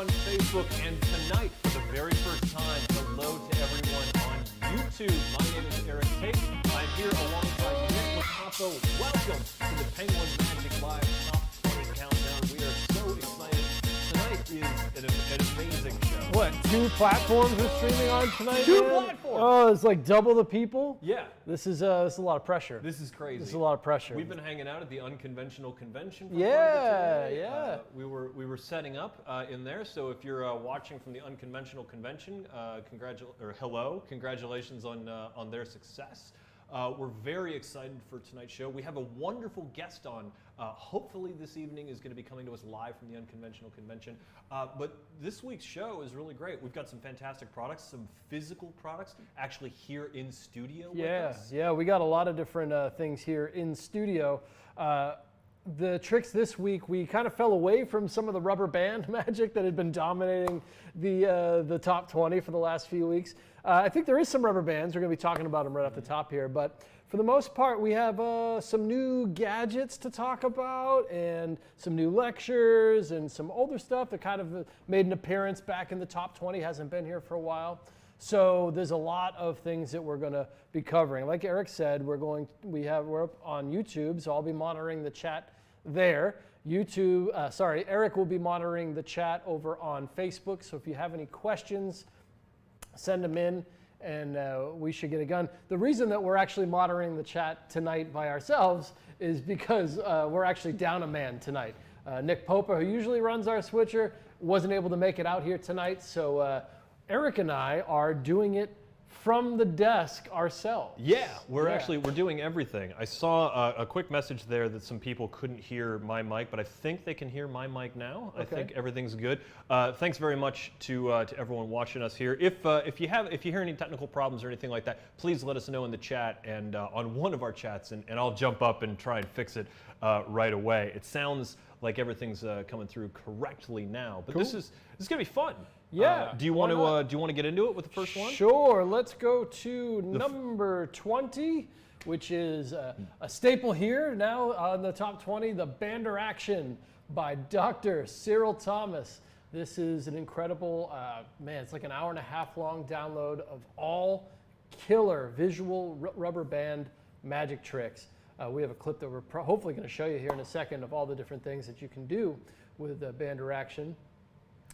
on Facebook, and tonight, for the very first time, hello to everyone on YouTube. My name is Erik Tait. I'm here alongside Locapo. Welcome to the Penguin Magic Live Top 20 Countdown. We are so excited. Tonight is an amazing show. What, 2 platforms we're streaming on tonight? 2 platforms! Oh, it's like double the people? Yeah. This is a lot of pressure. This is crazy. This is a lot of pressure. We've been hanging out at the Unconventional Convention for yeah. we were setting up in there. So if you're watching from the Unconventional Convention, hello, congratulations on their success. We're very excited for tonight's show. We have a wonderful guest on. Hopefully this evening is going to be coming to us live from the Unconventional Convention. But this week's show is really great. We've got some fantastic products, some physical products actually here in studio with us. Yeah, we got a lot of different things here in studio. The tricks this week, we kind of fell away from some of the rubber band magic that had been dominating the top 20 for the last few weeks. I think there is some rubber bands. We're going to be talking about them right off the top here. But for the most part, we have some new gadgets to talk about and some new lectures and some older stuff that kind of made an appearance back in the top 20, hasn't been here for a while. So there's a lot of things that we're going to be covering. Like Erik said, we're up on YouTube, so I'll be monitoring the chat there. Erik will be monitoring the chat over on Facebook. So if you have any questions, send them in, and we should get it done. The reason that we're actually monitoring the chat tonight by ourselves is because we're actually down a man tonight. Nick Popa, who usually runs our switcher, wasn't able to make it out here tonight, so Erik and I are doing it from the desk ourselves. Yeah, we're doing everything. I saw a quick message there that some people couldn't hear my mic, but I think they can hear my mic now. Okay. I think everything's good. Thanks very much to everyone watching us here. If you hear any technical problems or anything like that, please let us know in the chat and on one of our chats, and I'll jump up and try and fix it right away. It sounds like everything's coming through correctly now, but this is gonna be fun. Yeah. Do you want to get into it with the first one? Sure. Let's go to number 20, which is a staple here now on the top 20, the Bander Action by Dr. Cyril Thomas. This is an incredible, it's like an hour and a half long download of all killer visual rubber band magic tricks. We have a clip that we're hopefully going to show you here in a second of all the different things that you can do with Bander Action.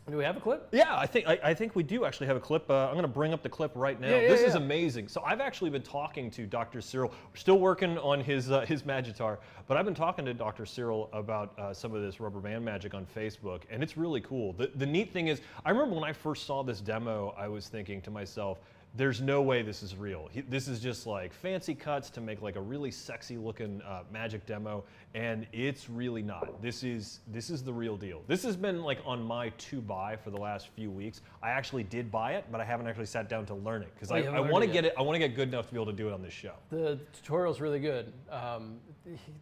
Do we have a clip? Yeah, I think we do actually have a clip. I'm going to bring up the clip right now. This is amazing. So I've actually been talking to Dr. Cyril. We're still working on his Magitar, but I've been talking to Dr. Cyril about some of this rubber band magic on Facebook, and it's really cool. The neat thing is, I remember when I first saw this demo, I was thinking to myself, there's no way this is real. This is just like fancy cuts to make like a really sexy looking magic demo, and it's really not. This is the real deal. This has been like on my to buy for the last few weeks. I actually did buy it, but I haven't actually sat down to learn it because I want to get it. I want to get good enough to be able to do it on this show. The tutorial's really good.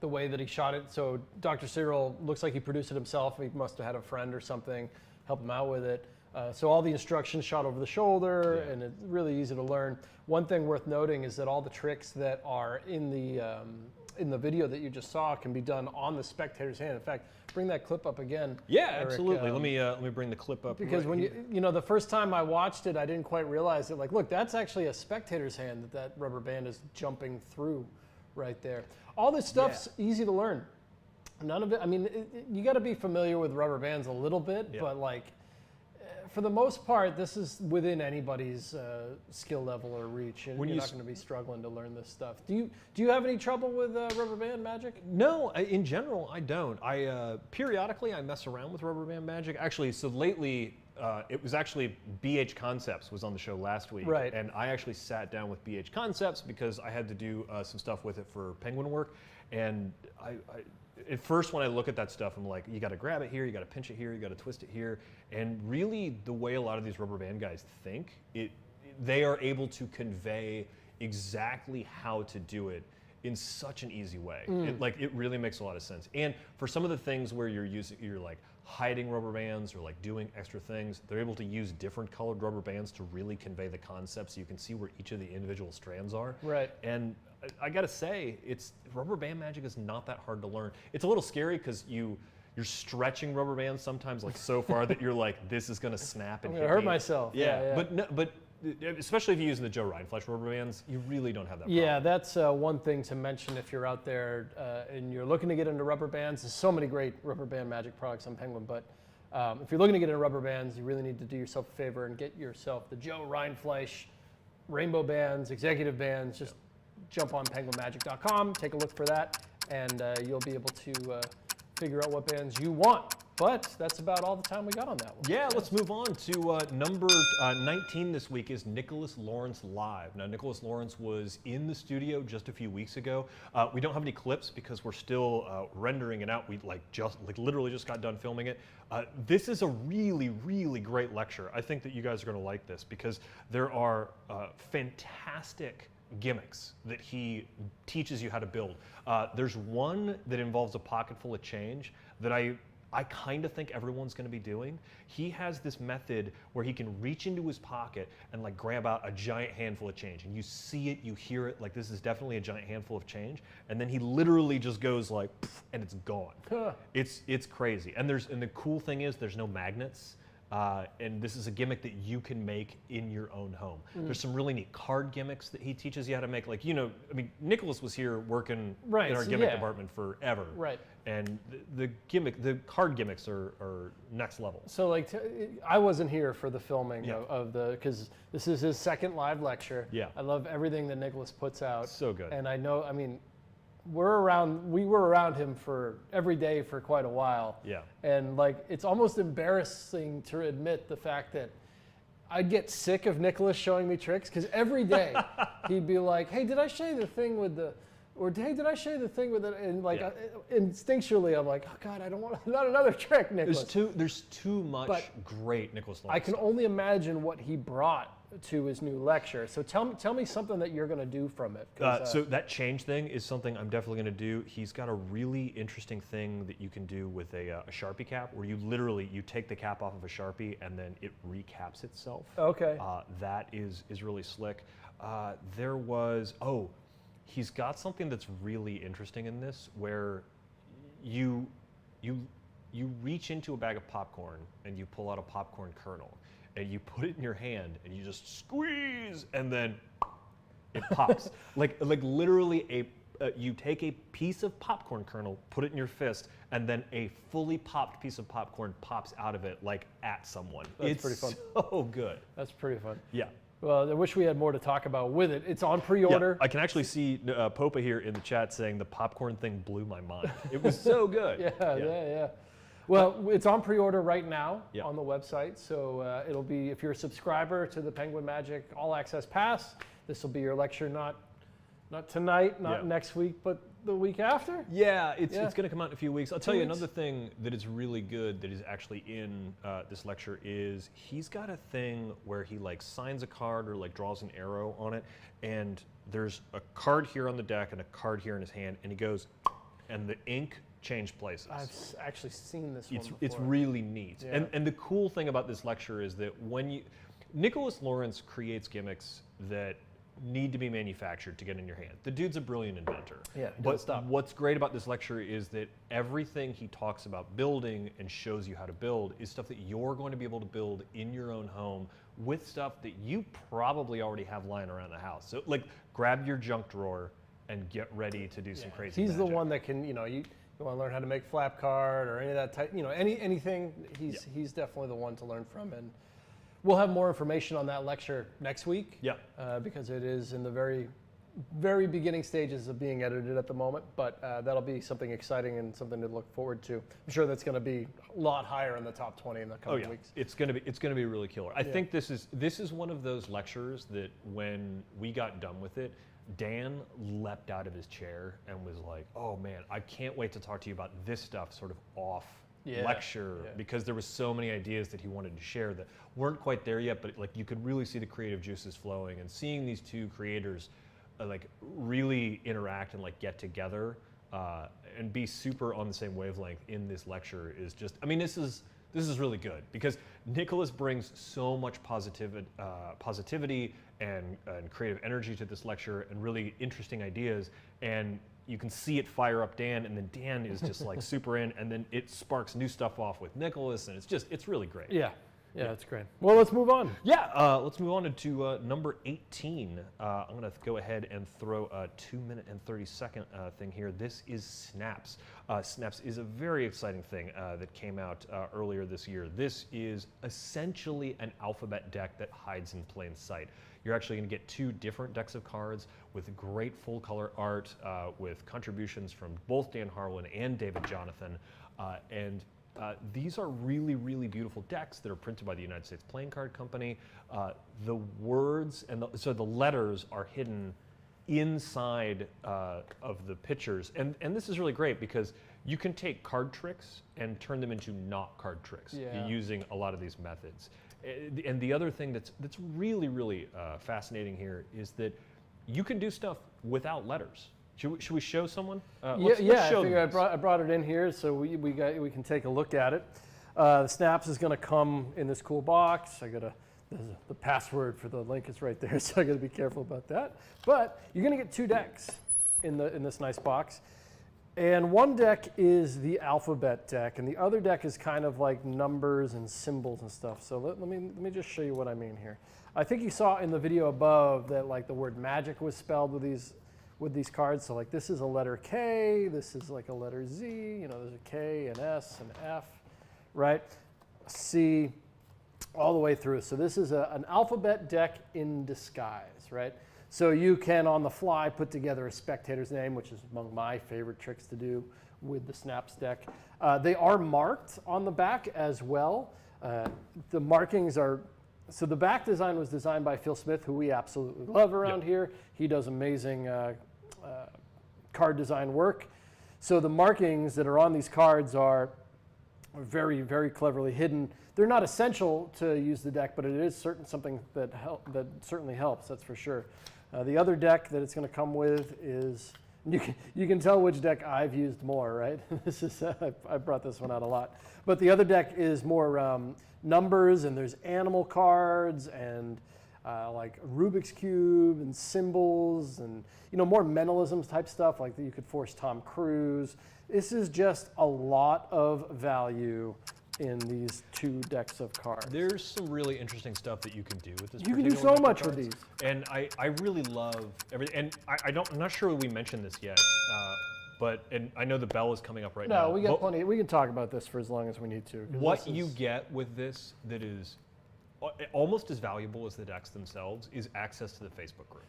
The way that he shot it. So Dr. Cyril looks like he produced it himself. He must have had a friend or something help him out with it. So all the instructions shot over the shoulder, and it's really easy to learn. One thing worth noting is that all the tricks that are in the video that you just saw can be done on the spectator's hand. In fact, bring that clip up again. Yeah, Erik. Absolutely. Let me bring the clip up. Because when you know the first time I watched it, I didn't quite realize it. Like, look, that's actually a spectator's hand that rubber band is jumping through right there. All this stuff's easy to learn. None of it. I mean, you got to be familiar with rubber bands a little bit, but like, for the most part, this is within anybody's skill level or reach. You're not going to be struggling to learn this stuff. Do you have any trouble with rubber band magic? No, in general, I don't. Periodically I mess around with rubber band magic. Actually, so lately it was actually BH Concepts was on the show last week, right? And I actually sat down with BH Concepts because I had to do some stuff with it for Penguin work, and at first, when I look at that stuff, I'm like, you got to grab it here, you got to pinch it here, you got to twist it here. And really, the way a lot of these rubber band guys think, they are able to convey exactly how to do it in such an easy way. It really makes a lot of sense. And for some of the things where you're like hiding rubber bands or like doing extra things, they're able to use different colored rubber bands to really convey the concept, so you can see where each of the individual strands are. Right. And I gotta say, rubber band magic is not that hard to learn. It's a little scary because you you're stretching rubber bands sometimes like so far that you're like, this is gonna snap and I'm gonna hurt myself. Yeah. But especially if you're using the Joe Rhineflesh rubber bands, you really don't have that problem. Yeah, that's one thing to mention if you're out there and you're looking to get into rubber bands. There's so many great rubber band magic products on Penguin, but if you're looking to get into rubber bands, you really need to do yourself a favor and get yourself the Joe Rhineflesh rainbow bands, executive bands. Just jump on penguinmagic.com, take a look for that, and you'll be able to figure out what bands you want. But that's about all the time we got on that one. Yeah, let's move on to number 19 this week is Nicholas Lawrence Live. Now, Nicholas Lawrence was in the studio just a few weeks ago. We don't have any clips because we're still rendering it out. We literally just got done filming it. This is a really, really great lecture. I think that you guys are going to like this because there are fantastic gimmicks that he teaches you how to build. There's one that involves a pocket full of change that I kind of think everyone's going to be doing. He has this method where he can reach into his pocket and like grab out a giant handful of change, and you see it, you hear it, like this is definitely a giant handful of change, and then he literally just goes like, and it's gone. It's crazy. And the cool thing is there's no magnets. And this is a gimmick that you can make in your own home. There's some really neat card gimmicks that he teaches you how to make. Like, Nicholas was here working in our gimmick department forever. Right. And the card gimmicks are next level. So I wasn't here for the filming because this is his second live lecture. Yeah. I love everything that Nicholas puts out. So good. And I know, we were around him for every day for quite a while. Yeah. And it's almost embarrassing to admit the fact that I'd get sick of Nicholas showing me tricks because every day he'd be like, "Hey, did I show you the thing with the?" Or, "Hey, did I show you the thing with it?" And instinctually, I'm like, "Oh God, I don't want not another trick, Nicholas." There's too much great Nicholas Lawrence. I can only imagine what he brought to his new lecture. So tell me something that you're going to do from it. So that change thing is something I'm definitely going to do. He's got a really interesting thing that you can do with a Sharpie cap, where you take the cap off of a Sharpie and then it recaps itself. Okay. That is really slick. He's got something that's really interesting in this, where you reach into a bag of popcorn and you pull out a popcorn kernel and you put it in your hand and you just squeeze and then it pops. like literally you take a piece of popcorn kernel, put it in your fist, and then a fully popped piece of popcorn pops out of it at someone. That's pretty fun. So good. That's pretty fun. Yeah. Well, I wish we had more to talk about with it. It's on pre-order. Yeah, I can actually see Popa here in the chat saying the popcorn thing blew my mind. It was so good. Yeah. Well, it's on pre-order right now on the website. So it'll be, if you're a subscriber to the Penguin Magic All Access Pass, this will be your lecture not tonight, not next week, but the week after. Yeah, it's going to come out in a few weeks. I'll tell you another thing that is really good that is actually in this lecture is he's got a thing where he signs a card or draws an arrow on it, and there's a card here on the deck and a card here in his hand, and he goes, and the ink changed places. I've actually seen this one before. It's really neat. Yeah. And the cool thing about this lecture is that Nicholas Lawrence creates gimmicks that need to be manufactured to get in your hand. The dude's a brilliant inventor. Yeah, but what's great about this lecture is that everything he talks about building and shows you how to build is stuff that you're going to be able to build in your own home with stuff that you probably already have lying around the house. So grab your junk drawer and get ready to do some crazy He's magic. the one that can, you want to learn how to make flap card or any of that type, anything, he's definitely the one to learn from. And we'll have more information on that lecture next week. Yeah. Because it is in the very, very beginning stages of being edited at the moment. But that'll be something exciting and something to look forward to. I'm sure that's going to be a lot higher in the top 20 in the coming weeks. It's going to be really killer. I think this is one of those lectures that when we got done with it, Dan leapt out of his chair and was like, "Oh man, I can't wait to talk to you about this stuff sort of off lecture," because there was so many ideas that he wanted to share that weren't quite there yet, but you could really see the creative juices flowing, and seeing these two creators really interact and get together and be super on the same wavelength in this lecture is just, this is really good because Nicholas brings so much positivity and creative energy to this lecture and really interesting ideas, and you can see it fire up Dan, and then Dan is just like super in, and then it sparks new stuff off with Nicholas, and it's really great. Yeah, it's great. Well, let's move on. Yeah, let's move on to number 18. I'm going to go ahead and throw a 2-minute and 30-second thing here. This is Snaps. Snaps is a very exciting thing that came out earlier this year. This is essentially an alphabet deck that hides in plain sight. You're actually going to get 2 different decks of cards with great full color art, with contributions from both Dan Harwin and David Jonathan. These are really, really beautiful decks that are printed by the United States Playing Card Company. The words and so the letters are hidden inside of the pictures. And this is really great because you can take card tricks and turn them into not card tricks using a lot of these methods. And the other thing that's really, really fascinating here is that you can do stuff without letters. Should we show someone? Let's show I figure I brought it in here so we can take a look at it. The Snaps is going to come in this cool box. The password for the link is right there, so I got to be careful about that. But you're going to get 2 decks in this nice box. And one deck is the alphabet deck, and the other deck is kind of like numbers and symbols and stuff. So let me just show you what I mean here. I think you saw in the video above that like the word magic was spelled with these cards. So like this is a letter K, this is like a letter Z. You know, there's a K, an S, an F, right? C, all the way through. So this is an alphabet deck in disguise, right? So you can, on the fly, put together a spectator's name, which is among my favorite tricks to do with the Snaps deck. They are marked on the back as well. The markings are, so the back design was designed by Phil Smith, who we absolutely love around here. He does amazing card design work. So the markings that are on these cards are very, very cleverly hidden. They're not essential to use the deck, but it is something that certainly helps, that's for sure. The other deck that it's going to come with is, you can tell which deck I've used more, right? This is I brought this one out a lot. But the other deck is more numbers, and there's animal cards and like Rubik's Cube and symbols and more mentalisms type stuff like that you could force Tom Cruise. This is just a lot of value in these 2 decks of cards. There's some really interesting stuff that you can do with this. You can do so much with these. And I really love everything. And I'm not sure we mentioned this yet, and I know the bell is coming up right now. No, we got plenty. We can talk about this for as long as we need to. What you get with this that is almost as valuable as the decks themselves is access to the Facebook group.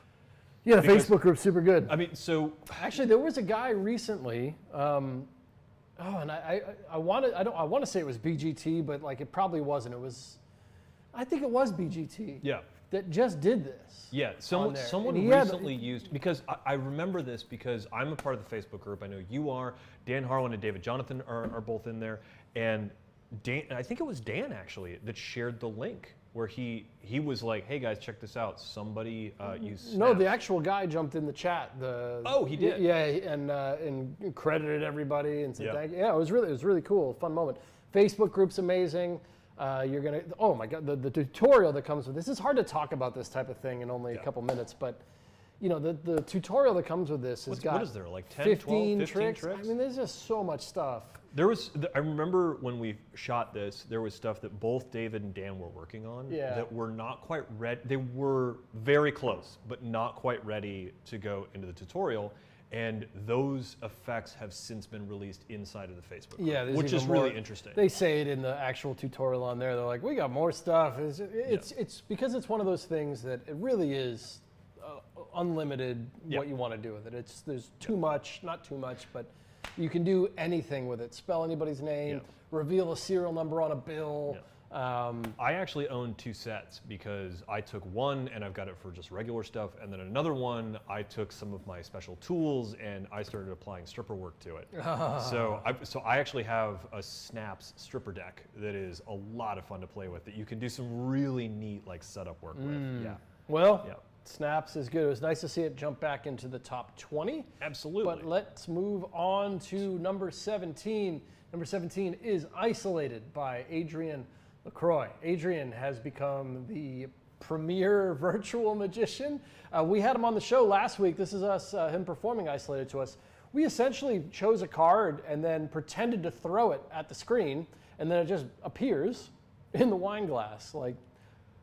Yeah, the Facebook group's super good. I mean, so actually, there was a guy recently. And I want to say it was BGT, but like it probably wasn't. I think it was BGT. Yeah. That just did this. Yeah, someone recently used, because I remember this because I'm a part of the Facebook group. I know you are. Dan Harwin and David Jonathan are both in there, and I think it was Dan actually that shared the link where he was like, "Hey guys, check this out. Somebody used Snaps." No, the actual guy jumped in the chat. He did. Yeah, and credited everybody and said thank you. Yeah, it was really cool, fun moment. Facebook group's amazing. You're gonna, oh my God, the tutorial that comes with this is hard to talk about this type of thing in only a couple minutes, but the tutorial that comes with this has got what is there, like 10, 15 12, 15 tricks? I mean, there's just so much stuff. I remember when we shot this, there was stuff that both David and Dan were working on that were not quite ready. They were very close, but not quite ready to go into the tutorial. And those effects have since been released inside of the Facebook group, which is really interesting. They say it in the actual tutorial on there. They're like, we got more stuff. It's because it's one of those things that it really is unlimited what you want to do with it. There's too much, not too much, but you can do anything with it. Spell anybody's name, reveal a serial number on a bill. I actually own 2 sets because I took one and I've got it for just regular stuff, and then another one I took some of my special tools and I started applying stripper work to it. So I actually have a Snaps stripper deck that is a lot of fun to play with that you can do some really neat like setup work with. Yeah. Well, Snaps is good. It was nice to see it jump back into the top 20. Absolutely. But let's move on to number 17. Number 17 is Isolated by Adrian Lacroix. Adrian has become the premier virtual magician. We had him on the show last week. This is him performing Isolated to us. we essentially chose a card and then pretended to throw it at the screen, and then it just appears in the wine glass. Like,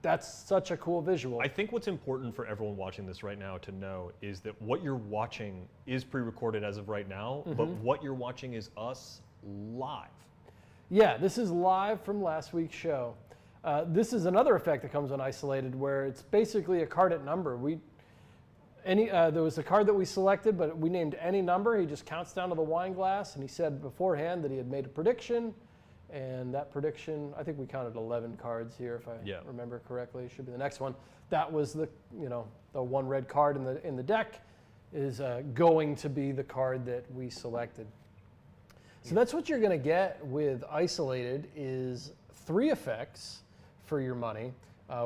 that's such a cool visual. I think what's important for everyone watching this right now to know is that what you're watching is pre-recorded as of right now, but what you're watching is us live. Yeah, this is live from last week's show. This is another effect that comes on Isolated, where it's basically a card at number. There was a card that we selected, but we named any number. He just counts down to the wine glass, and he said beforehand that he had made a prediction, and that prediction, I think we counted 11 cards here, if I remember correctly. Should be the next one. That was the one red card in the deck is going to be the card that we selected. So that's what you're going to get with Isolated is 3 effects for your money.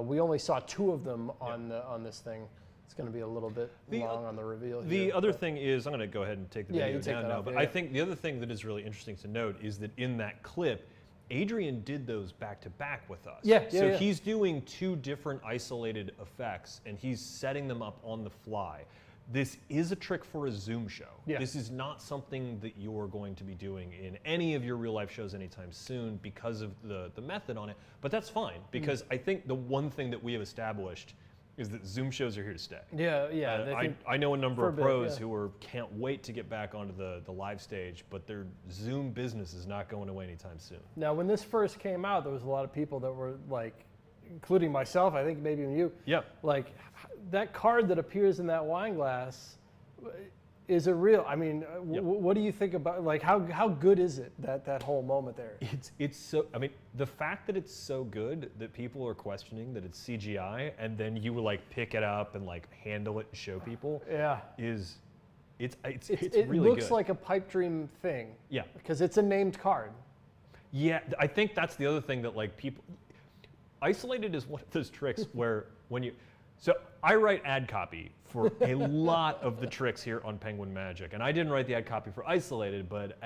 We only saw 2 of them on this thing. It's going to be a little bit long on the reveal here. The other thing is, I'm going to go ahead and take the video down now, but I think the other thing that is really interesting to note is that in that clip, Adrian did those back to back with us. So he's doing 2 different Isolated effects, and he's setting them up on the fly. This is a trick for a Zoom show. Yeah. This is not something that you're going to be doing in any of your real life shows anytime soon because of the method on it. But that's fine, because I think the one thing that we have established is that Zoom shows are here to stay. I know a number of pros who can't wait to get back onto the live stage, but their Zoom business is not going away anytime soon. Now, when this first came out, there was a lot of people that were like, including myself, I think maybe even you, like, that card that appears in that wine glass, is it real? I mean, what do you think about, like, how good is it, that whole moment there? It's so, I mean, the fact that it's so good that people are questioning that it's CGI, and then you like pick it up and like handle it and show people, it's really good. It looks like a pipe dream thing. Yeah. Because it's a named card. Yeah, I think that's the other thing that like people, Isolated is one of those tricks where so I write ad copy for a lot of the tricks here on Penguin Magic, and I didn't write the ad copy for Isolated, but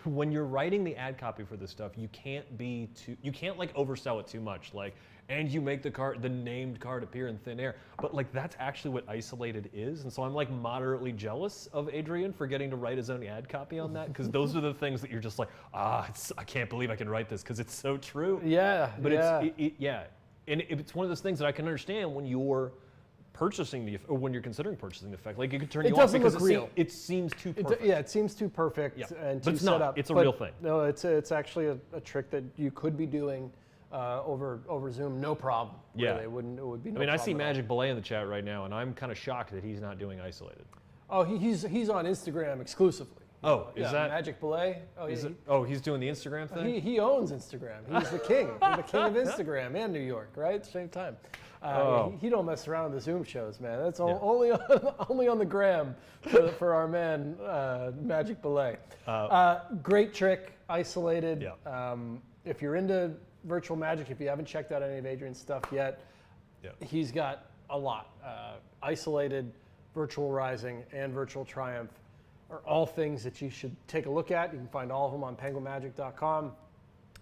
when you're writing the ad copy for this stuff, you can't like oversell it too much, like, and you make the named card appear in thin air, but like that's actually what Isolated is, and so I'm like moderately jealous of Adrian for getting to write his own ad copy on that, because those are the things that you're just like, I can't believe I can write this because it's so true. But and it's one of those things that I can understand when you're purchasing or when you're considering purchasing the effect. Like, it could turn you off because it seems too perfect. It seems too perfect and too set up. It's a real thing. No, it's actually a trick that you could be doing over Zoom, no problem. Yeah, really. It would be no problem. I mean, I see Magic Ballet in the chat right now, and I'm kind of shocked that he's not doing Isolated. Oh, he's on Instagram exclusively. Oh, is that Magic Ballet? He's doing the Instagram thing? He owns Instagram. He's the king. He's the king of Instagram and New York, right? At the same time. He don't mess around with the Zoom shows, man. That's only on the gram for our man, Magic Ballet. Great trick, Isolated. If you're into virtual magic, if you haven't checked out any of Adrian's stuff yet, he's got a lot. Isolated, Virtual Rising, and Virtual Triumph are all things that you should take a look at. You can find all of them on penguinmagic.com.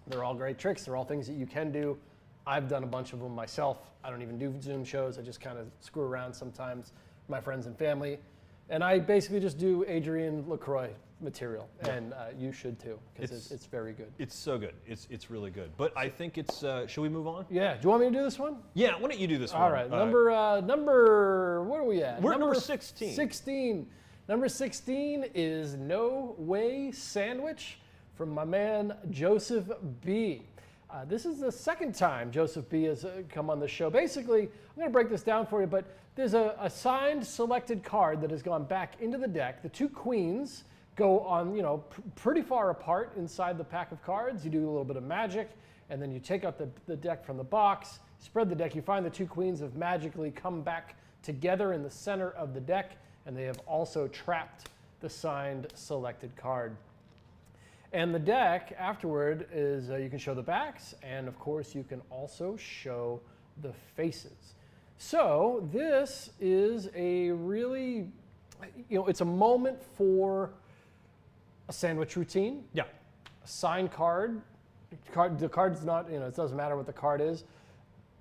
They're all great tricks. They're all things that you can do. I've done a bunch of them myself. I don't even do Zoom shows. I just kind of screw around sometimes with my friends and family. And I basically just do Adrian Lacroix material, and you should too, because it's very good. It's so good. It's really good. But I think it's, should we move on? Yeah. Do you want me to do this one? Yeah, why don't you do this one? All right. Number, what are we at? We're number 16. 16. Number 16 is No Way Sandwich from my man, Joseph B. This is the second time Joseph B has come on the show. Basically, I'm going to break this down for you, but there's a signed selected card that has gone back into the deck. The 2 queens go on, pretty far apart inside the pack of cards. You do a little bit of magic, and then you take out the deck from the box, spread the deck. You find the 2 queens have magically come back together in the center of the deck, and they have also trapped the signed selected card. And the deck afterward is, you can show the backs, and of course you can also show the faces. So this is a really, it's a moment for a sandwich routine. Yeah. A signed card. The card's not, it doesn't matter what the card is.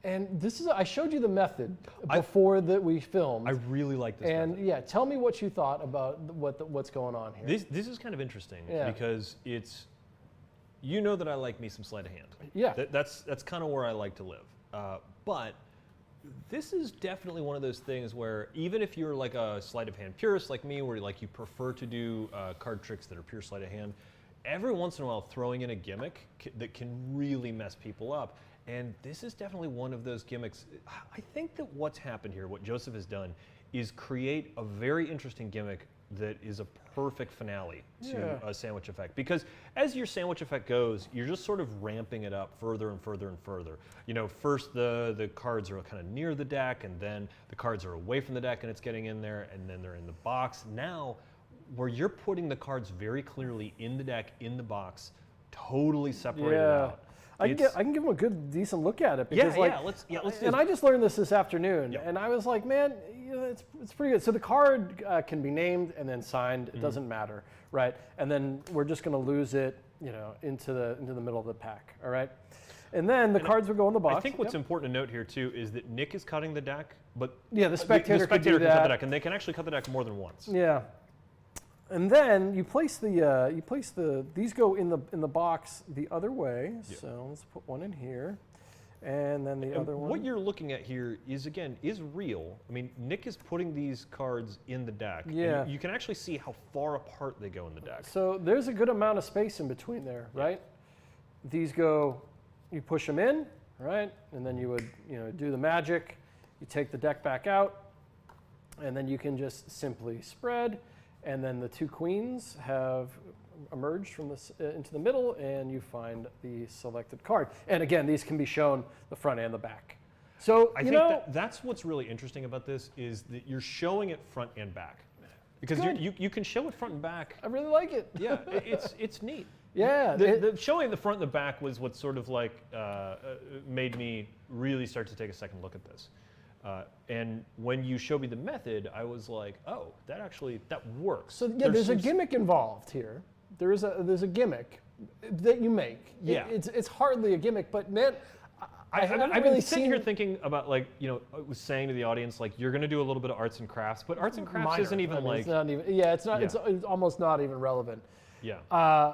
And this is, I showed you the method before that we filmed. I really like this And method. yeah, tell me what you thought about what's going on here. This is kind of interesting because it's, you know that I like me some sleight of hand. Yeah. That's kind of where I like to live. But this is definitely one of those things where even if you're like a sleight of hand purist like me, where like you prefer to do card tricks that are pure sleight of hand, every once in a while throwing in a gimmick that can really mess people up. And this is definitely one of those gimmicks. I think that what's happened here, what Joseph has done, is create a very interesting gimmick that is a perfect finale to a sandwich effect. Because as your sandwich effect goes, you're just sort of ramping it up further and further and further. You know, first the cards are kind of near the deck, and then the cards are away from the deck and it's getting in there, and then they're in the box. Now, where you're putting the cards very clearly in the deck, in the box, totally separated out. I can give them a good, decent look at it. Because let's do and I just learned this afternoon, Yep. and I was like, man, you know, it's pretty good. So the card can be named and then signed. It doesn't matter, right? And then we're just going to lose it, you know, into the middle of the pack, all right? And then the cards will go in the box. I think what's important to note here too is that Nick is cutting the deck, but the spectator, can can do cut the that. deck, and they can actually cut the deck more than once. Yeah. And then you place these go in the box the other way. Yep. So let's put one in here, and then the other one. What you're looking at here is real. I mean, Nick is putting these cards in the deck. Yeah. And you can actually see how far apart they go in the deck. So there's a good amount of space in between there, right? These go, you push them in, right? And then you would, you know, do the magic. You take the deck back out, and then you can just simply spread. And then the two queens have emerged from this into the middle, and you find the selected card. And again, these can be shown the front and the back. So I think that's what's really interesting about this is that you're showing it front and back, because you can show it front and back. I really like it. Yeah, it's neat. Yeah, the showing the front and the back was what sort of like made me really start to take a second look at this. And when you showed me the method, I was like, oh, that works. So yeah, there's a gimmick involved here. There's a gimmick that you make. Yeah. It's hardly a gimmick, but man, I've been really sitting here thinking about, like, you know, I was saying to the audience, like, you're going to do a little bit of arts and crafts, but arts and crafts minor. isn't even I mean, like. It's not even. Yeah, it's not. Yeah. It's almost not even relevant. Yeah.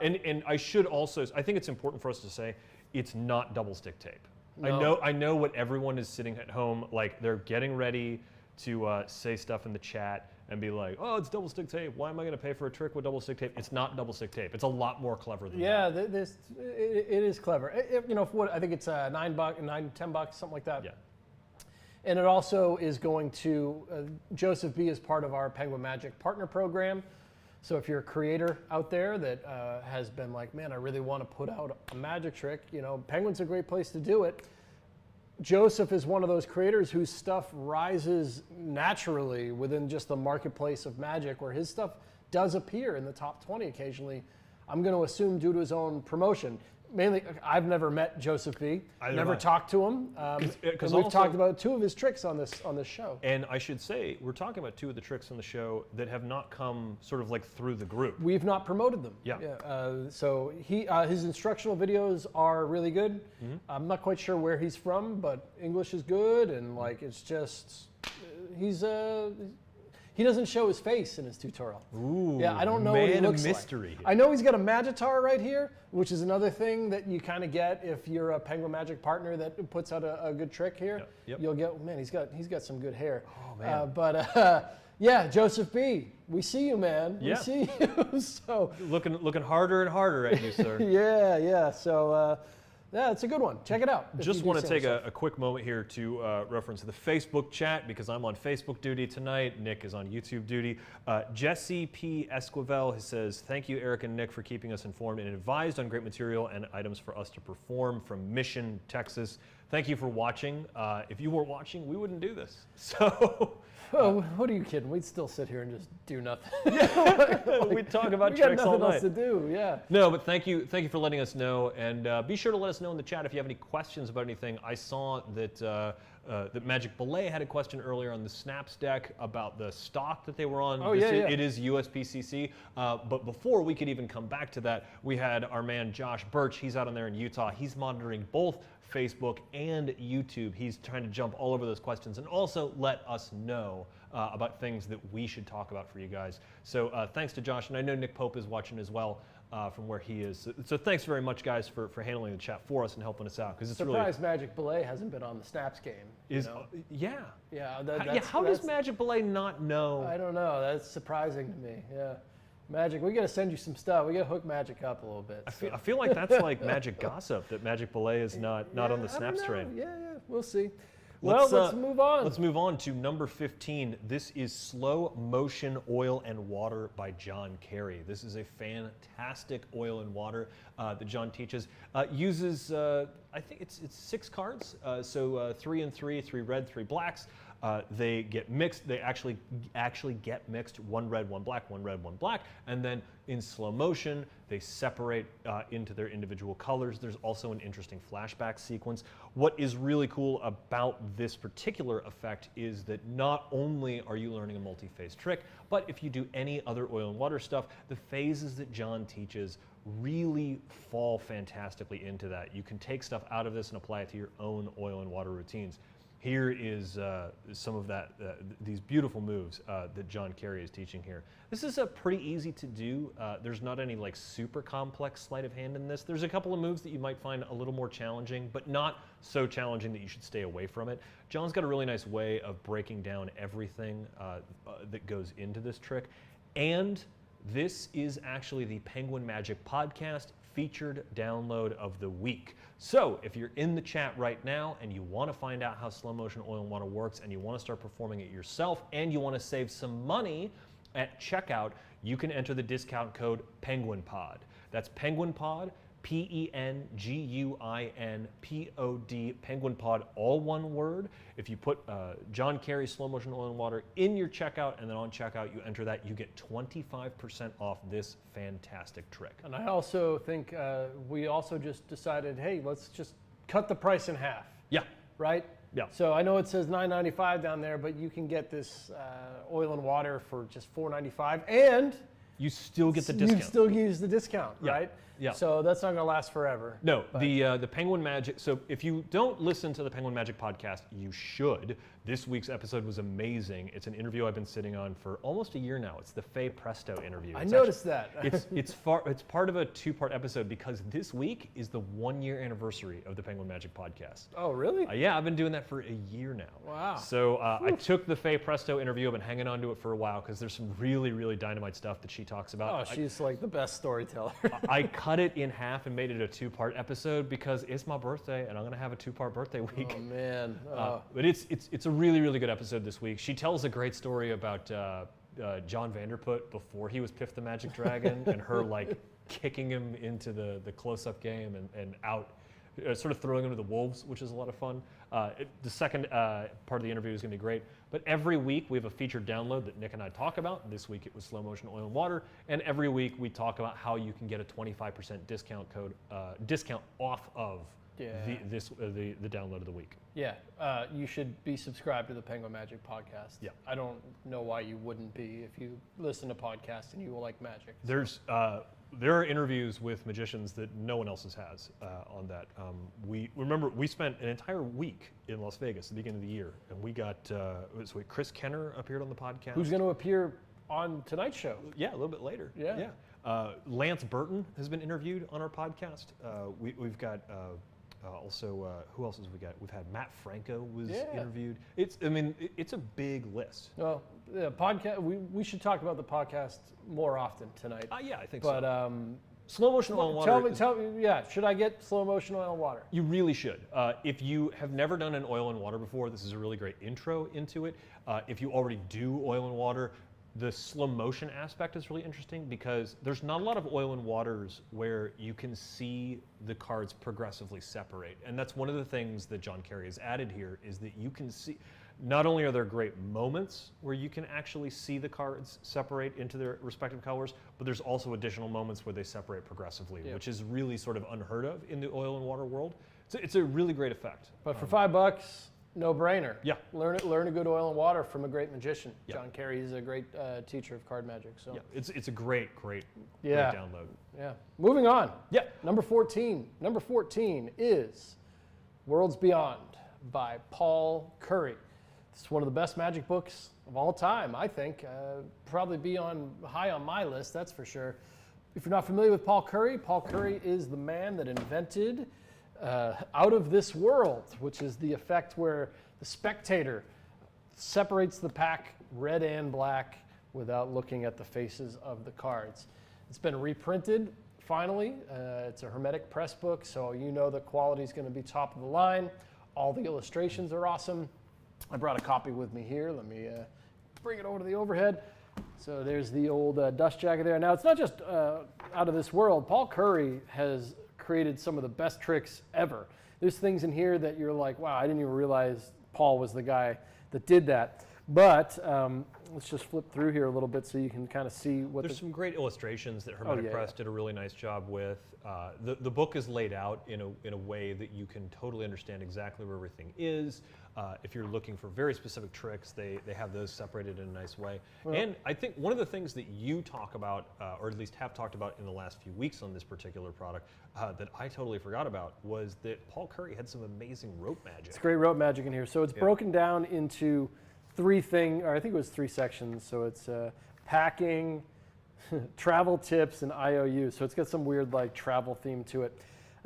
And I should also. I think it's important for us to say it's not double stick tape. No. I know what everyone is sitting at home, like they're getting ready to say stuff in the chat and be like, oh, it's double stick tape. Why am I going to pay for a trick with double stick tape? It's not double stick tape. It's a lot more clever than that. Yeah, it is clever. You know, for what I think it's $9, $10, something like that. Yeah. And it also is going to Joseph B is part of our Penguin Magic partner program. So if you're a creator out there that has been like, man, I really want to put out a magic trick, you know, Penguin's a great place to do it. Joseph is one of those creators whose stuff rises naturally within just the marketplace of magic, where his stuff does appear in the top 20 occasionally. I'm going to assume due to his own promotion. Mainly, I've never met Joseph B. Never talked to him. Because we've talked about two of his tricks on this show. And I should say, we're talking about two of the tricks on the show that have not come sort of like through the group. We've not promoted them. Yeah. So his instructional videos are really good. Mm-hmm. I'm not quite sure where he's from, but English is good, and like it's just he doesn't show his face in his tutorial. Ooh, yeah, I don't know what he looks mystery. like. I know he's got a Magitar right here, which is another thing that you kind of get if you're a Penguin Magic partner that puts out a good trick here. Yep. You'll get, man, he's got some good hair. Oh, man. But yeah, Joseph B, we see you, man. Yeah. We see you. So looking harder and harder at you, sir. yeah. So yeah, it's a good one. Check it out. Just want to take a quick moment here to reference the Facebook chat, because I'm on Facebook duty tonight. Nick is on YouTube duty. Jesse P. Esquivel says, thank you, Eric and Nick, for keeping us informed and advised on great material and items for us to perform from Mission, Texas. Thank you for watching. If you weren't watching, we wouldn't do this. So. Oh, what are you kidding? We'd still sit here and just do nothing. We'd talk about we tricks got all nothing night. else to do, yeah. No, but thank you for letting us know, and be sure to let us know in the chat if you have any questions about anything. I saw that that Magic Belay had a question earlier on the Snaps deck about the stock that they were on. Oh, yeah. It is USPCC. But before we could even come back to that, we had our man Josh Birch. He's out on there in Utah. He's monitoring both Facebook and YouTube. He's trying to jump all over those questions and also let us know about things that we should talk about for you guys. So thanks to Josh, and I know Nick Pope is watching as well from where he is. So thanks very much, guys, for handling the chat for us and helping us out, because it's surprised Magic Belay hasn't been on the Snaps game. Yeah. How does Magic Belay not know? I don't know. That's surprising to me. Yeah. Magic, we got to send you some stuff. We got to hook Magic up a little bit. I feel like that's like Magic gossip, that Magic Belay is not on the Snaps train. Yeah, we'll see. Let's move on. Let's move on to number 15. This is Slow Motion Oil and Water by John Carey. This is a fantastic oil and water that John teaches. Uses, I think it's 6 cards, so 3 and 3, 3 red, 3 blacks. They get mixed. They actually get mixed. 1 red, 1 black, 1 red, 1 black, and then in slow motion they separate into their individual colors. There's also an interesting flashback sequence. What is really cool about this particular effect is that not only are you learning a multi-phase trick, but if you do any other oil and water stuff, the phases that John teaches really fall fantastically into that. You can take stuff out of this and apply it to your own oil and water routines. Here is some of that, these beautiful moves that John Carey is teaching here. This is pretty easy to do. There's not any like super complex sleight of hand in this. There's a couple of moves that you might find a little more challenging, but not so challenging that you should stay away from it. John's got a really nice way of breaking down everything that goes into this trick. And this is actually the Penguin Magic podcast featured download of the week. So if you're in the chat right now and you want to find out how slow motion oil and water works and you want to start performing it yourself and you want to save some money at checkout, you can enter the discount code PenguinPod. That's PenguinPod, PenguinPod, PenguinPod, all one word. If you put John Carey slow motion oil and water in your checkout, and then on checkout you enter that, you get 25% off this fantastic trick. And I also think we also just decided, hey, let's just cut the price in half. Yeah. Right? Yeah. So I know it says $9.95 down there, but you can get this oil and water for just $4.95, and you still get the discount. You still use the discount, yeah. right? Yeah. So that's not going to last forever. No, the Penguin Magic. So if you don't listen to the Penguin Magic podcast, you should. This week's episode was amazing. It's an interview I've been sitting on for almost a year now. It's the Faye Presto interview. I noticed that. It's part of a 2-part episode because this week is the 1-year anniversary of the Penguin Magic podcast. Oh, really? Yeah, I've been doing that for a year now. Wow. So I took the Faye Presto interview. I've been hanging on to it for a while because there's some really, really dynamite stuff that she talks about. Oh, she's like the best storyteller. I cut it in half and made it a 2-part episode because it's my birthday and I'm going to have a 2-part birthday week. Oh, man. But it's a really, really good episode this week. She tells a great story about John Vanderput before he was Piff the Magic Dragon and her like kicking him into the close-up game and out, sort of throwing him to the wolves, which is a lot of fun. The second part of the interview is going to be great. But every week we have a featured download that Nick and I talk about. This week it was slow motion oil and water. And every week we talk about how you can get a 25% discount code, discount off of the download of the week. Yeah, you should be subscribed to the Penguin Magic podcast. Yeah. I don't know why you wouldn't be if you listen to podcasts and you will like magic. There are interviews with magicians that no one else has on that. We spent an entire week in Las Vegas at the beginning of the year, and we got Chris Kenner appeared on the podcast. Who's going to appear on tonight's show? Yeah, a little bit later. Yeah. Lance Burton has been interviewed on our podcast. We've got also who else has we got? We've had Matt Franco was interviewed. It's a big list. Well, the podcast. We should talk about the podcast more often tonight. Yeah, I think so. But slow motion oil and water. Tell me. Yeah, should I get slow motion oil and water? You really should. If you have never done an oil and water before, this is a really great intro into it. If you already do oil and water, the slow motion aspect is really interesting because there's not a lot of oil and waters where you can see the cards progressively separate. And that's one of the things that John Carey has added here is that you can see, not only are there great moments where you can actually see the cards separate into their respective colors, but there's also additional moments where they separate progressively, which is really sort of unheard of in the oil and water world. So it's a really great effect. But for $5, No-brainer. Yeah. Learn a good oil and water from a great magician. Yeah. John Kerry is a great teacher of card magic. So Yeah, it's a great Yeah. download. yeah. Moving on. Yeah. Number 14. Number 14 is Worlds Beyond by Paul Curry. It's one of the best magic books of all time, I think. Probably be high on my list, that's for sure. If you're not familiar with Paul Curry is the man that invented Out of This World, which is the effect where the spectator separates the pack red and black without looking at the faces of the cards. It's been reprinted finally. It's a hermetic press book, so you know the quality is going to be top of the line. All the illustrations are awesome. I brought a copy with me here. Let me bring it over to the overhead. So there's the old dust jacket there. Now, it's not just Out of This World. Paul Curry has created some of the best tricks ever. There's things in here that you're like, wow, I didn't even realize Paul was the guy that did that. But let's just flip through here a little bit so you can kind of see what There's some great illustrations that Hermetic Press did a really nice job with. The book is laid out in a way that you can totally understand exactly where everything is. If you're looking for very specific tricks, they have those separated in a nice way. Well, and I think one of the things that you talk about, or at least have talked about in the last few weeks on this particular product, that I totally forgot about, was that Paul Curry had some amazing rope magic. It's great rope magic in here. So it's broken down into three sections. So it's packing, travel tips, and IOU. So it's got some weird like travel theme to it.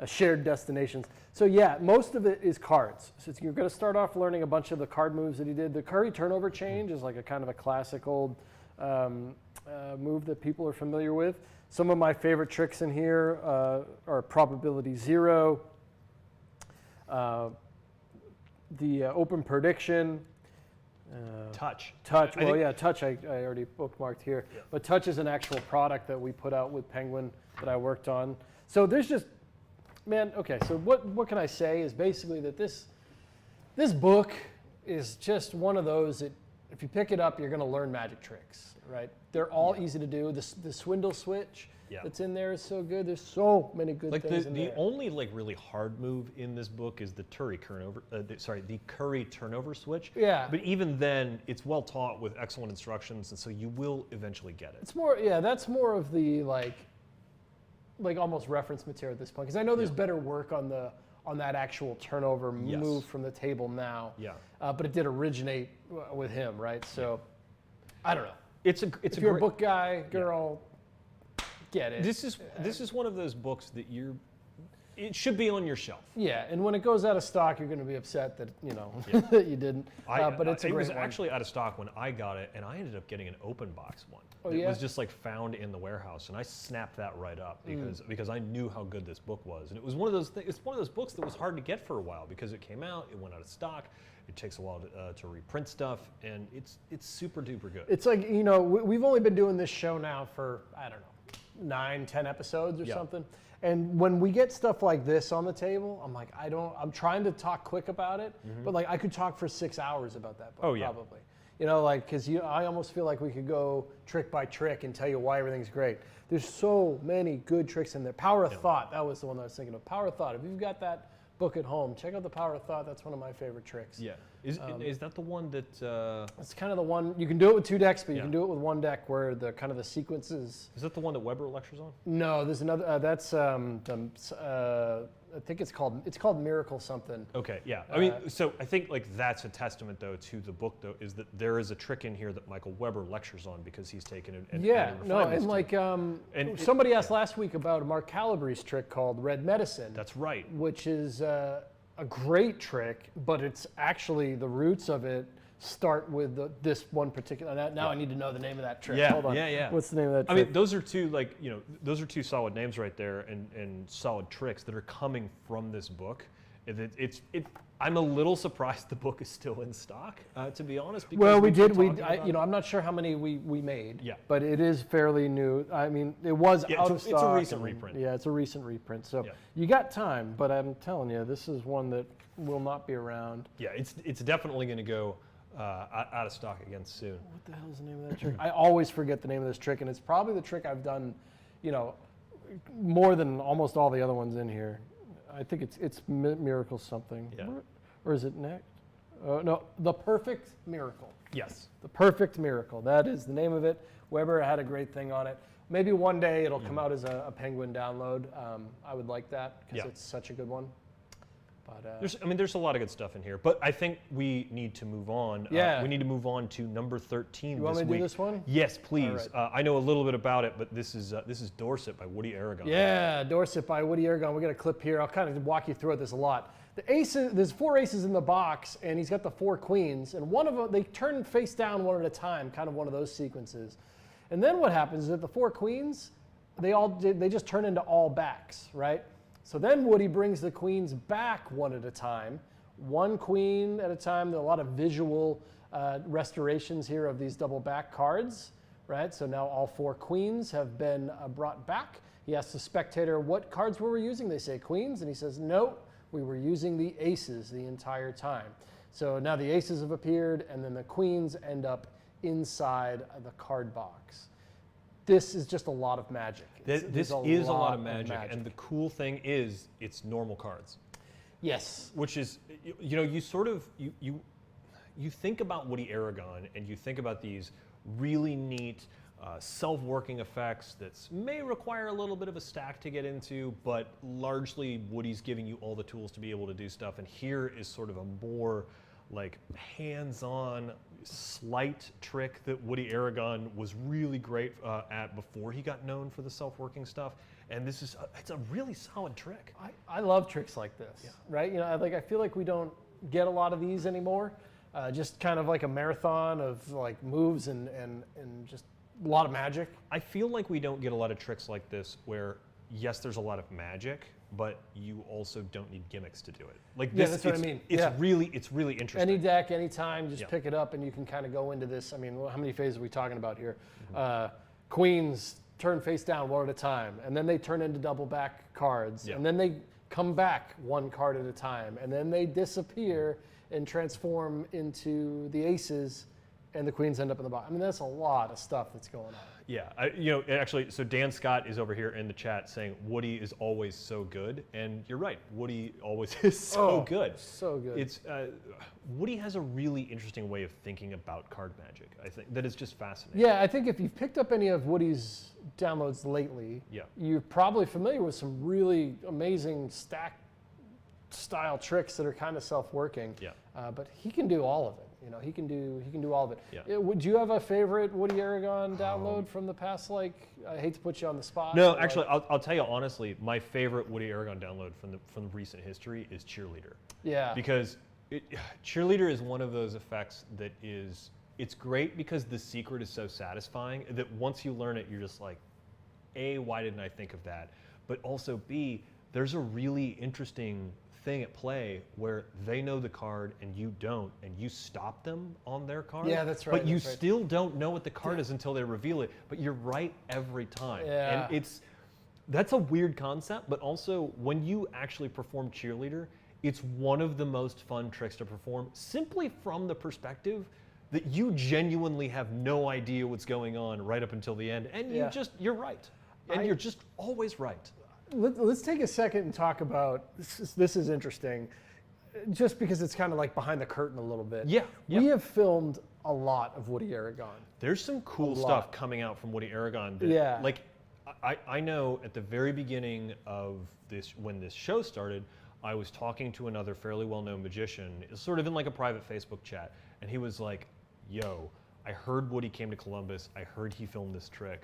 Shared destinations. So yeah, most of it is cards. So you're going to start off learning a bunch of the card moves that he did. The Curry turnover change is like a kind of a classic old move that people are familiar with. Some of my favorite tricks in here are probability 0, the open prediction, touch. Touch. Well, yeah, touch. I already bookmarked here. Yeah. But touch is an actual product that we put out with Penguin that I worked on. So there's just, man. Okay. So what can I say is basically that this book is just one of those that if you pick it up, you're going to learn magic tricks. Right? They're all easy to do. The swindle switch that's in there is so good. There's so many good things in there. The only like really hard move in this book is the Curry turnover switch. Yeah. But even then, it's well taught with excellent instructions, and so you will eventually get it. It's more, that's more of the like almost reference material at this point, because I know there's better work on that actual turnover move from the table now. Yeah. But it did originate with him, right? So, I don't know. If you're a book guy, girl, get it. This is one of those books that it should be on your shelf. Yeah, and when it goes out of stock, you're going to be upset that that you didn't. But it's a great one. It was actually out of stock when I got it, and I ended up getting an open box one. Oh, it was just like found in the warehouse, and I snapped that right up because I knew how good this book was, and it was one of those. It's one of those books that was hard to get for a while because it came out, it went out of stock. It takes a while to reprint stuff, and it's super duper good. It's like we've only been doing this show now for I don't know 9-10 episodes or something. And when we get stuff like this on the table, I'm like, I'm trying to talk quick about it, but like I could talk for 6 hours about that book, probably. Because I almost feel like we could go trick by trick and tell you why everything's great. There's so many good tricks in there. Power of Thought, that was the one I was thinking of. Power of Thought, if you've got that book at home, check out the Power of Thought. That's one of my favorite tricks. Yeah. Is that the one that... It's kind of the one, you can do it with 2 decks, but you can do it with 1 deck where the kind of the sequences... Is that the one that Weber lectures on? No, there's another, that's, I think it's called Miracle something. Okay, yeah. I mean, so I think like that's a testament though to the book though, is that there is a trick in here that Michael Weber lectures on because he's taken it and somebody asked last week about Mark Calabre's trick called Red Medicine. That's right. Which is a great trick, but it's actually the roots of it start with this one particular. Now I need to know the name of that trick. Yeah, hold on. Yeah. What's the name of that trick? I mean, those are two solid names right there, and solid tricks that are coming from this book. I'm a little surprised the book is still in stock, to be honest. Well, I'm not sure how many we made. Yeah. But it is fairly new. I mean, it was out of stock. It's a recent reprint. Yeah, it's a recent reprint. So you got time, but I'm telling you, this is one that will not be around. Yeah, it's definitely going to go out of stock again soon. What the hell is the name of that trick? I always forget the name of this trick, and it's probably the trick I've done, more than almost all the other ones in here. I think it's Miracle something. Yeah. Or is it next? No, The Perfect Miracle. Yes. The Perfect Miracle. That is the name of it. Weber had a great thing on it. Maybe one day it'll come out as a Penguin download. I would like that because it's such a good one. But there's a lot of good stuff in here, but I think we need to move on. Yeah. We need to move on to number 13 You want this me to week. do this one? Yes, please. All right. I know a little bit about it, but this is Dorset by Woody Aragon. Yeah, Dorset by Woody Aragon. We got a clip here. I'll kind of walk you through it. There's a lot. The aces. There's 4 aces in the box, and he's got the 4 queens, and one of them they turn face down one at a time, kind of one of those sequences. And then what happens is that the 4 queens, they just turn into all backs, right? So then Woody brings the queens back one at a time, 1 queen at a time. There are a lot of visual restorations here of these double back cards, right? So now all 4 queens have been brought back. He asks the spectator, what cards were we using? They say queens, and he says, no, we were using the aces the entire time. So now the aces have appeared, and then the queens end up inside the card box. This is just a lot of magic. This is a lot of magic, and the cool thing is it's normal cards. Yes. Which is, you sort of, you think about Woody Aragon, and you think about these really neat self-working effects that may require a little bit of a stack to get into, but largely Woody's giving you all the tools to be able to do stuff, and here is sort of a more like hands-on slight trick that Woody Aragon was really great at before he got known for the self-working stuff, and it's a really solid trick. I love tricks like this, right? I feel like we don't get a lot of these anymore. Just kind of like a marathon of like moves and just a lot of magic. I feel like we don't get a lot of tricks like this where, yes, there's a lot of magic, but you also don't need gimmicks to do it. Like this, that's what I mean. It's really interesting. Any deck, anytime, just pick it up and you can kind of go into this. I mean, how many phases are we talking about here? Queens turn face down one at a time, and then they turn into double back cards, and then they come back 1 card at a time, and then they disappear and transform into the aces, and the queens end up in the box. I mean, that's a lot of stuff that's going on. Yeah, actually, so Dan Scott is over here in the chat saying Woody is always so good, and you're right. Woody always is so good. So good. It's Woody has a really interesting way of thinking about card magic. I think that is just fascinating. Yeah, I think if you've picked up any of Woody's downloads lately, you're probably familiar with some really amazing stack style tricks that are kind of self-working. Yeah. But he can do all of it. He can do all of it. Yeah. Would you have a favorite Woody Aragon download from the past? Like, I hate to put you on the spot. No, actually, I'll tell you honestly, my favorite Woody Aragon download from recent history is Cheerleader. Yeah. Because Cheerleader is one of those effects that it's great because the secret is so satisfying that once you learn it, you're just like, A, why didn't I think of that? But also B, there's a really interesting thing at play where they know the card and you don't, and you stop them on their card. Yeah, that's right. But you still don't know what the card is until they reveal it, but you're right every time. Yeah. And that's a weird concept, but also when you actually perform Cheerleader, it's one of the most fun tricks to perform simply from the perspective that you genuinely have no idea what's going on right up until the end, and you're right. And you're just always right. Let's take a second and talk about this is interesting, just because it's kind of like behind the curtain a little bit. Yeah. We have filmed a lot of Woody Aragon. There's some cool stuff coming out from Woody Aragon. That, like, I know at the very beginning of this, when this show started, I was talking to another fairly well-known magician, sort of in like a private Facebook chat, and he was like, yo, I heard Woody came to Columbus. I heard he filmed this trick.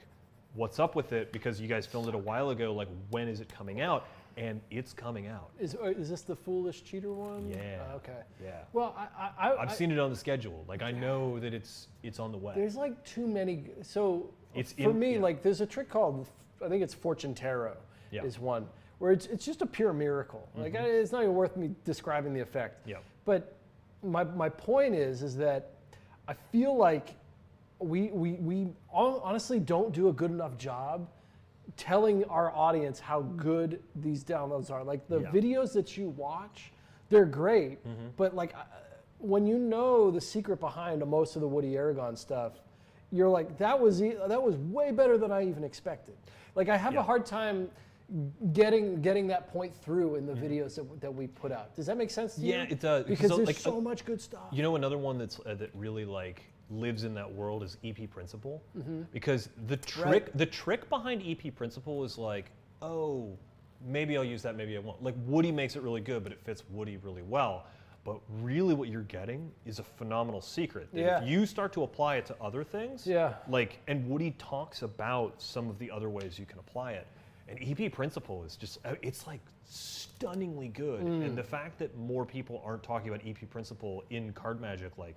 What's up with it? Because you guys filmed it a while ago. Like, when is it coming out? And it's coming out. Is this the Foolish Cheater one? Yeah. Okay. Yeah. Well, I've seen it on the schedule. Like, I know that it's on the way. There's like too many. So It's for me, like, there's a trick called, I think it's Fortune Tarot is one, where it's just a pure miracle. Like, it's not even worth me describing the effect. Yeah. But my point is that I feel like we honestly don't do a good enough job telling our audience how good these downloads are. Like, the videos that you watch, they're great, but like, when you know the secret behind most of the Woody Aragon stuff, you're like, that was way better than I even expected. Like, I have a hard time, getting that point through in the videos that we put out. Does that make sense to you? Yeah, it does. Because there's like, so much good stuff. You know, another one that's that really like lives in that world is EP Principle, because the trick behind EP Principle is like, oh, maybe I'll use that, maybe I won't. Like Woody makes it really good, but it fits Woody really well. But really what you're getting is a phenomenal secret. That if you start to apply it to other things, like, and Woody talks about some of the other ways you can apply it. And EP Principle is just, it's like stunningly good. And the fact that more people aren't talking about EP Principle in card magic, like,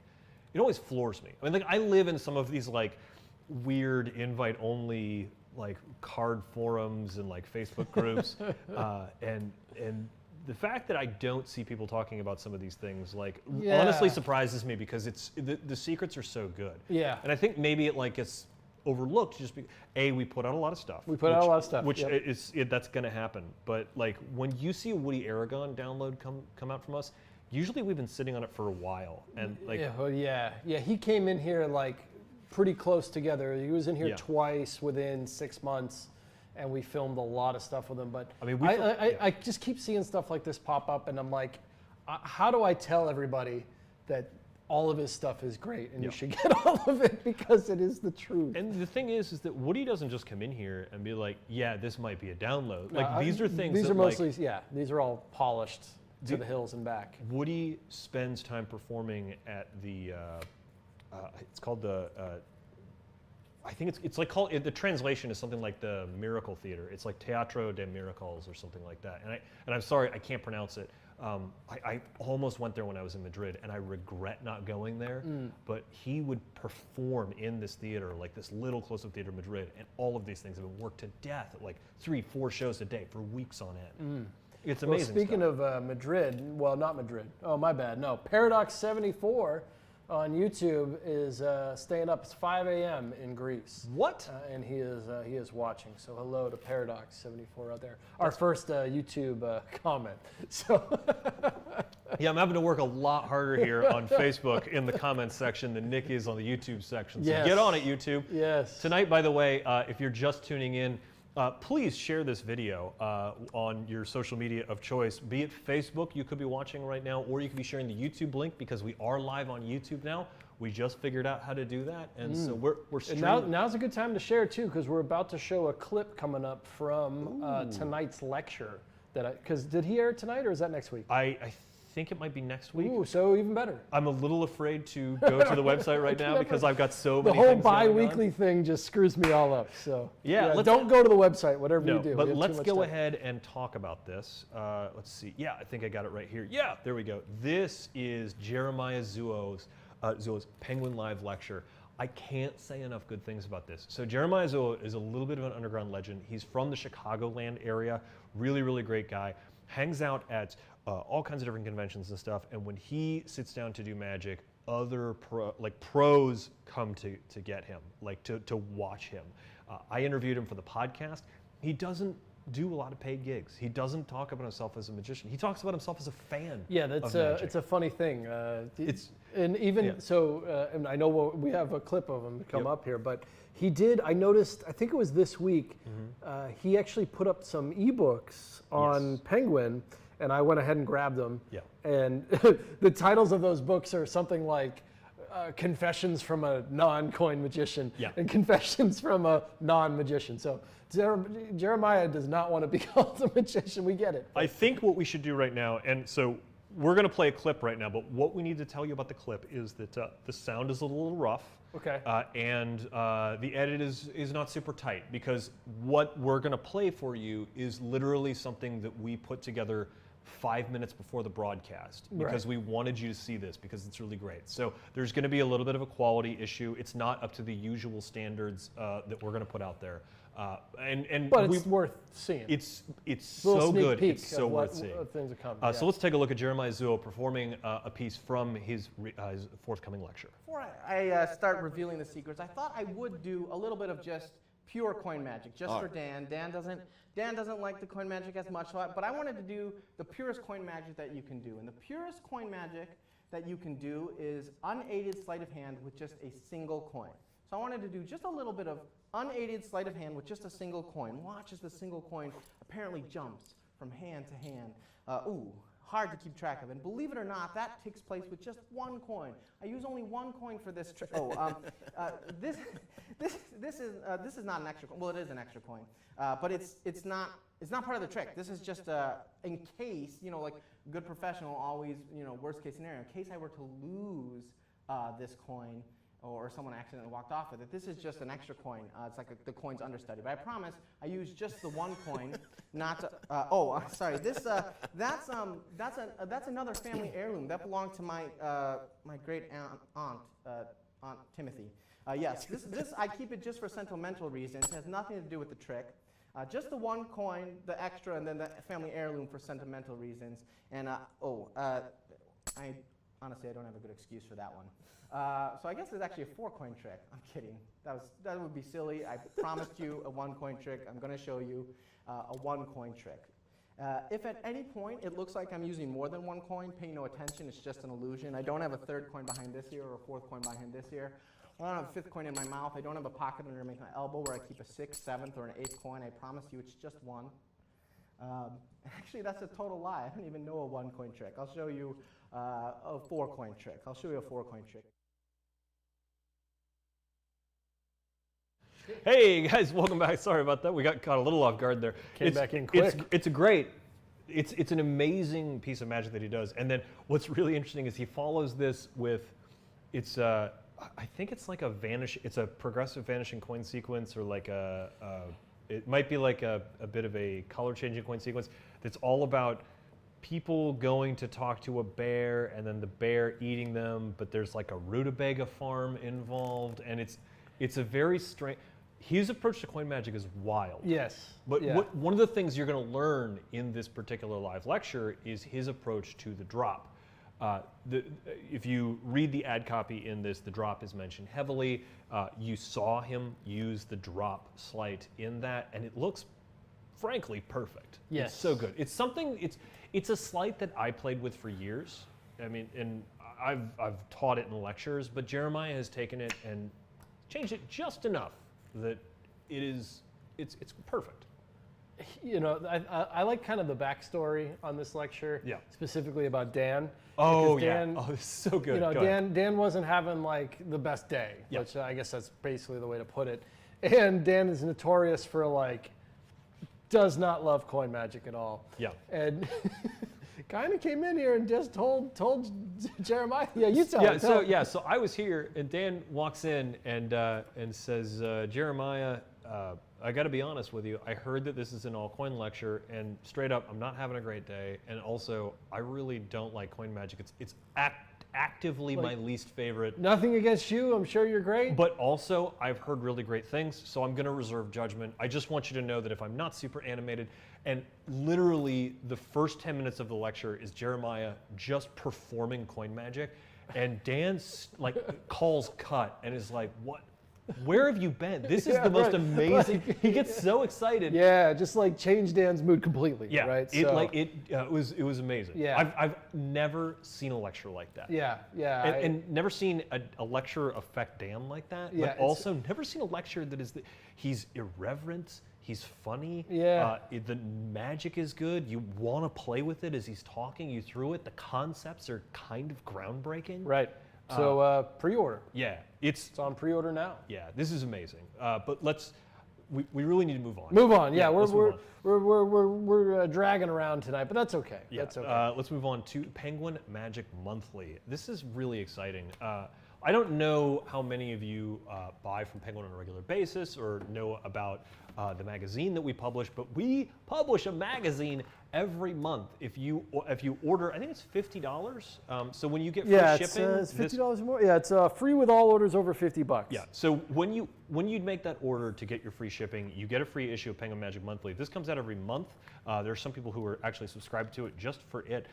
it always floors me. I mean, like, I live in some of these like weird invite only like card forums and like Facebook groups. And the fact that I don't see people talking about some of these things, like, honestly surprises me, because it's the secrets are so good. Yeah. And I think maybe it like gets overlooked just because we put out a lot of stuff. We put out a lot of stuff, which that's going to happen. But like when you see a Woody Aragon download come out from us, usually we've been sitting on it for a while, and like he came in here like pretty close together. He was in here twice within 6 months. And we filmed a lot of stuff with him, but I mean, I just keep seeing stuff like this pop up, and I'm like, how do I tell everybody that all of his stuff is great and you should get all of it, because it is the truth. And the thing is that Woody doesn't just come in here and be like, yeah, this might be a download. Like these are things. These are mostly these are all polished to the hills and back. Woody spends time performing at the it's called the. I think it's like the translation is something like the Miracle Theater. It's like Teatro de Miracles or something like that. And I'm sorry, I can't pronounce it. I almost went there when I was in Madrid, and I regret not going there. But he would perform in this theater, like this little close-up theater in Madrid, and all of these things have been worked to death at like 3-4 shows a day for weeks on end. It's amazing. Well, speaking of Madrid, well, not Madrid. Oh, my bad. No, Paradox 74. On YouTube is staying up. It's 5 a.m. in Greece. What? And he is watching. So hello to Paradox 74 out there. Our first YouTube comment. So yeah, I'm having to work a lot harder here on Facebook in the comments section than Nick is on the YouTube section. So get on it, YouTube. Yes. Tonight, by the way, if you're just tuning in, please share this video on your social media of choice, be it Facebook, you could be watching right now, or you could be sharing the YouTube link, because we are live on YouTube now. We just figured out how to do that, and so we're streaming. And now's a good time to share too, because we're about to show a clip coming up from tonight's lecture. Because did he air tonight, or is that next week? I think it might be next week. Ooh, so even better. I'm a little afraid to go to the website right now because I've got so many things going on. The whole bi-weekly thing just screws me all up. So don't go to the website, whatever you do. But let's go ahead and talk about this. Let's see. Yeah, I think I got it right here. Yeah, there we go. This is Jeremiah Zuo's Penguin Live lecture. I can't say enough good things about this. So Jeremiah Zuo is a little bit of an underground legend. He's from the Chicagoland area. Really, really great guy. Hangs out at all kinds of different conventions and stuff, and when he sits down to do magic, other pros come to get him, like to watch him. I interviewed him for the podcast. He doesn't do a lot of paid gigs. He doesn't talk about himself as a magician. He talks about himself as a fan. Yeah, that's it's a funny thing. And I know we have a clip of him to come up here, but he did. I noticed. I think it was this week. He actually put up some ebooks on Penguin. And I went ahead and grabbed them. Yeah. And the titles of those books are something like Confessions from a Non-Coin Magician and Confessions from a Non-Magician. So Jeremiah does not want to be called a magician. We get it. I think what we should do right now, and so we're going to play a clip right now, but what we need to tell you about the clip is that the sound is a little rough. Okay. And the edit is not super tight, because what we're going to play for you is literally something that we put together 5 minutes before the broadcast, because we wanted you to see this, because it's really great. So there's going to be a little bit of a quality issue. It's not up to the usual standards that we're going to put out there. But it's worth seeing. It's so good. It's so worth seeing. Things are coming. So let's take a look at Jeremiah Zuo performing a piece from his forthcoming lecture. Before I start revealing the secrets, I thought I would do a little bit of just pure coin magic, just for Dan. Dan doesn't like the coin magic as much, but I wanted to do the purest coin magic that you can do. And the purest coin magic that you can do is unaided sleight of hand with just a single coin. So I wanted to do just a little bit of unaided sleight of hand with just a single coin. Watch as the single coin apparently jumps from hand to hand. Hard to keep track of. And believe it or not, that takes place with just one coin. I use only one coin for this trick. This is not an extra coin. Well, it is an extra coin, but it's not part of the trick. This is just in case, like a good professional always, worst case scenario, in case I were to lose this coin, or someone accidentally walked off with it. This is just an extra coin. It's like the coin's understudy. But I promise I use just the one coin, not to, sorry. That's another family heirloom. That belonged to my great aunt, Aunt Timothy. Yes, this I keep it just for sentimental reasons. It has nothing to do with the trick. Just the one coin, the extra, and then the family heirloom for sentimental reasons. And honestly, I don't have a good excuse for that one. So I guess it's actually a 4-coin trick. I'm kidding. That would be silly. I promised you a 1-coin trick. I'm going to show you a 1-coin trick. If at any point it looks like I'm using more than 1 coin, pay no attention. It's just an illusion. I don't have a 3rd coin behind this ear or a 4th coin behind this ear. I don't have a 5th coin in my mouth. I don't have a pocket underneath my elbow where I keep a 6th, 7th, or an 8th coin. I promise you it's just one. Actually, that's a total lie. I don't even know a 1-coin trick. I'll show you a 4-coin trick. I'll show you a 4-coin trick. Hey guys, welcome back. Sorry about that. We got caught a little off guard there. Came back in quick. It's an amazing piece of magic that he does. And then what's really interesting is he follows this with, I think it's like it's a progressive vanishing coin sequence, or like it might be like a bit of a color changing coin sequence that's all about people going to talk to a bear and then the bear eating them, but there's like a rutabaga farm involved, and it's a very strange. His approach to coin magic is wild. Yes. But one of the things you're going to learn in this particular live lecture is his approach to the drop. If you read the ad copy in this, the drop is mentioned heavily. You saw him use the drop sleight in that, and it looks, frankly, perfect. Yes. It's so good. It's something. It's a sleight that I played with for years. I mean, and I've taught it in lectures, but Jeremiah has taken it and changed it just enough that it's perfect. I like kind of the backstory on this lecture, specifically about Dan. Oh, Dan, yeah. Oh, it's so good. Dan wasn't having like the best day, which I guess that's basically the way to put it. And Dan is notorious for does not love coin magic at all. Yeah. And kind of came in here and just told Jeremiah, you tell him. So I was here, and Dan walks in and says, Jeremiah, I got to be honest with you. I heard that this is an all-coin lecture, and straight up, I'm not having a great day. And also, I really don't like coin magic. It's actively my least favorite. Nothing against you. I'm sure you're great. But also, I've heard really great things, so I'm going to reserve judgment. I just want you to know that if I'm not super animated, and literally the first 10 minutes of the lecture is Jeremiah just performing coin magic, and Dan calls cut and is like, "What? Where have you been? This is the most amazing." He gets so excited. Yeah, just change Dan's mood completely. Yeah, right. It was amazing. Yeah, I've never seen a lecture like that. Yeah. And never seen a lecture affect Dan like that. Yeah, but also never seen a lecture that is he's irreverent. He's funny. Yeah. The magic is good. You want to play with it as he's talking you through it. The concepts are kind of groundbreaking. Right. So pre-order. Yeah. It's on pre-order now. Yeah. This is amazing. But we really need to move on. Move on. Yeah. We're dragging around tonight, but that's okay. Yeah. That's okay. Let's move on to Penguin Magic Monthly. This is really exciting. I don't know how many of you buy from Penguin on a regular basis or know about the magazine that we publish, but we publish a magazine every month. If you order, I think it's $50. So when you get free shipping, it's $50 more. Yeah, it's free with all orders over $50. Yeah. So when you make that order to get your free shipping, you get a free issue of Penguin Magic Monthly. This comes out every month. There are some people who are actually subscribed to it just for it.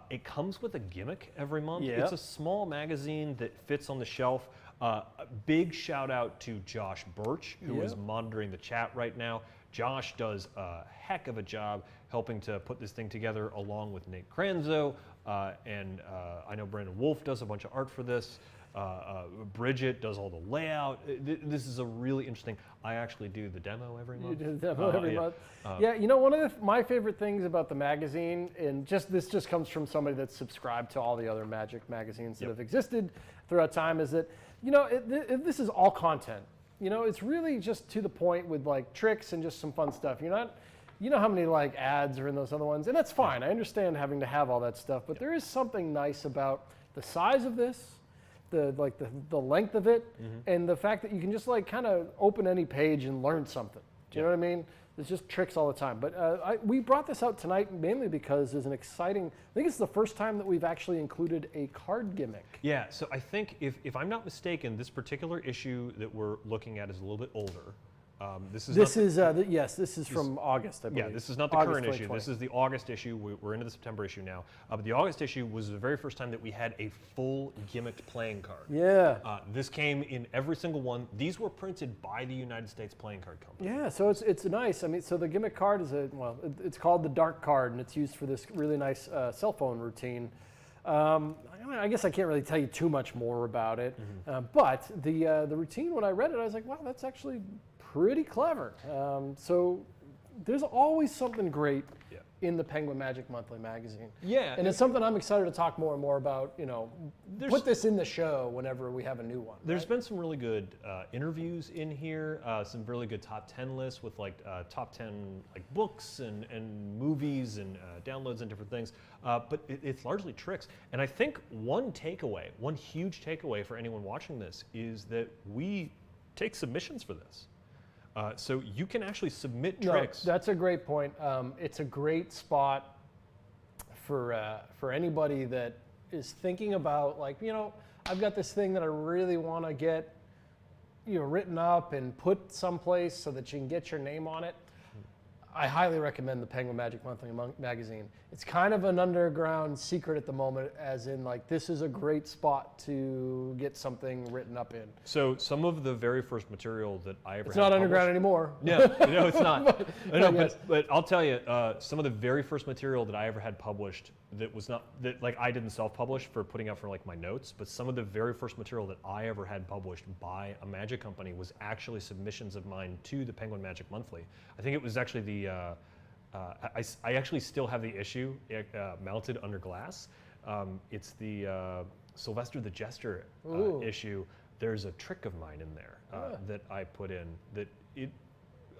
It comes with a gimmick every month. Yep. It's a small magazine that fits on the shelf. A big shout out to Josh Birch, who is monitoring the chat right now. Josh does a heck of a job helping to put this thing together along with Nate Cranzo. And I know Brandon Wolf does a bunch of art for this. Bridget does all the layout. This is a really interesting. I actually do the demo every month. You do the demo every month. Yeah, you know, one of my favorite things about the magazine, and this just comes from somebody that's subscribed to all the other Magic magazines that have existed throughout time, is that, you know, this is all content. You know, it's really just to the point with like tricks and just some fun stuff. You're not, you know how many like ads are in those other ones, and that's fine. I understand having to have all that stuff, but there is something nice about the size of this, the length of it, and the fact that you can just like kind of open any page and learn something. Do you know what I mean? There's just tricks all the time. But we brought this out tonight mainly because there's an exciting, I think it's the first time that we've actually included a card gimmick. Yeah, so I think if I'm not mistaken, this particular issue that we're looking at is a little bit older. This is from August, I believe. Yeah, this is not the current issue. This is the August issue. We're into the September issue now. But the August issue was the very first time that we had a full gimmicked playing card. Yeah. This came in every single one. These were printed by the United States Playing Card Company. Yeah, so it's nice. I mean, so the gimmick card is it's called the Dark Card, and it's used for this really nice cell phone routine. I guess I can't really tell you too much more about it, but the routine, when I read it, I was like, wow, that's actually pretty clever. So there's always something great in the Penguin Magic Monthly magazine. Yeah. And it's something I'm excited to talk more and more about, you know, put this in the show whenever we have a new one. There's been some really good interviews in here, some really good top 10 lists with like top 10 like books and movies and downloads and different things. But it's largely tricks. And I think one huge takeaway for anyone watching this is that we take submissions for this. So you can actually submit tricks. No, that's a great point. It's a great spot for anybody that is thinking about, like, you know, I've got this thing that I really want to get, you know, written up and put someplace so that you can get your name on it. I highly recommend the Penguin Magic Monthly magazine. It's kind of an underground secret at the moment, as in, like, this is a great spot to get something written up in. So some of the very first material that I ever It's not underground anymore. No, it's not. But I'll tell you, some of the very first material that I ever had published that was not, that like I didn't self-publish for putting out for like my notes, but some of the very first material that I ever had published by a magic company was actually submissions of mine to the Penguin Magic Monthly. I think it was actually the, I actually still have the issue mounted under glass. It's the Sylvester the Jester issue. There's a trick of mine in there that I put in that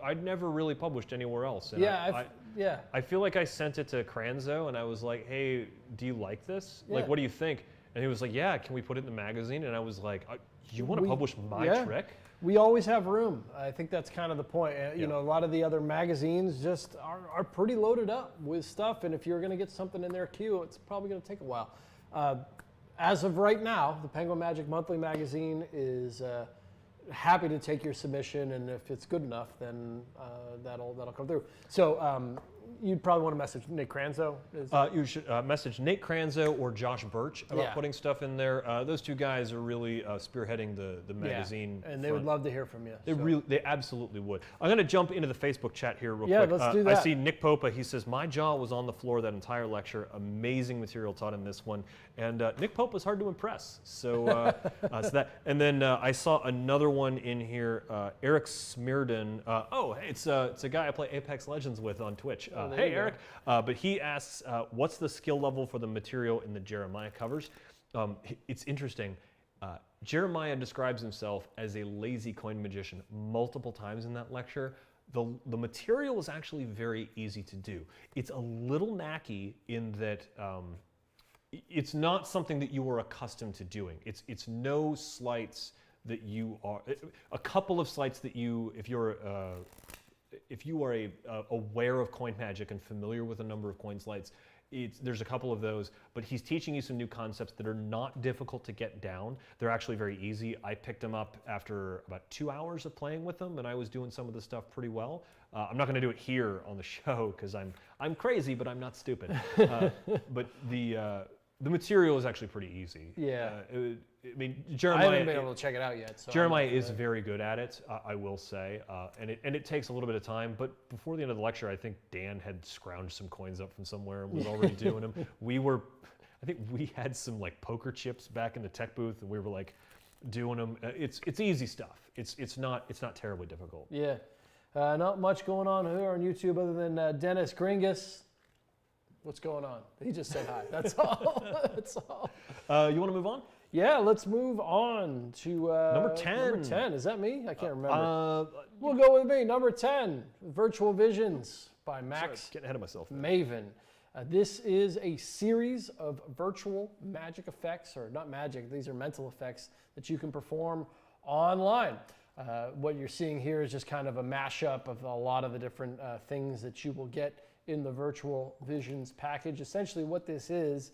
I'd never really published anywhere else. And I feel like I sent it to Cranzo and I was like, hey, do you like this? Yeah. Like, what do you think? And he was like, yeah, can we put it in the magazine? And I was like, you want to publish my trick? We always have room. I think that's kind of the point. You know, a lot of the other magazines just are pretty loaded up with stuff, and if you're going to get something in their queue, it's probably going to take a while. As of right now, the Penguin Magic Monthly magazine is happy to take your submission, and if it's good enough, then that'll come through. So you'd probably want to message Nick Cranzo. You should message Nate Cranzo or Josh Birch about putting stuff in there. Those two guys are really spearheading the magazine. Yeah, and they would love to hear from you. They absolutely would. I'm going to jump into the Facebook chat here real quick. Yeah, let's do that. I see Nick Popa. He says, my jaw was on the floor that entire lecture. Amazing material taught in this one. And Nick Popa is hard to impress. So, so that. And then I saw another one in here. Erik Smearden. Hey, it's a guy I play Apex Legends with on Twitch. Hey, Erik. But he asks, what's the skill level for the material in the Jeremiah covers? It's interesting. Jeremiah describes himself as a lazy coin magician multiple times in that lecture. The material is actually very easy to do. It's a little knacky in that it's not something that you are accustomed to doing. It's no sleights that you are, a couple of sleights that you, if you are aware of coin magic and familiar with a number of coin sleights, there's a couple of those, but he's teaching you some new concepts that are not difficult to get down. They're actually very easy. I picked them up after about 2 hours of playing with them, and I was doing some of the stuff pretty well. I'm not going to do it here on the show because I'm crazy, but I'm not stupid. But the material is actually pretty easy. Yeah. I mean, Jeremiah. I haven't been able to check it out yet. So Jeremiah is very good at it, I will say, and it takes a little bit of time. But before the end of the lecture, I think Dan had scrounged some coins up from somewhere and was already doing them. I think we had some like poker chips back in the tech booth, and we were like doing them. It's easy stuff. It's not terribly difficult. Yeah. Not much going on here on YouTube other than Dennis Gringus. What's going on? He just said hi. That's all. That's all. You want to move on? Yeah, let's move on to number 10. Number 10. Is that me? I can't remember. We'll go with me. Number 10, Virtual Visions by Max. Sorry, getting ahead of myself. Maven. This is a series of virtual magic effects, or not magic, these are mental effects that you can perform online. What you're seeing here is just kind of a mashup of a lot of the different things that you will get in the Virtual Visions package. Essentially what this is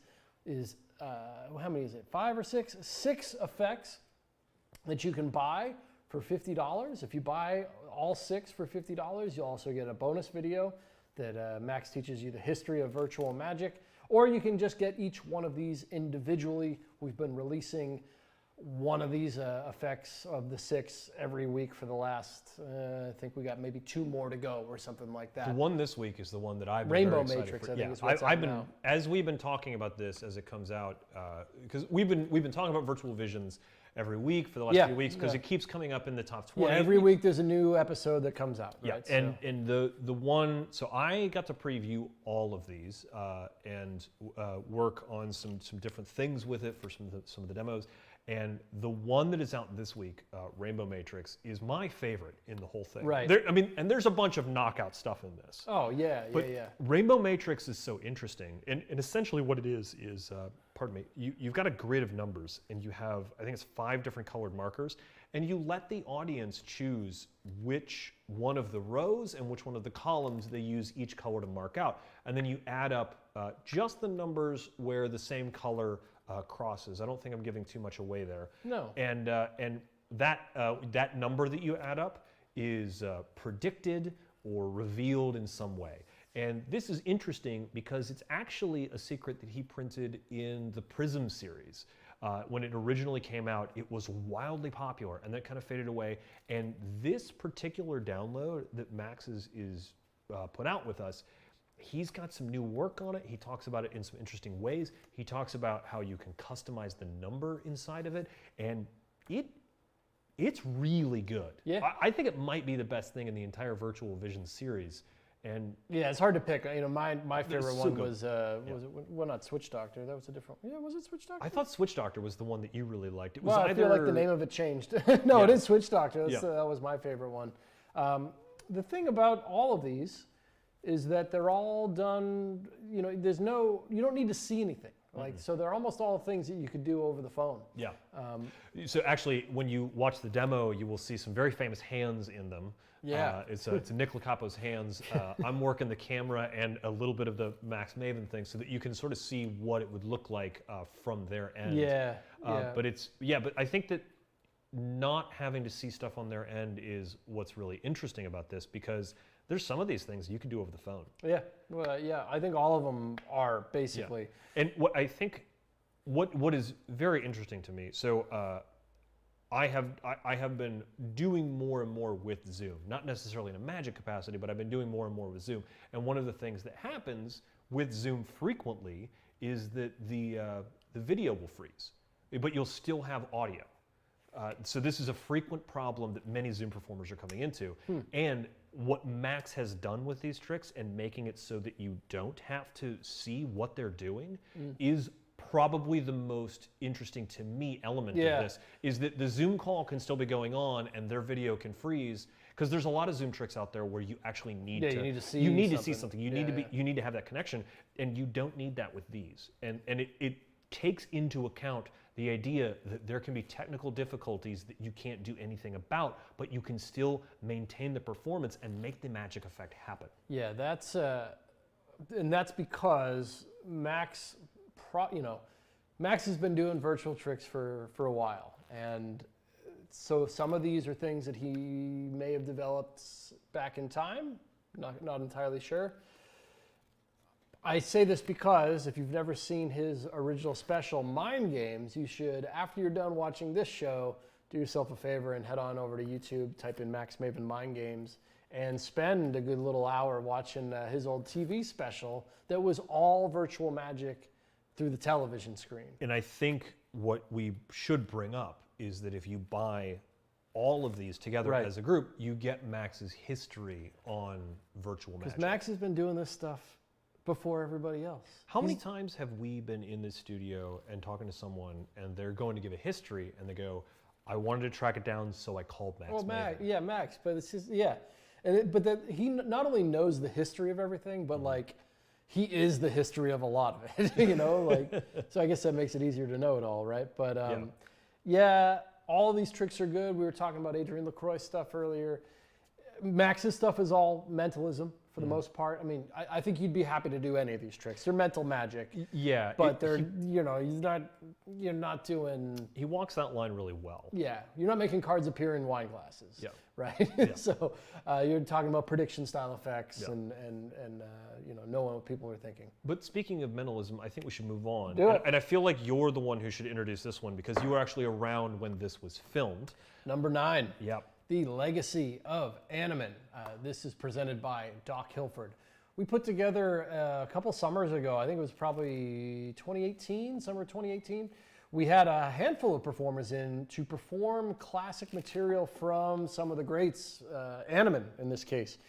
how many is it? 5 or 6? 6 effects that you can buy for $50. If you buy all 6 for $50, you'll also get a bonus video that Max teaches you the history of virtual magic, or you can just get each one of these individually. We've been releasing one of these effects of the 6 every week for the last, I think we got maybe 2 more to go or something like that. The one this week is the one that I've been Rainbow very excited Matrix, for. I think Yeah, is what's out now. As we've been talking about this as it comes out, because we've been talking about Virtual Visions every week for the last few weeks because it keeps coming up in the top 20. Yeah, every week there's a new episode that comes out. Yeah, right? and the one, so I got to preview all of these and work on some different things with it for some of the demos. And the one that is out this week, Rainbow Matrix, is my favorite in the whole thing. Right. And there's a bunch of knockout stuff in this. Oh, yeah. Rainbow Matrix is so interesting. And essentially what it is pardon me, you've got a grid of numbers, and you have, I think it's 5 different colored markers, and you let the audience choose which one of the rows and which one of the columns they use each color to mark out. And then you add up just the numbers where the same color crosses. I don't think I'm giving too much away there. No. And that number that you add up is predicted or revealed in some way. And this is interesting because it's actually a secret that he printed in the Prism series. When it originally came out, it was wildly popular, and that kind of faded away. And this particular download that Max is put out with us, he's got some new work on it. He talks about it in some interesting ways. He talks about how you can customize the number inside of it, and it's really good. Yeah. I think it might be the best thing in the entire Virtual Vision series. And yeah, it's hard to pick. You know, my favorite one was well, not Switch Doctor. That was a different. Yeah, was it Switch Doctor? I thought Switch Doctor was the one that you really liked. It was well, I feel like the name of it changed. No, it is Switch Doctor. That was my favorite one. The thing about all of these is that they're all done. You know, you don't need to see anything. Like, so they're almost all things that you could do over the phone. Yeah. So actually, when you watch the demo, you will see some very famous hands in them. Yeah. It's Nick Locapo's hands. I'm working the camera and a little bit of the Max Maven thing so that you can sort of see what it would look like from their end. Yeah. But I think that not having to see stuff on their end is what's really interesting about this, because there's some of these things you can do over the phone. Yeah. Well, yeah. I think all of them are basically. Yeah. And what I think, what is very interesting to me. So I have been doing more and more with Zoom, not necessarily in a magic capacity, but I've been doing more and more with Zoom. And one of the things that happens with Zoom frequently is that the video will freeze, but you'll still have audio. So this is a frequent problem that many Zoom performers are coming into. And what Max has done with these tricks and making it so that you don't have to see what they're doing is probably the most interesting to me element of this, is that the Zoom call can still be going on and their video can freeze, because there's a lot of Zoom tricks out there where you actually need to see something. You need to have that connection, and you don't need that with these. And it takes into account the idea that there can be technical difficulties that you can't do anything about, but you can still maintain the performance and make the magic effect happen. Yeah, that's because Max has been doing virtual tricks for a while, and so some of these are things that he may have developed back in time. Not entirely sure. I say this because if you've never seen his original special, Mind Games, you should, after you're done watching this show, do yourself a favor and head on over to YouTube, type in Max Maven Mind Games, and spend a good little hour watching his old TV special that was all virtual magic through the television screen. And I think what we should bring up is that if you buy all of these together as a group, you get Max's history on virtual magic. Because Max has been doing this stuff before everybody else. How many times have we been in this studio and talking to someone and they're going to give a history and they go, I wanted to track it down, so I called Max. Well, Maven. Max, but it's just, and but that he not only knows the history of everything, but like he is the history of a lot of it, you know, like, so I guess that makes it easier to know it all, right? But all of these tricks are good. We were talking about Adrian Lacroix stuff earlier. Max's stuff is all mentalism for the most part. I mean, I think you'd be happy to do any of these tricks. They're mental magic. Yeah. But you're not doing... He walks that line really well. Yeah. You're not making cards appear in wine glasses. Yeah. Right? Yeah. So you're talking about prediction style effects and knowing what people are thinking. But speaking of mentalism, I think we should move on. Do it. And I feel like you're the one who should introduce this one because you were actually around when this was filmed. Number 9. Yep. The Legacy of Annemann. This is presented by Doc Hilford. We put together a couple summers ago, I think it was probably 2018, summer 2018. We had a handful of performers in to perform classic material from some of the greats, Annemann in this case.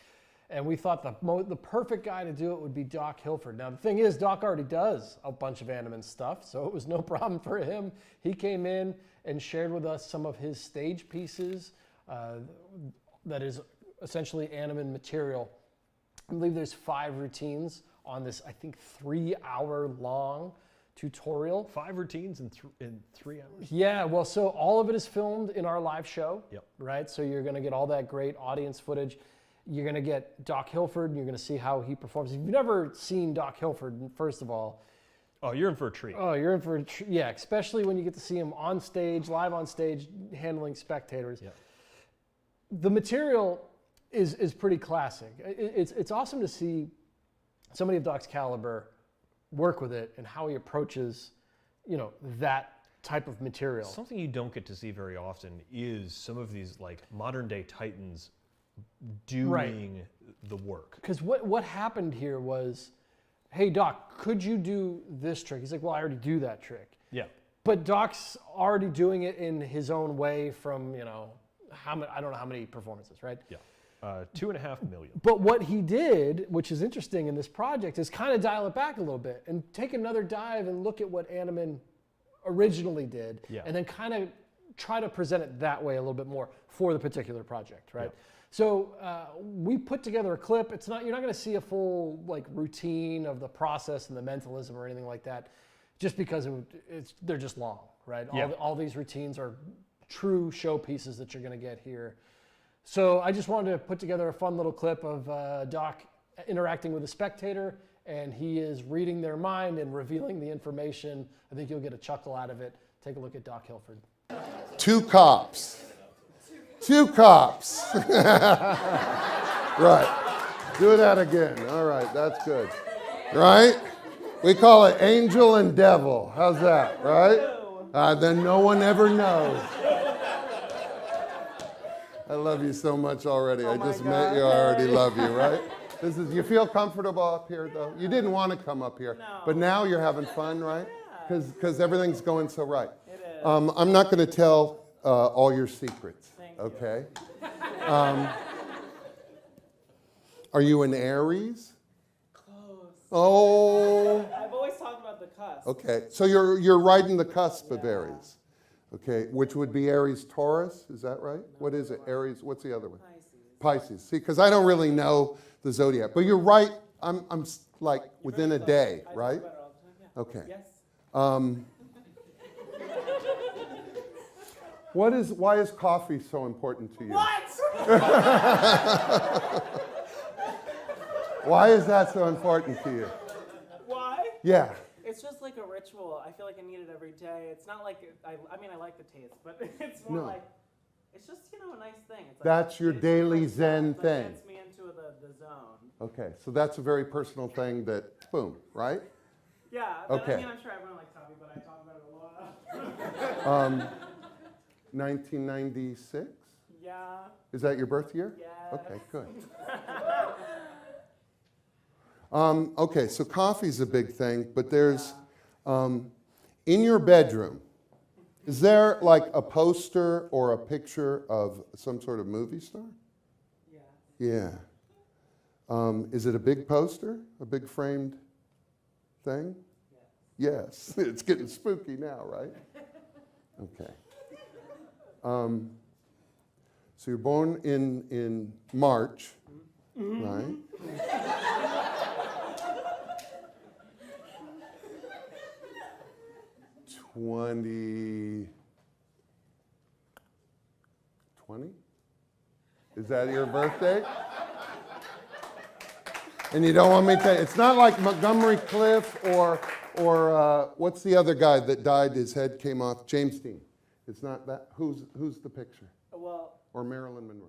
And we thought the perfect guy to do it would be Doc Hilford. Now the thing is, Doc already does a bunch of Annemann stuff, so it was no problem for him. He came in and shared with us some of his stage pieces that is essentially Annemann material. I believe there's 5 routines on this, I think, 3-hour-long tutorial. 5 routines in 3 hours? Yeah, well, so all of it is filmed in our live show, Yep. right? So you're going to get all that great audience footage. You're going to get Doc Hilford, and you're going to see how he performs. If you've never seen Doc Hilford, first of all, Oh, you're in for a treat. oh, you're in for a treat. Yeah, especially when you get to see him on stage, live on stage, handling spectators. Yep. The material is pretty classic. It's awesome to see somebody of Doc's caliber work with it and how he approaches, that type of material. Something you don't get to see very often is some of these like modern day titans doing the work. Because what happened here was, hey Doc, could you do this trick? He's like, well, I already do that trick. Yeah. But Doc's already doing it in his own way from, I don't know how many performances, right? Yeah. 2.5 million. But what he did, which is interesting in this project, is kind of dial it back a little bit and take another dive and look at what Annemann originally did, and then kind of try to present it that way a little bit more for the particular project, right? Yeah. So we put together a clip. You're not going to see a full routine of the process and the mentalism or anything like that, just because they're just long, right? Yeah. All these routines are true show pieces that you're going to get here. So I just wanted to put together a fun little clip of Doc interacting with a spectator, and he is reading their mind and revealing the information. I think you'll get a chuckle out of it. Take a look at Doc Hilford. 2 cops. 2 cops. Right. Do that again. All right, that's good. Right? We call it angel and devil. How's that, right? Then no one ever knows. I love you so much already. I just met you. I already love you, right? You feel comfortable up here, though? You didn't want to come up here. No. But now you're having fun, right? Because everything's going so right. It is. I'm not going to tell all your secrets, okay? Are you an Aries? Close. Oh. I've always talked about the cusp. Okay, so you're right in the cusp of Aries. Okay, which would be Aries Taurus, is that right? What is it? Aries, what's the other one? Pisces. See, because I don't really know the zodiac. But you're right, I'm like within a day, right? Okay. Yes. Why is coffee so important to you? What? Why is that so important to you? Why? Yeah. It's just like a ritual. I feel like I need it every day. It's not like, I like the taste, but it's more like, it's just, a nice thing. It's like that's your daily Zen it thing. gets me into the zone. Okay, so that's a very personal thing that, boom, right? Yeah, but okay. I'm sure everyone likes coffee, but I talk about it a lot. 1996? Yeah. Is that your birth year? Yes. Okay, good. Okay, so coffee's a big thing, but there's In your bedroom, is there like a poster or a picture of some sort of movie star? Yeah. Yeah. Is it a big poster? A big framed thing? Yes. It's getting spooky now, right? Okay. So you're born in March, right? '20? Is that your birthday? And you don't want me to, it's not like Montgomery Cliff or what's the other guy that died, his head came off, James Dean. It's not that, who's the picture? Well, Or Marilyn Monroe?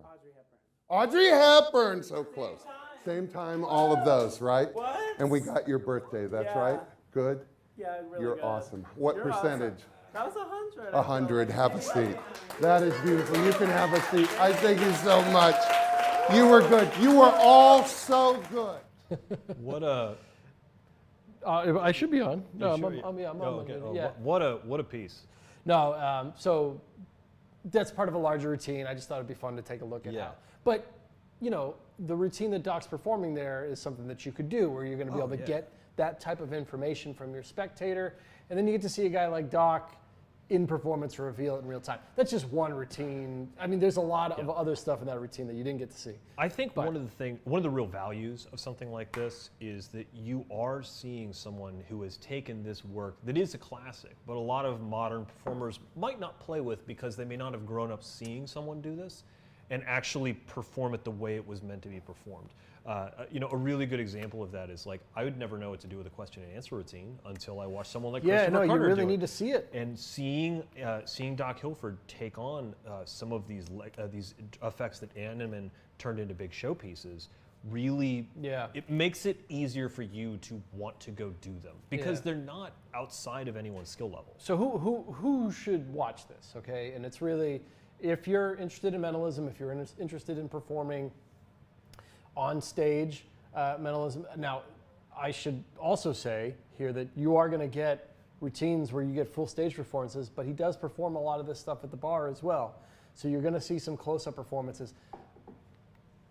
Audrey Hepburn. Audrey Hepburn, so close. Same time, all of those, right? What? And we got your birthday, that's Yeah. right? Good? Yeah, really You're good. awesome. What You're percentage? Awesome. That was 100. 100, have a seat. That is beautiful. You can have a seat. I thank you so much. You were good. You were all so good. What a I should be on. No, sure? I'm on. Okay. Good. Oh, Yeah. what a piece. No, so that's part of a larger routine. I just thought it'd be fun to take a look at Yeah. how. But, you know, the routine that Doc's performing there is something that you could do where you're going to be able to get that type of information from your spectator. And then you get to see a guy like Doc in performance reveal it in real time. That's just one routine. I mean, there's a lot of other stuff in that routine that you didn't get to see. I think one of the real values of something like this is that you are seeing someone who has taken this work that is a classic, but a lot of modern performers might not play with because they may not have grown up seeing someone do this and actually perform it the way it was meant to be performed. You know, a really good example of that is like, I would never know what to do with a question and answer routine until I watched someone like Christopher you Carter really do need it. to see it. And seeing Doc Hilford take on some of these effects that Annemann turned into big showpieces, really, it makes it easier for you to want to go do them because they're not outside of anyone's skill level. So who should watch this, okay? And it's really, if you're interested in mentalism, if you're interested in performing on stage mentalism. Now, I should also say here that you are going to get routines where you get full stage performances, but he does perform a lot of this stuff at the bar as well. So you're going to see some close-up performances.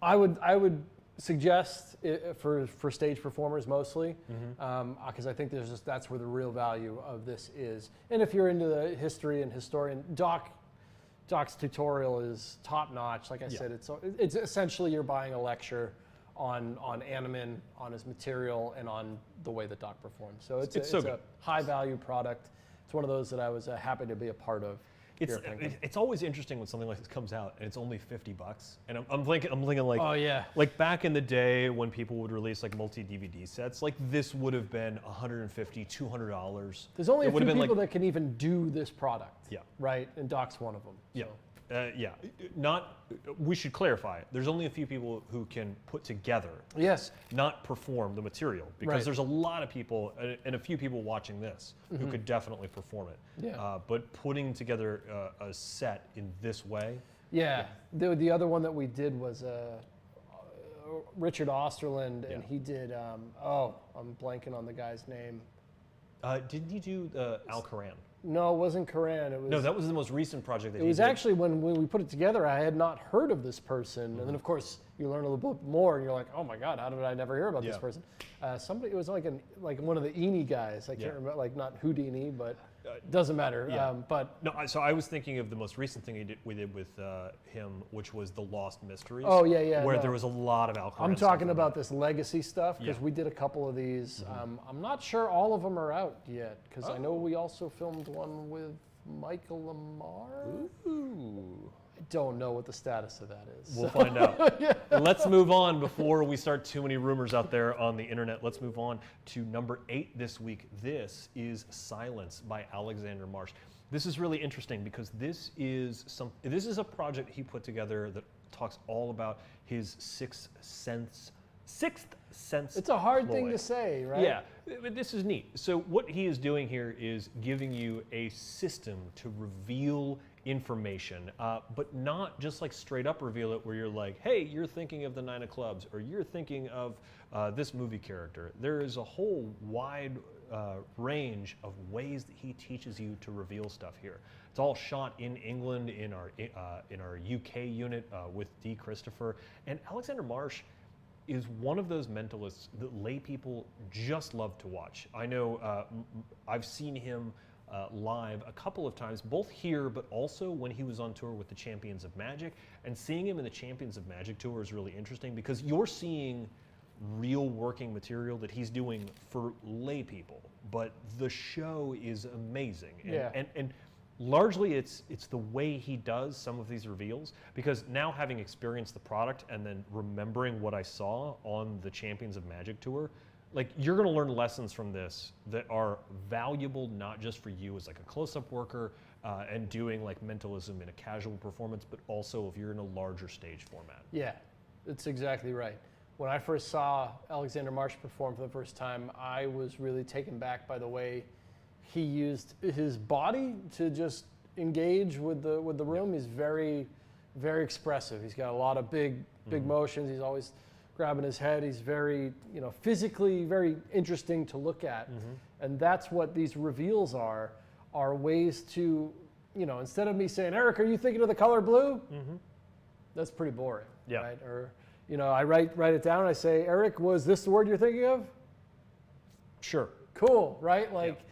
I would suggest for stage performers mostly, because I think that's where the real value of this is. And if you're into the history and historian, Doc's tutorial is top notch. Like I said, it's essentially you're buying a lecture on Annemann, on his material, and on the way that Doc performs. So it's a high value product. It's one of those that I was happy to be a part of. It's always interesting when something like this comes out and it's only $50, and I'm thinking like, oh yeah, like back in the day when people would release like multi-DVD sets, like this would have been $150, $200. There's only a few people that can even do this product. Yeah. Right, and Doc's one of them. Yeah. We should clarify, there's only a few people who can put together, not perform the material, because there's a lot of people and a few people watching this who could definitely perform it. Yeah. But putting together a set in this way. Yeah. The other one that we did was Richard Osterland, and he did, I'm blanking on the guy's name. Didn't you do Al Coran? No, it wasn't Coran. It was, no, that was the most recent project that it was actually when we put it together, I had not heard of this person. And then, of course, you learn a little bit more, and you're like, oh my God, how did I never hear about this person? It was like one of the Eni guys. I can't remember, like not Houdini, but doesn't matter. So I was thinking of the most recent thing we did with him, which was The Lost Mysteries. Oh, yeah. Where there was a lot of Al Coran. I'm talking about this legacy stuff, because we did a couple of these. I'm not sure all of them are out yet, because I know we also filmed one with Michael Lamar. Ooh. I don't know what the status of that is. We'll find out. Let's move on before we start too many rumors out there on the internet. Let's move on to number 8 this week. This is Silence by Alexander Marsh. This is really interesting because this is a project he put together that talks all about his sixth sense. It's a hard thing to say, right? Yeah, but this is neat. So what he is doing here is giving you a system to reveal information, but not just like straight up reveal it where you're like, hey, you're thinking of the 9 of clubs, or you're thinking of this movie character. There is a whole wide range of ways that he teaches you to reveal stuff here. It's all shot in England in our UK unit with D. Christopher, and Alexander Marsh is one of those mentalists that lay people just love to watch. I know I've seen him live a couple of times, both here, but also when he was on tour with the Champions of Magic. And seeing him in the Champions of Magic tour is really interesting because you're seeing real working material that he's doing for lay people, but the show is amazing. And largely it's the way he does some of these reveals, because now having experienced the product and then remembering what I saw on the Champions of Magic tour, like, you're going to learn lessons from this that are valuable not just for you as like a close-up worker and doing like mentalism in a casual performance, but also if you're in a larger stage format. Yeah, that's exactly right. When I first saw Alexander Marsh perform for the first time, I was really taken back by the way he used his body to just engage with the room. He's very, very expressive. He's got a lot of big motions. He's always grabbing his head. He's very, physically very interesting to look at. And that's what these reveals are ways to, instead of me saying, Erik, are you thinking of the color blue? That's pretty boring, right? Or, I write it down and I say, Erik, was this the word you're thinking of? Sure. Cool, right? Like,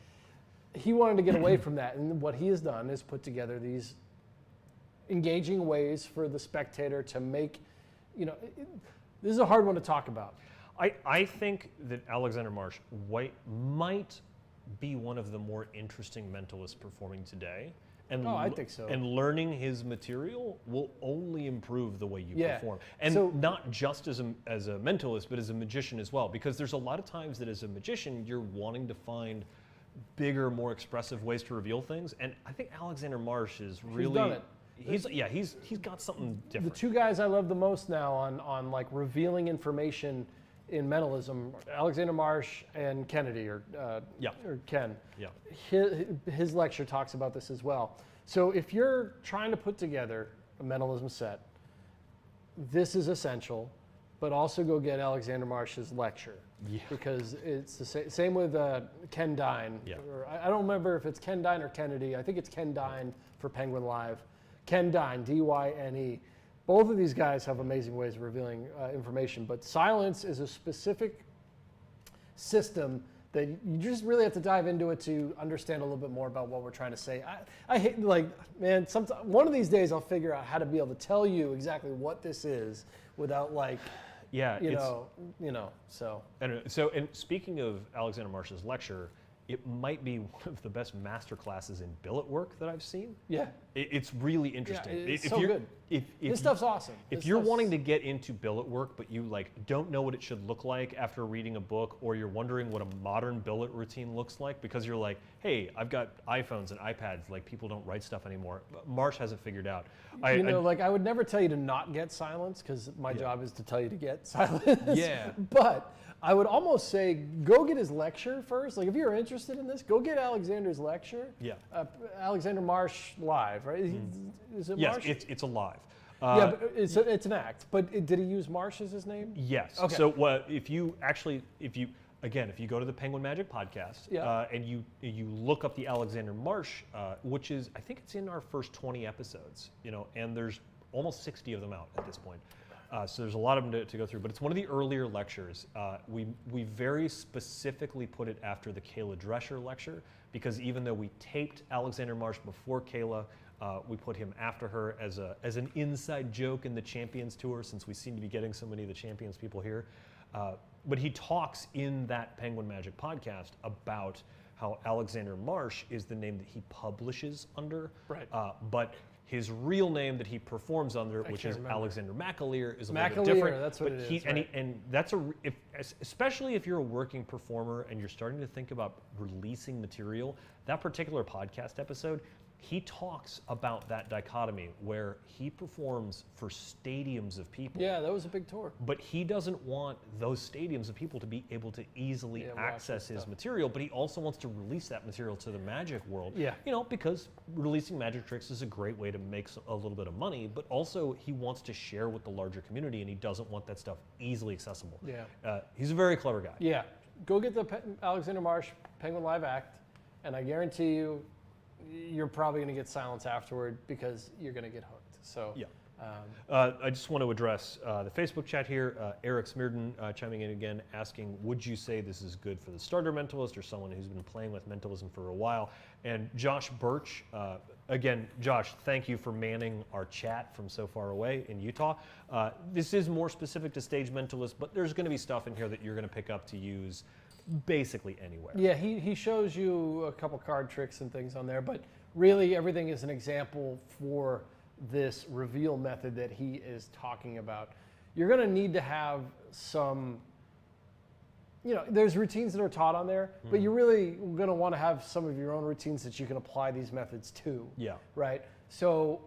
he wanted to get away from that. And what he has done is put together these engaging ways for the spectator to make, this is a hard one to talk about. I think that Alexander Marsh might be one of the more interesting mentalists performing today. And I think so. And learning his material will only improve the way you perform. And so, not just as a mentalist, but as a magician as well. Because there's a lot of times that as a magician, you're wanting to find bigger, more expressive ways to reveal things. And I think Alexander Marsh is really... He's done it. He's got something different. The two guys I love the most now on like revealing information in mentalism, Alexander Marsh and Kennedy, or Ken. Yeah. His lecture talks about this as well. So if you're trying to put together a mentalism set, this is essential, but also go get Alexander Marsh's lecture. Yeah. Because it's the same with Ken Dine. Yeah. I don't remember if it's Ken Dine or Kennedy. I think it's Ken Dine for Penguin Live. Ken Dine, D-Y-N-E. Both of these guys have amazing ways of revealing information, but silence is a specific system that you just really have to dive into it to understand a little bit more about what we're trying to say. I hate, sometimes one of these days I'll figure out how to be able to tell you exactly what this is without so. And speaking of Alexander Marsh's lecture, it might be one of the best master classes in billet work that I've seen. Yeah. It's really interesting. Yeah, it's so good. This stuff's awesome. If you're wanting to get into billet work, but you don't know what it should look like after reading a book, or you're wondering what a modern billet routine looks like because you're like, hey, I've got iPhones and iPads, like people don't write stuff anymore. Marsh hasn't figured out. I would never tell you to not get silence because my job is to tell you to get silence. Yeah. But I would almost say go get his lecture first. Like if you're interested in this, go get Alexander's lecture. Yeah. Alexander Marsh live, right? Is it Marsh? Yes, it's alive. Yeah, but it's an act. But did he use Marsh as his name? Yes. Okay. So if you go to the Penguin Magic podcast and you look up the Alexander Marsh, which is, I think it's in our first 20 episodes, and there's almost 60 of them out at this point. So there's a lot of them to go through, but it's one of the earlier lectures. We very specifically put it after the Kayla Drescher lecture, because even though we taped Alexander Marsh before Kayla, we put him after her as an inside joke in the Champions Tour, since we seem to be getting so many of the Champions people here. But he talks in that Penguin Magic podcast about how Alexander Marsh is the name that he publishes under, right? But his real name that he performs under, which is Alexander McAleer, is a little bit McAleer, different. that's what it is. Right. And that's especially if you're a working performer and you're starting to think about releasing material. That particular podcast episode, he talks about that dichotomy where he performs for stadiums of people. Yeah, that was a big tour. But he doesn't want those stadiums of people to be able to easily access his material, but he also wants to release that material to the magic world. Yeah. Because releasing magic tricks is a great way to make a little bit of money, but also he wants to share with the larger community, and he doesn't want that stuff easily accessible. Yeah. He's a very clever guy. Yeah. go get the Alexander Marsh Penguin Live Act, and I guarantee you, you're probably going to get silence afterward because you're going to get hooked. So Yeah. I just want to address the Facebook chat here. Erik Smearden chiming in again, asking, would you say this is good for the starter mentalist or someone who's been playing with mentalism for a while? And Josh Birch, again, Josh, thank you for manning our chat from so far away in Utah. This is more specific to stage mentalist, but there's going to be stuff in here that you're going to pick up to use basically anywhere. Yeah, he shows you a couple card tricks and things on there, but really everything is an example for this reveal method that he is talking about. You're going to need to have some, there's routines that are taught on there, but you're really going to want to have some of your own routines that you can apply these methods to. Yeah. Right? So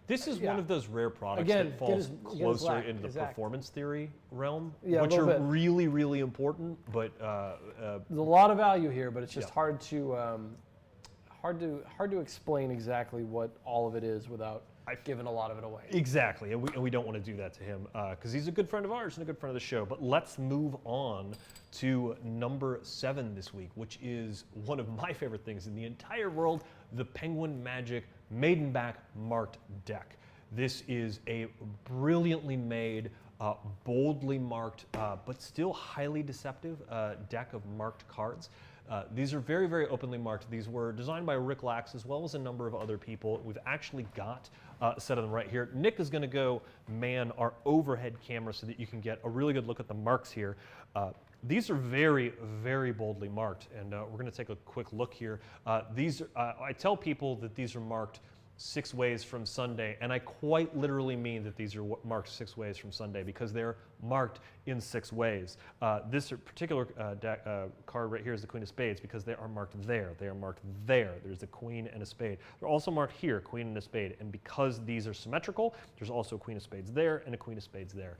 this is one of those rare products Again, that falls closer get into the exact. performance theory realm, Yeah, a which little are bit. really, really important, but there's a lot of value here, but it's just hard to explain exactly what all of it is without giving a lot of it away. Exactly, and we don't want to do that to him because he's a good friend of ours and a good friend of the show. But let's move on to number 7 this week, which is one of my favorite things in the entire world, the Penguin Magic Maiden back marked deck. This is a brilliantly made, boldly marked, but still highly deceptive deck of marked cards. These are very, very openly marked. These were designed by Rick Lax as well as a number of other people. We've actually got a set of them right here. Nick is going to go man our overhead camera so that you can get a really good look at the marks here. These are very, very boldly marked, and we're going to take a quick look here. I tell people that these are marked 6 ways from Sunday, and I quite literally mean that these are marked 6 ways from Sunday because they're marked in 6 ways. This particular card right here is the Queen of Spades because they are marked there. They are marked there. There's a Queen and a Spade. They're also marked here, Queen and a Spade, and because these are symmetrical, there's also a Queen of Spades there and a Queen of Spades there.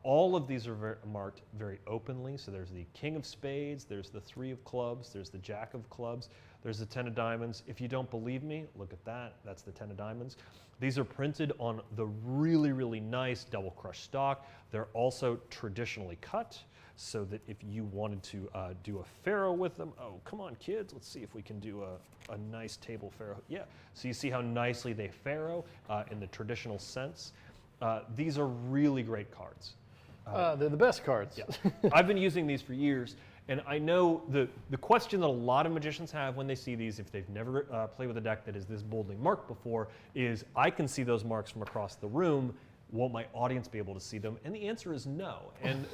All of these are marked very openly. So there's the King of Spades, there's the 3 of Clubs, there's the Jack of Clubs, there's the 10 of Diamonds. If you don't believe me, look at that. That's the 10 of Diamonds. These are printed on the really, really nice double crushed stock. They're also traditionally cut so that if you wanted to do a Pharaoh with them, oh, come on, kids, let's see if we can do a nice table Pharaoh. Yeah, so you see how nicely they Pharaoh in the traditional sense. These are really great cards. They're the best cards. Yeah. I've been using these for years, and I know the question that a lot of magicians have when they see these, if they've never played with a deck that is this boldly marked before, is I can see those marks from across the room. Won't my audience be able to see them? And the answer is no. And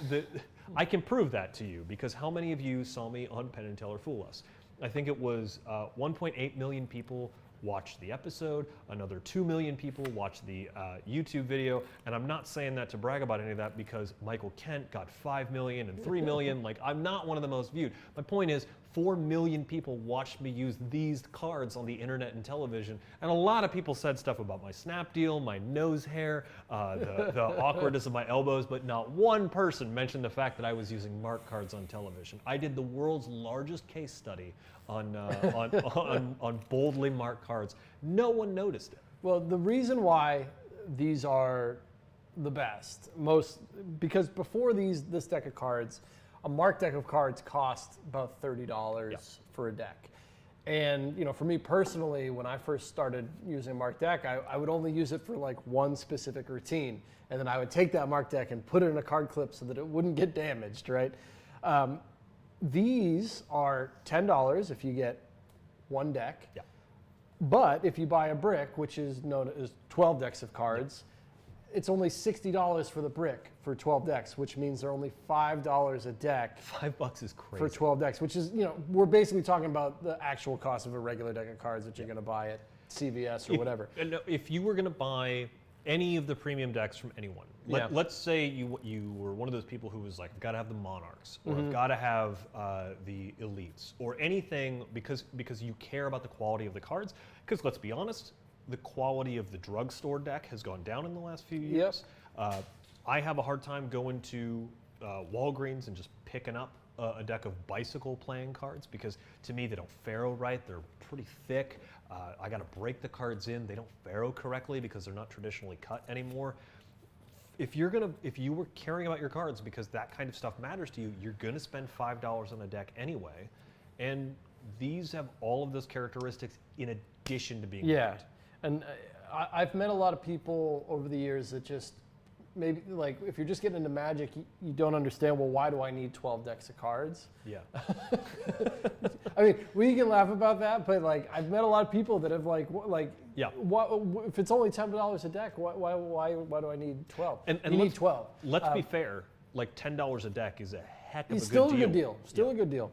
I can prove that to you because how many of you saw me on Penn and Teller Fool Us? I think it was 1.8 million people watched the episode, another 2 million people watched the YouTube video, and I'm not saying that to brag about any of that because Michael Kent got 5 million and 3 million, like I'm not one of the most viewed. My point is 4 million people watched me use these cards on the internet and television, and a lot of people said stuff about my snap deal, my nose hair, the awkwardness of my elbows, but not one person mentioned the fact that I was using mark cards on television. I did the world's largest case study on boldly marked cards. No one noticed it. Well, the reason why these are the best, because before this deck of cards, a marked deck of cards cost about $30 for a deck. And for me personally, when I first started using a marked deck, I would only use it for like one specific routine. And then I would take that marked deck and put it in a card clip so that it wouldn't get damaged, right? These are $10 if you get one deck. Yeah. But if you buy a brick, which is known as 12 decks of cards, it's only $60 for the brick for 12 decks, which means they're only $5 a deck. $5 is crazy. For 12 decks, which is, we're basically talking about the actual cost of a regular deck of cards that you're going to buy at CVS or whatever. If you were going to buy any of the premium decks from anyone, let's say you were one of those people who was like, I've got to have the Monarchs, or I've got to have the Elites, or anything because you care about the quality of the cards. Because let's be honest, the quality of the drugstore deck has gone down in the last few years. I have a hard time going to Walgreens and just picking up a deck of bicycle playing cards because to me they don't Pharaoh right. They're pretty thick. I got to break the cards in. They don't Pharaoh correctly because they're not traditionally cut anymore. if you were caring about your cards because that kind of stuff matters to you, you're gonna spend $5 on a deck anyway, and these have all of those characteristics in addition to being great. And I've met a lot of people over the years that just maybe like if you're just getting into Magic, you don't understand. Well, why do I need 12 decks of cards? Yeah. I mean, we can laugh about that, but like I've met a lot of people that have Yeah. what, if it's only $10 a deck, why do I need 12? And you need 12. Let's be fair. Like $10 a deck is a heck of a It's good still deal. a good deal. Still a good deal.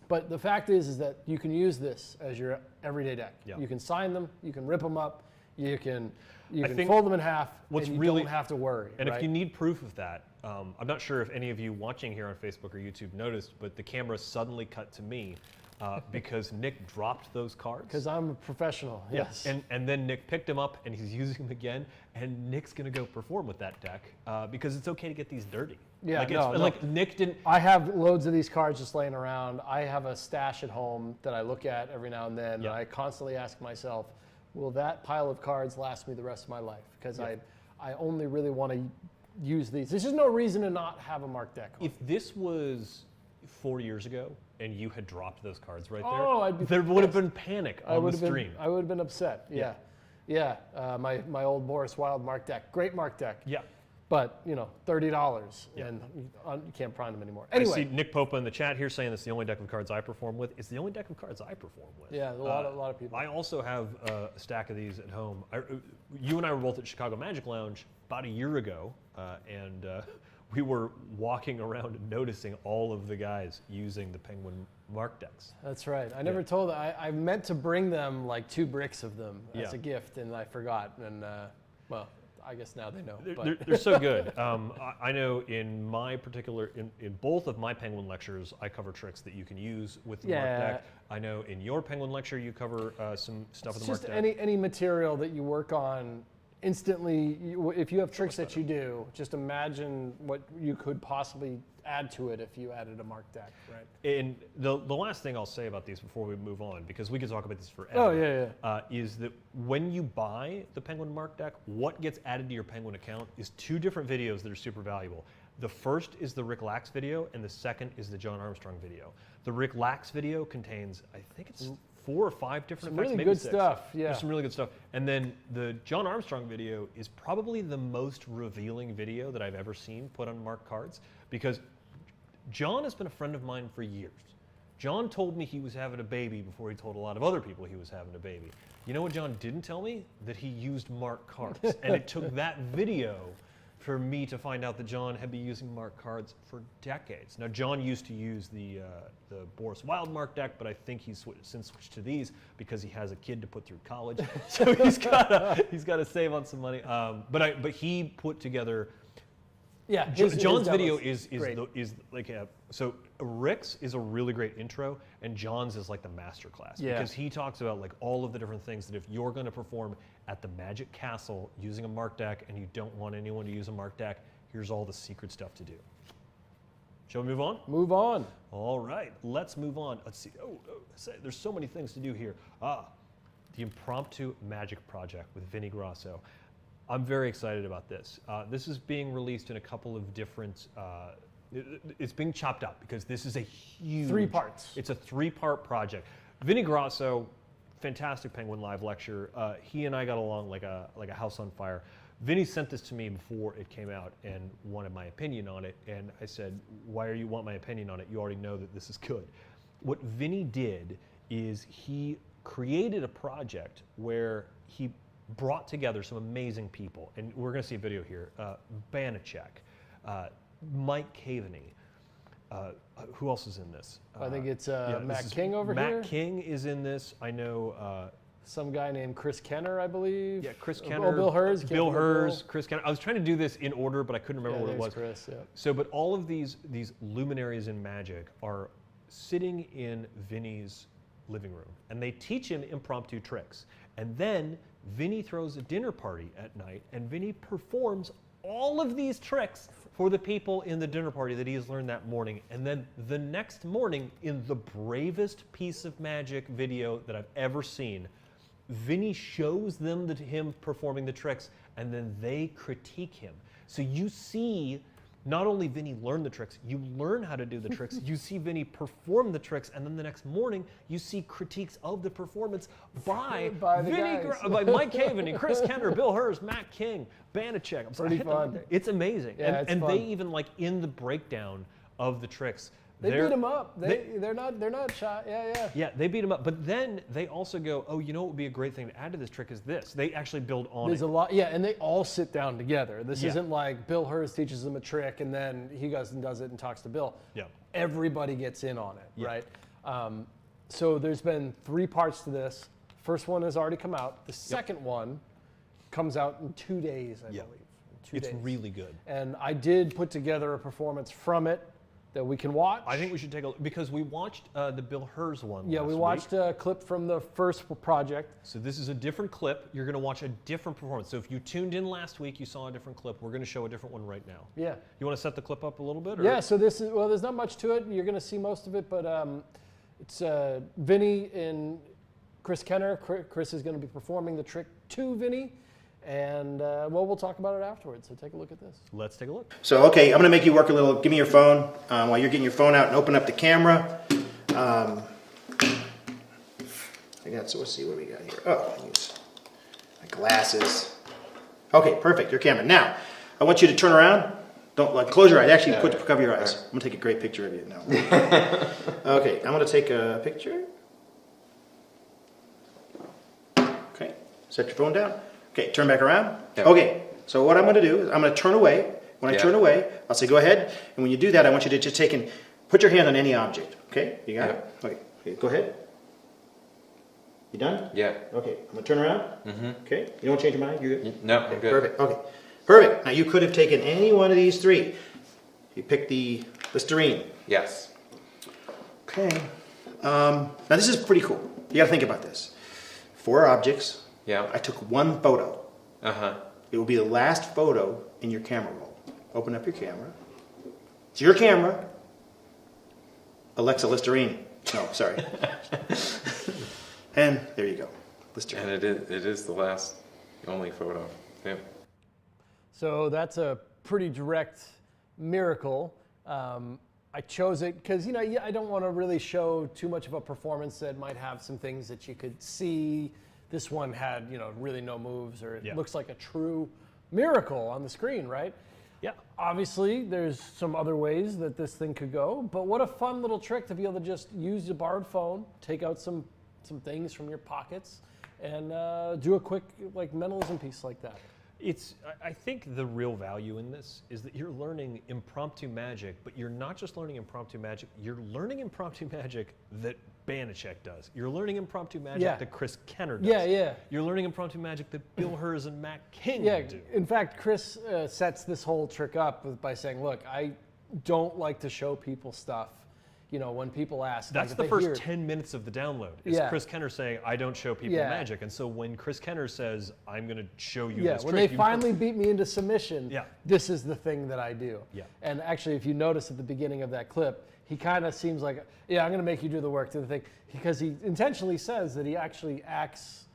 But the fact is that you can use this as your everyday deck. Yeah. You can sign them. You can rip them up. You can think fold them in half. what's and you really- don't have to worry. And right? if you need proof of that, I'm not sure if any of you watching here on Facebook or YouTube noticed, but the camera suddenly cut to me because Nick dropped those cards. Because I'm a professional. Yes. And then Nick picked them up and he's using them again, and Nick's gonna go perform with that deck because it's okay to get these dirty. Yeah, like, no. like Nick didn't. I have loads of these cards just laying around. I have a stash at home that I look at every now and then, Yeah. and I constantly ask myself, will that pile of cards last me the rest of my life? Because I only really want to use these. There's just no reason to not have a marked deck. If this was 4 years ago and you had dropped those cards right Oh, I'd be there would have pissed. been panic I on would the have stream. been. I would have been upset. Yeah, yeah. My old Boris Wild marked deck, great marked deck. Yeah. But $30, Yeah. and you can't prime them anymore. I Anyway, see Nick Popa in the chat here saying it's the only deck of cards I perform with. It's the only deck of cards I perform with. yeah, a lot of people. I also have a stack of these at home. You and I were both at Chicago Magic Lounge about a year ago, and we were walking around and noticing all of the guys using the Penguin Mark decks. That's right. I never told. I meant to bring them like 2 bricks of them as Yeah. a gift, and I forgot. And well, I guess now they know. They're so good. I know in my particular, in both of my Penguin lectures, I cover tricks that you can use with the Mark deck. I know in your Penguin lecture, you cover some stuff with It's the Mark just deck. any material that you work on instantly. If you have tricks that you do, just imagine what you could possibly add to it if you added a marked deck, right? And the last thing I'll say about these before we move on, because we could talk about this forever, Oh, yeah. is that when you buy the Penguin Mark deck, what gets added to your Penguin account is 2 different videos that are super valuable. The first is the Rick Lax video, and the second is the John Armstrong video. The Rick Lax video contains, I think it's 4 or 5 different Some effects, really maybe good 6. stuff, yeah. There's some really good stuff. And then the John Armstrong video is probably the most revealing video that I've ever seen put on Mark cards, because John has been a friend of mine for years. John told me he was having a baby before he told a lot of other people he was having a baby. You know what John didn't tell me? That he used Mark cards. And it took that video for me to find out that John had been using Mark cards for decades. Now, John used to use the Boris Wild Mark deck, but I think he's since switched to these because he has a kid to put through college. So he's got to save on some money. But he put together. Yeah, John's video is great. is like so Rick's is a really great intro, and John's is like the master class because he talks about like all of the different things that if you're going to perform at the Magic Castle using a Mark deck and you don't want anyone to use a Mark deck, here's all the secret stuff to do. Shall we move on? Move on. All right, let's move on. Let's see. There's so many things to do here. The Impromptu Magic project with Vinnie Grasso. I'm very excited about this. This is being released in a couple of different, it's being chopped up because this is a huge— 3 parts. It's a 3-part project. Vinnie Grasso, fantastic Penguin Live lecture. He and I got along like a house on fire. Vinnie sent this to me before it came out and wanted my opinion on it. And I said, why do you want my opinion on it? You already know that this is good. What Vinnie did is he created a project where he brought together some amazing people, and we're going to see a video here. Banachek, Mike Caveney. Who else is in this? I think it's this Matt is King over here. Matt King is in this. I know. Some guy named Chris Kenner, I believe. Yeah, Chris Oh, Kenner. Bill Hers. Bill Hers, Chris Kenner. I was trying to do this in order, but I couldn't remember what it was. Chris, yeah. So, but all of these luminaries in Magic are sitting in Vinnie's living room, and they teach him impromptu tricks. And then Vinnie throws a dinner party at night, and Vinnie performs all of these tricks for the people in the dinner party that he has learned that morning. And then the next morning, in the bravest piece of Magic video that I've ever seen, Vinnie shows them him performing the tricks, and then they critique him. So you see not only Vinnie learn the tricks, you learn how to do the tricks, you see Vinnie perform the tricks, and then the next morning you see critiques of the performance by Mike Caven, Chris Kenner, Bill Hers, Matt King, Banachek. Pretty fun. It's amazing. Yeah, and they even like in the breakdown of the tricks, they beat him up. They're not shy. Yeah. Yeah, they beat him up. But then they also go, oh, you know what would be a great thing to add to this trick is this. They actually build on There's it. a lot. Yeah, and they all sit down together. This isn't like Bill Hers teaches them a trick and then he goes and does it and talks to Bill. Yeah. Everybody gets in on it, right? So there's been 3 parts to this. First one has already come out. The second one comes out in 2 days, I believe. It's really good. And I did put together a performance from it that we can watch. I think we should take a look because we watched the Bill Hers one. Yeah, we watched a clip from the first project. So this is a different clip. You're going to watch a different performance. So if you tuned in last week, you saw a different clip. We're going to show a different one right now. Yeah. You want to set the clip up a little bit? Or? Yeah, so this is, well, there's not much to it. You're going to see most of it, but it's Vinnie and Chris Kenner. Chris is going to be performing the trick to Vinnie. And, well, we'll talk about it afterwards, so take a look at this. Let's take a look. So, okay, I'm going to make you work a little. Give me your phone while you're getting your phone out and open up the camera. So let's see what we got here. Oh, I use my glasses. Okay, perfect, your camera. Now, I want you to turn around. Don't close your eyes. Actually, cover your eyes. I'm going to take a great picture of you now. Okay, I'm going to take a picture. Okay, set your phone down. Okay, turn back around. Yep. Okay, so what I'm going to do is I'm going to turn away. When I turn away, I'll say go ahead. And when you do that, I want you to just take and put your hand on any object. Okay, you got it? Okay, go ahead. You done? Yeah. Okay, I'm going to turn around. Okay, you don't change your mind? You're good? No, okay, I'm good. Perfect, okay. Perfect. Now you could have taken any one of these 3. You picked the Listerine. Yes. Okay. Now this is pretty cool. You got to think about this. 4 objects. Yeah. I took 1 photo. Uh-huh. It will be the last photo in your camera roll. Open up your camera. It's your camera. Alexa Listerine. No, sorry. And there you go. Listerine. And it is the last, only photo. Yeah. So that's a pretty direct miracle. I chose it because, you know, I don't want to really show too much of a performance that might have some things that you could see. This one had, you know, really no moves, or it looks like a true miracle on the screen, right? Yeah. Obviously, there's some other ways that this thing could go, but what a fun little trick to be able to just use your borrowed phone, take out some things from your pockets, and do a quick, like, mentalism piece like that. I think the real value in this is that you're learning impromptu magic, but you're not just learning impromptu magic, you're learning impromptu magic that Banachek does. You're learning impromptu magic that Chris Kenner does. Yeah. You're learning impromptu magic that Bill Hers and Matt King do. In fact, Chris sets this whole trick up by saying, look, I don't like to show people stuff. You know, when people ask. That's the first 10 minutes of the download, is Chris Kenner saying, I don't show people magic. And so when Chris Kenner says, I'm going to show you this when trick. they finally beat me into submission, this is the thing that I do. Yeah. And actually, if you notice at the beginning of that clip, he kind of seems like, I'm going to make you do the work, do the thing. Because he intentionally says that he actually acts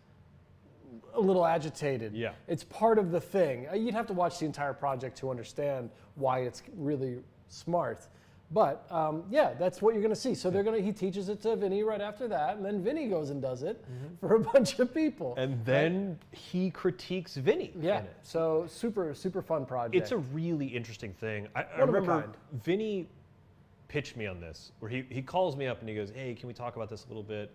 a little agitated. Yeah. It's part of the thing. You'd have to watch the entire project to understand why it's really smart. But that's what you're going to see. So he teaches it to Vinnie right after that, and then Vinnie goes and does it for a bunch of people. And then he critiques Vinnie. Yeah. In it. So super fun project. It's a really interesting thing. I remember Vinnie pitched me on this, where he calls me up and he goes, "Hey, can we talk about this a little bit?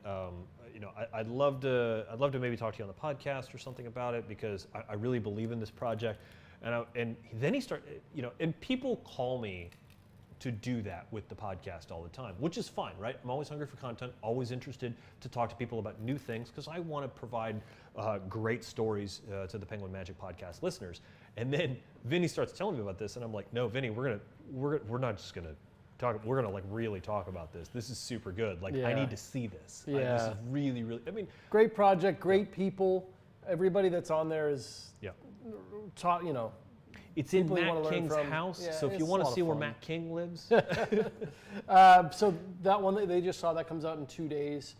You know, I'd love to maybe talk to you on the podcast or something about it, because I really believe in this project." And then he started, you know, and people call me to do that with the podcast all the time, which is fine, right? I'm always hungry for content, always interested to talk to people about new things, because I want to provide great stories to the Penguin Magic podcast listeners. And then Vinnie starts telling me about this, and I'm like, no, Vinnie, we're not just gonna talk. We're gonna like really talk about this. This is super good. Like, I need to see this. This is really, really. I mean, great project, great people. Everybody that's on there is taught. You know. It's in Matt King's house, so if you want to see where Matt King lives. So that one they just saw, that comes out in 2 days.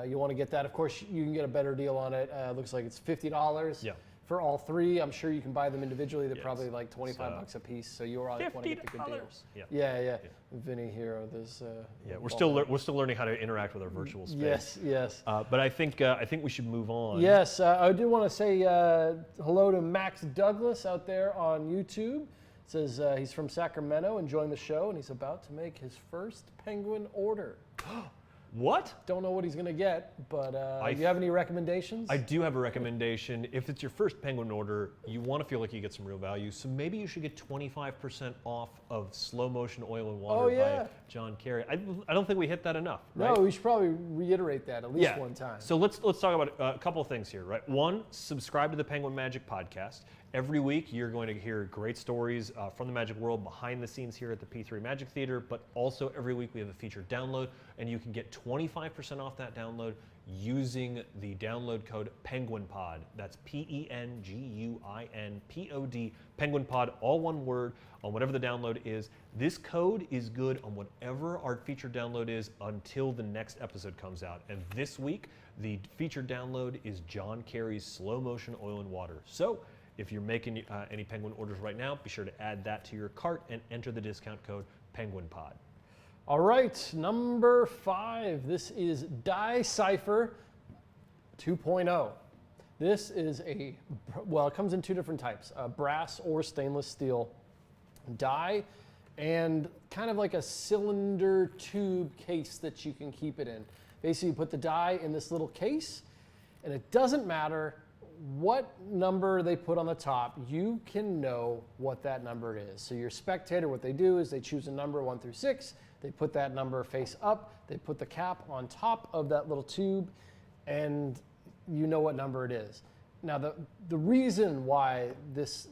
You want to get that. Of course, you can get a better deal on it. Looks like it's $50 for all three. I'm sure you can buy them individually. They're probably like 25 bucks a piece. So you all want to get the good deals. Yeah. Vinnie here. There's. We're still learning how to interact with our virtual space. Yes. But I think we should move on. Yes, I do want to say hello to Max Douglas out there on YouTube. Says he's from Sacramento, enjoying the show, and he's about to make his first penguin order. What? Don't know what he's going to get, but do you have any recommendations? I do have a recommendation. If it's your first penguin order, you want to feel like you get some real value. So maybe you should get 25% off of Slow Motion Oil and Water by John Carreira. I don't think we hit that enough. Right? No, we should probably reiterate that at least one time. So let's talk about a couple of things here, right? One, subscribe to the Penguin Magic podcast. Every week, you're going to hear great stories from the Magic world behind the scenes here at the P3 Magic Theater, but also every week we have a featured download, and you can get 25% off that download using the download code PenguinPod. That's PenguinPod, PenguinPod, all one word, on whatever the download is. This code is good on whatever our featured download is until the next episode comes out. And this week, the featured download is John Carey's Slow Motion Oil and Water. So, if you're making any Penguin orders right now, be sure to add that to your cart and enter the discount code PenguinPod. All right, number 5. This is Cipher 2.0. This is it comes in 2 different types, brass or stainless steel die, and kind of like a cylinder tube case that you can keep it in. Basically, you put the die in this little case, and it doesn't matter what number they put on the top, you can know what that number is. So your spectator, what they do is they choose a number 1 through 6, they put that number face up, they put the cap on top of that little tube, and you know what number it is. Now the reason why this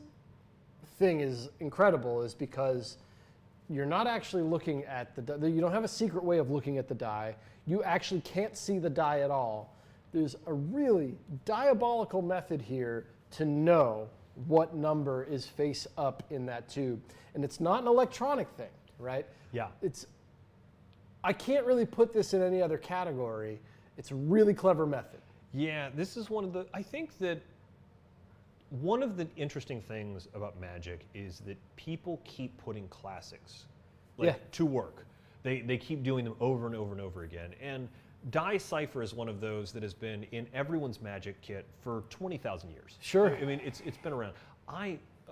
thing is incredible is because you're not actually looking at you don't have a secret way of looking at the die. You actually can't see the die at all. There's a really diabolical method here to know what number is face up in that tube. And it's not an electronic thing, right? Yeah. I can't really put this in any other category. It's a really clever method. Yeah, this is I think that one of the interesting things about Magic is that people keep putting classics to work. They keep doing them over and over and over again. And Cipher is one of those that has been in everyone's Magic kit for 20,000 years. Sure. I mean, it's been around.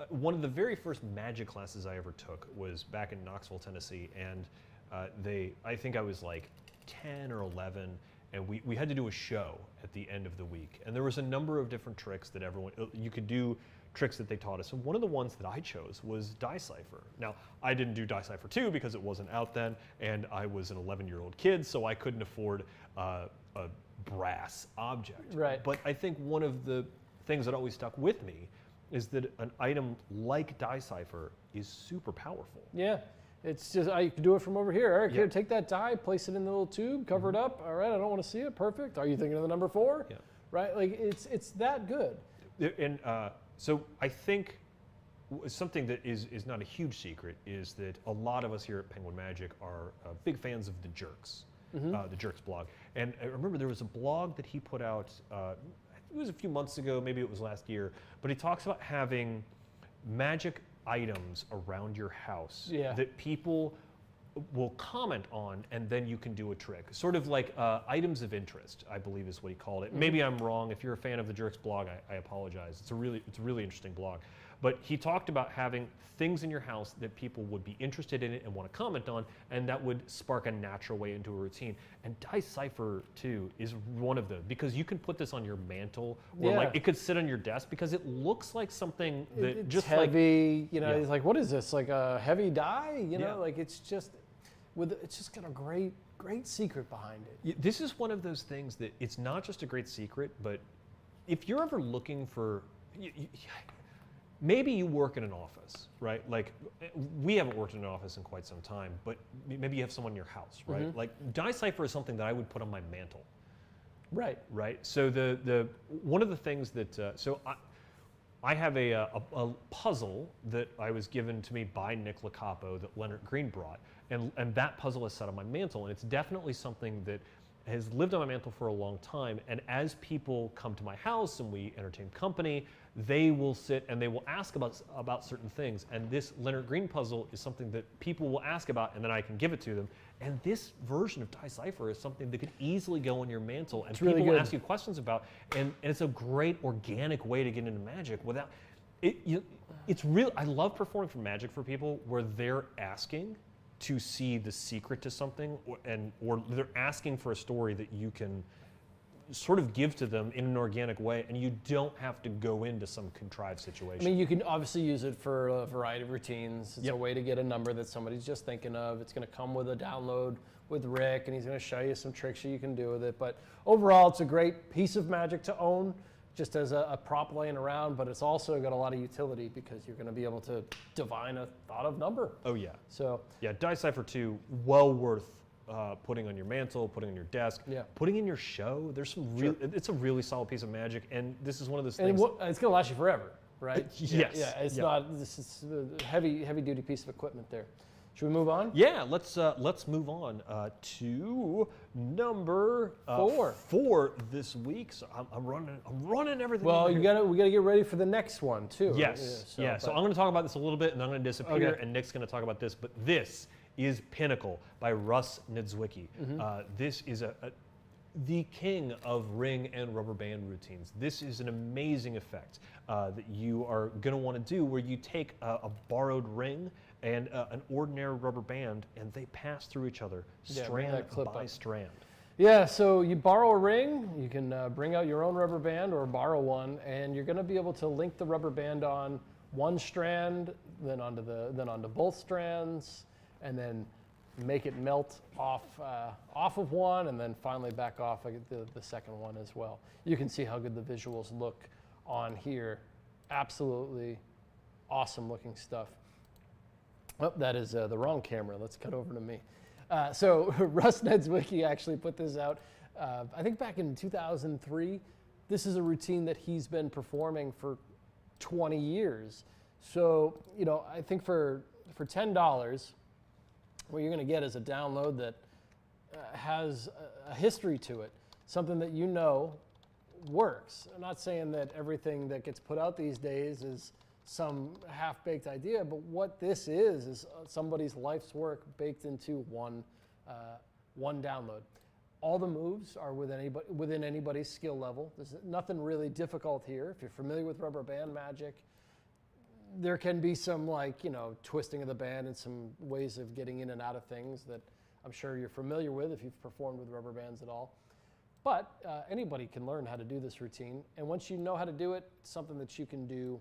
One of the very first Magic classes I ever took was back in Knoxville, Tennessee, and I think I was like 10 or 11, and we had to do a show at the end of the week. And there was a number of different tricks that you could do tricks that they taught us. And one of the ones that I chose was Cipher. Now, I didn't do Cipher 2 because it wasn't out then, and I was an 11-year-old kid, so I couldn't afford a brass object. Right. But I think one of the things that always stuck with me is that an item like Cipher is super powerful. Yeah. It's just, you can do it from over here. Eric, here, take that die, place it in the little tube, cover it up. All right, I don't want to see it. Perfect. Are you thinking of the number 4? Yeah. Right? Like, it's that good. And so I think something that is not a huge secret is that a lot of us here at Penguin Magic are big fans of the Jerks, the Jerks blog. And I remember there was a blog that he put out, it was a few months ago, maybe it was last year, but he talks about having Magic items around your house that people will comment on, and then you can do a trick. Sort of like items of interest, I believe is what he called it. Maybe I'm wrong. If you're a fan of the Jerks blog, I apologize. It's a really interesting blog. But he talked about having things in your house that people would be interested in it and want to comment on, and that would spark a natural way into a routine. And Cipher 2 is one of them, because you can put this on your mantle, or like it could sit on your desk, because it looks like something that it's just heavy, it's like, what is this? Like a heavy die? Like it's just got a great secret behind it. This is one of those things that it's not just a great secret, but if you're ever looking for, maybe you work in an office, right? Like, we haven't worked in an office in quite some time, but maybe you have someone in your house, right? Like, Cipher is something that I would put on my mantle. Right. Right. So one of the things that I have a puzzle that I was given to me by Nick Locapo that Leonard Green brought, and that puzzle is set on my mantle, and it's definitely something that has lived on my mantle for a long time. And as people come to my house and we entertain company, they will sit and they will ask about certain things. And this Leonard Green puzzle is something that people will ask about, and then I can give it to them. And this version of Cipher is something that could easily go on your mantle, and people will ask you questions about. And it's a great organic way to get into Magic without it. It's real. I love performing for Magic for people where they're asking to see the secret to something, or they're asking for a story that you can sort of give to them in an organic way, and you don't have to go into some contrived situation. I mean, you can obviously use it for a variety of routines. It's a way to get a number that somebody's just thinking of. It's going to come with a download with Rick, and he's going to show you some tricks you can do with it. But overall, it's a great piece of Magic to own, just as a prop laying around, but it's also got a lot of utility because you're going to be able to divine a thought of number. Oh yeah. So yeah, Cipher 2, well worth putting on your mantle, putting on your desk, putting in your show. There's some real. It's a really solid piece of Magic, and this is one of those things. And it's going to last you forever, right? Yes. Yeah. It's not. This is a heavy duty piece of equipment there. Should we move on? Yeah, let's move on to number 4. 4 this week. So I'm running everything. Well, we got to get ready for the next one too. Yes. So I'm going to talk about this a little bit, and then I'm going to disappear, and Nick's going to talk about this. But this is Pinnacle by Russ Niedzwiecki. This is the king of ring and rubber band routines. This is an amazing effect that you are going to want to do, where you take a borrowed ring and an ordinary rubber band, and they pass through each other, strand by strand. Yeah, so you borrow a ring, you can bring out your own rubber band or borrow one, and you're going to be able to link the rubber band on one strand, then onto both strands, and then make it melt off of one, and then finally back off the second one as well. You can see how good the visuals look on here. Absolutely awesome looking stuff. Oh, that is the wrong camera. Let's cut over to me. So Russ Niedzwiecki actually put this out, I think back in 2003. This is a routine that he's been performing for 20 years. So, I think for $10, what you're going to get is a download that has a history to it, something that works. I'm not saying that everything that gets put out these days is some half-baked idea, but what this is somebody's life's work baked into one download. All the moves are within anybody's skill level. There's nothing really difficult here. If you're familiar with rubber band magic, there can be some twisting of the band and some ways of getting in and out of things that I'm sure you're familiar with if you've performed with rubber bands at all. But anybody can learn how to do this routine, and once you know how to do it, it's something that you can do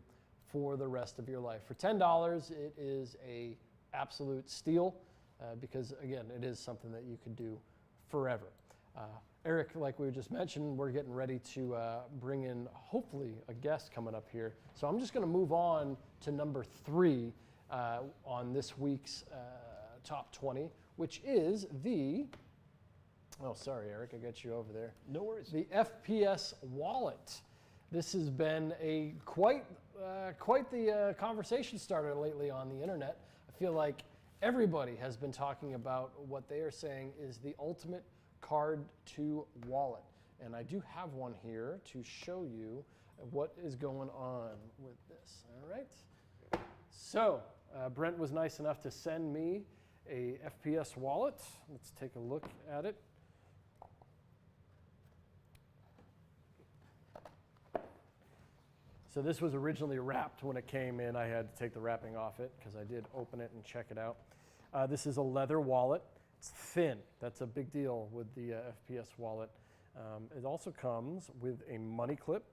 for the rest of your life. For $10, it is a absolute steal because, again, it is something that you can do forever. Erik, like we just mentioned, we're getting ready to bring in, hopefully, a guest coming up here. So I'm just going to move on to number 3 on this week's top 20, which is the, oh, sorry, Erik, I got you over there. No worries. The FPS Wallet. This has been a quite the conversation starter lately on the internet. I feel like everybody has been talking about what they are saying is the ultimate card to wallet. And I do have one here to show you what is going on with this. All right. So Brent was nice enough to send me a FPS wallet. Let's take a look at it. So this was originally wrapped when it came in. I had to take the wrapping off it because I did open it and check it out. This is a leather wallet. It's thin. That's a big deal with the FPS wallet. It also comes with a money clip,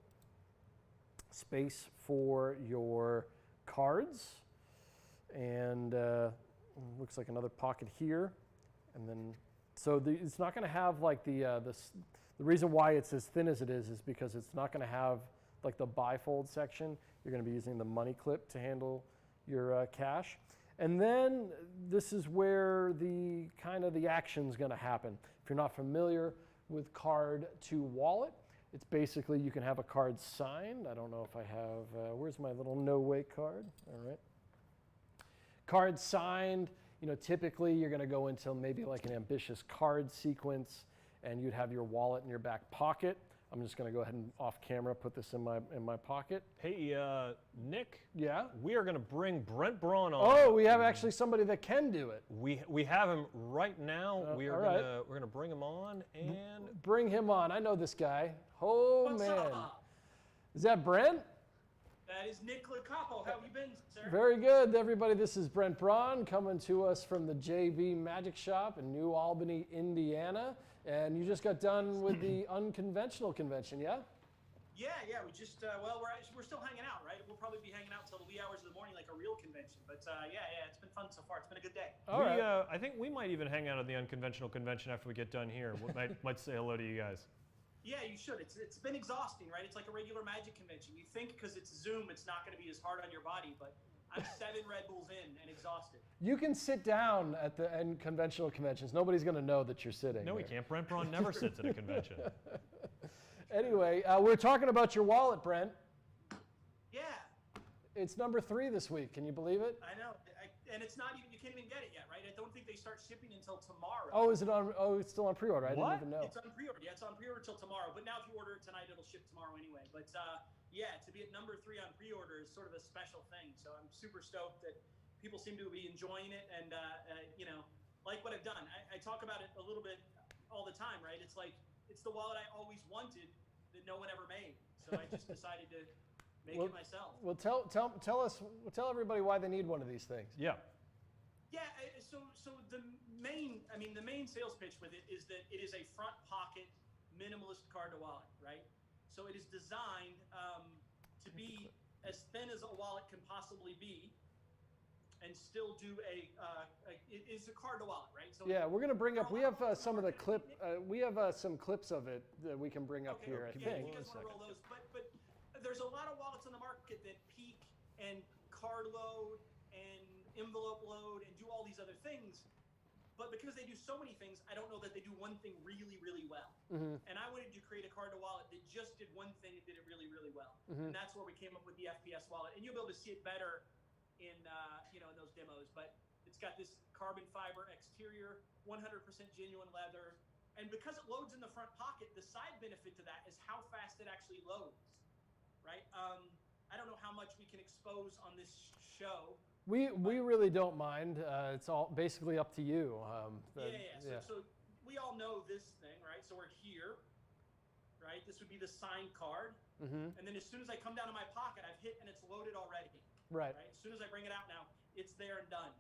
space for your cards, and looks like another pocket here. And then, so it's not going to have like the reason why it's as thin as it is because it's not going to have like the bifold section. You're going to be using the money clip to handle your cash. And then this is where the action's going to happen. If you're not familiar with card to wallet, it's basically you can have a card signed. I don't know if I have, where's my little no way card? All right. Card signed, typically you're going to go into maybe like an ambitious card sequence, and you'd have your wallet in your back pocket. I'm just going to go ahead and off camera put this in my pocket. Hey, Nick. Yeah? We are going to bring Brent Braun on. Oh, we have actually somebody that can do it. We have him right now. We are all we're gonna bring him on and Bring him on. I know this guy. Oh, What's man. up? Is that Brent? That is Nick Locapo. How have you been, sir? Very good, everybody. This is Brent Braun coming to us from the JV Magic Shop in New Albany, Indiana. And you just got done with the unconventional convention, yeah? Yeah. We just we're still hanging out, right? We'll probably be hanging out till the wee hours of the morning, like a real convention. But yeah, it's been fun so far. It's been a good day. All right. I think we might even hang out at the unconventional convention after we get done here. We might say hello to you guys. Yeah, you should. It's been exhausting, right? It's like a regular Magic convention. You think because it's Zoom, it's not going to be as hard on your body, but I'm 7 Red Bulls in and exhausted. You can sit down at the unconventional conventions. Nobody's going to know that you're sitting. No, we there. can't. Brent Braun never sits at a convention. Anyway, we're talking about your wallet, Brent. Yeah, It's number 3 this week. Can you believe it? I know. And it's not even, you can't even get it yet, right? I don't think they start shipping until tomorrow. Oh, is it on? Oh, it's still on pre-order. I What? didn't even know. It's on pre-order. Yeah, it's on pre-order till tomorrow. But now if you order it tonight, it'll ship tomorrow anyway. But yeah, to be at number 3 on pre-order is sort of a special thing. So I'm super stoked that people seem to be enjoying it and, like what I've done. I talk about it a little bit all the time, right? It's like, it's the wallet I always wanted that no one ever made. So I just decided to make it myself. Well, tell everybody why they need one of these things. Yeah. Yeah, so the main sales pitch with it is that it is a front pocket minimalist card to wallet, right? So it is designed to be as thin as a wallet can possibly be, and still do it is a card to wallet, right? So Yeah, we're gonna bring up. We have some of the clip. We have some clips of it that we can bring up okay, here. I yeah, think. you guys want to roll those, but there's a lot of wallets on the market that peak and card load and envelope load and do all these other things, but because they do so many things, I don't know that they do one thing really, really well. Mm-hmm. And I wanted to create a card to wallet that just did one thing and did it really, really well. Mm-hmm. And that's where we came up with the FPS wallet. And you'll be able to see it better in in those demos. But it's got this carbon fiber exterior, 100% genuine leather, and because it loads in the front pocket, the side benefit to that is how fast it actually loads, right? I don't know how much we can expose on this show. We really don't mind. It's all basically up to you. So we all know this thing, right? So we're here, right? This would be the signed card. Mm-hmm. And then as soon as I come down to my pocket, I've hit and it's loaded already. Right. As soon as I bring it out now, it's there and done.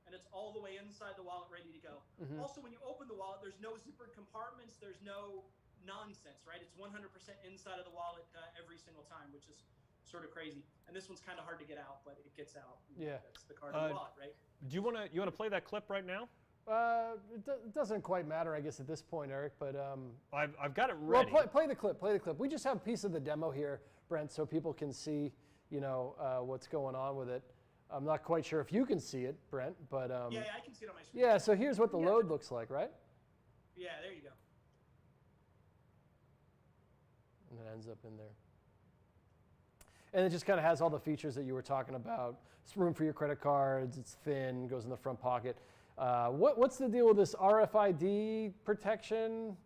And it's all the way inside the wallet ready to go. Mm-hmm. Also, when you open the wallet, there's no zippered compartments. There's no nonsense, right? It's 100% inside of the wallet every single time, which is sort of crazy. And this one's kind of hard to get out, but it gets out. Yeah. That's the card in the wallet, right? Do you want to play that clip right now? It doesn't quite matter, I guess, at this point, Eric. But I've got it ready. well, play the clip. Play the clip. We just have a piece of the demo here, Brent, so people can see, what's going on with it. I'm not quite sure if you can see it, Brent, but Yeah, I can see it on my screen. yeah. So here's what the load looks like, right? Yeah, there you go. And it ends up in there. And it just kind of has all the features that you were talking about. It's room for your credit cards. It's thin. Goes in the front pocket. What's the deal with this RFID protection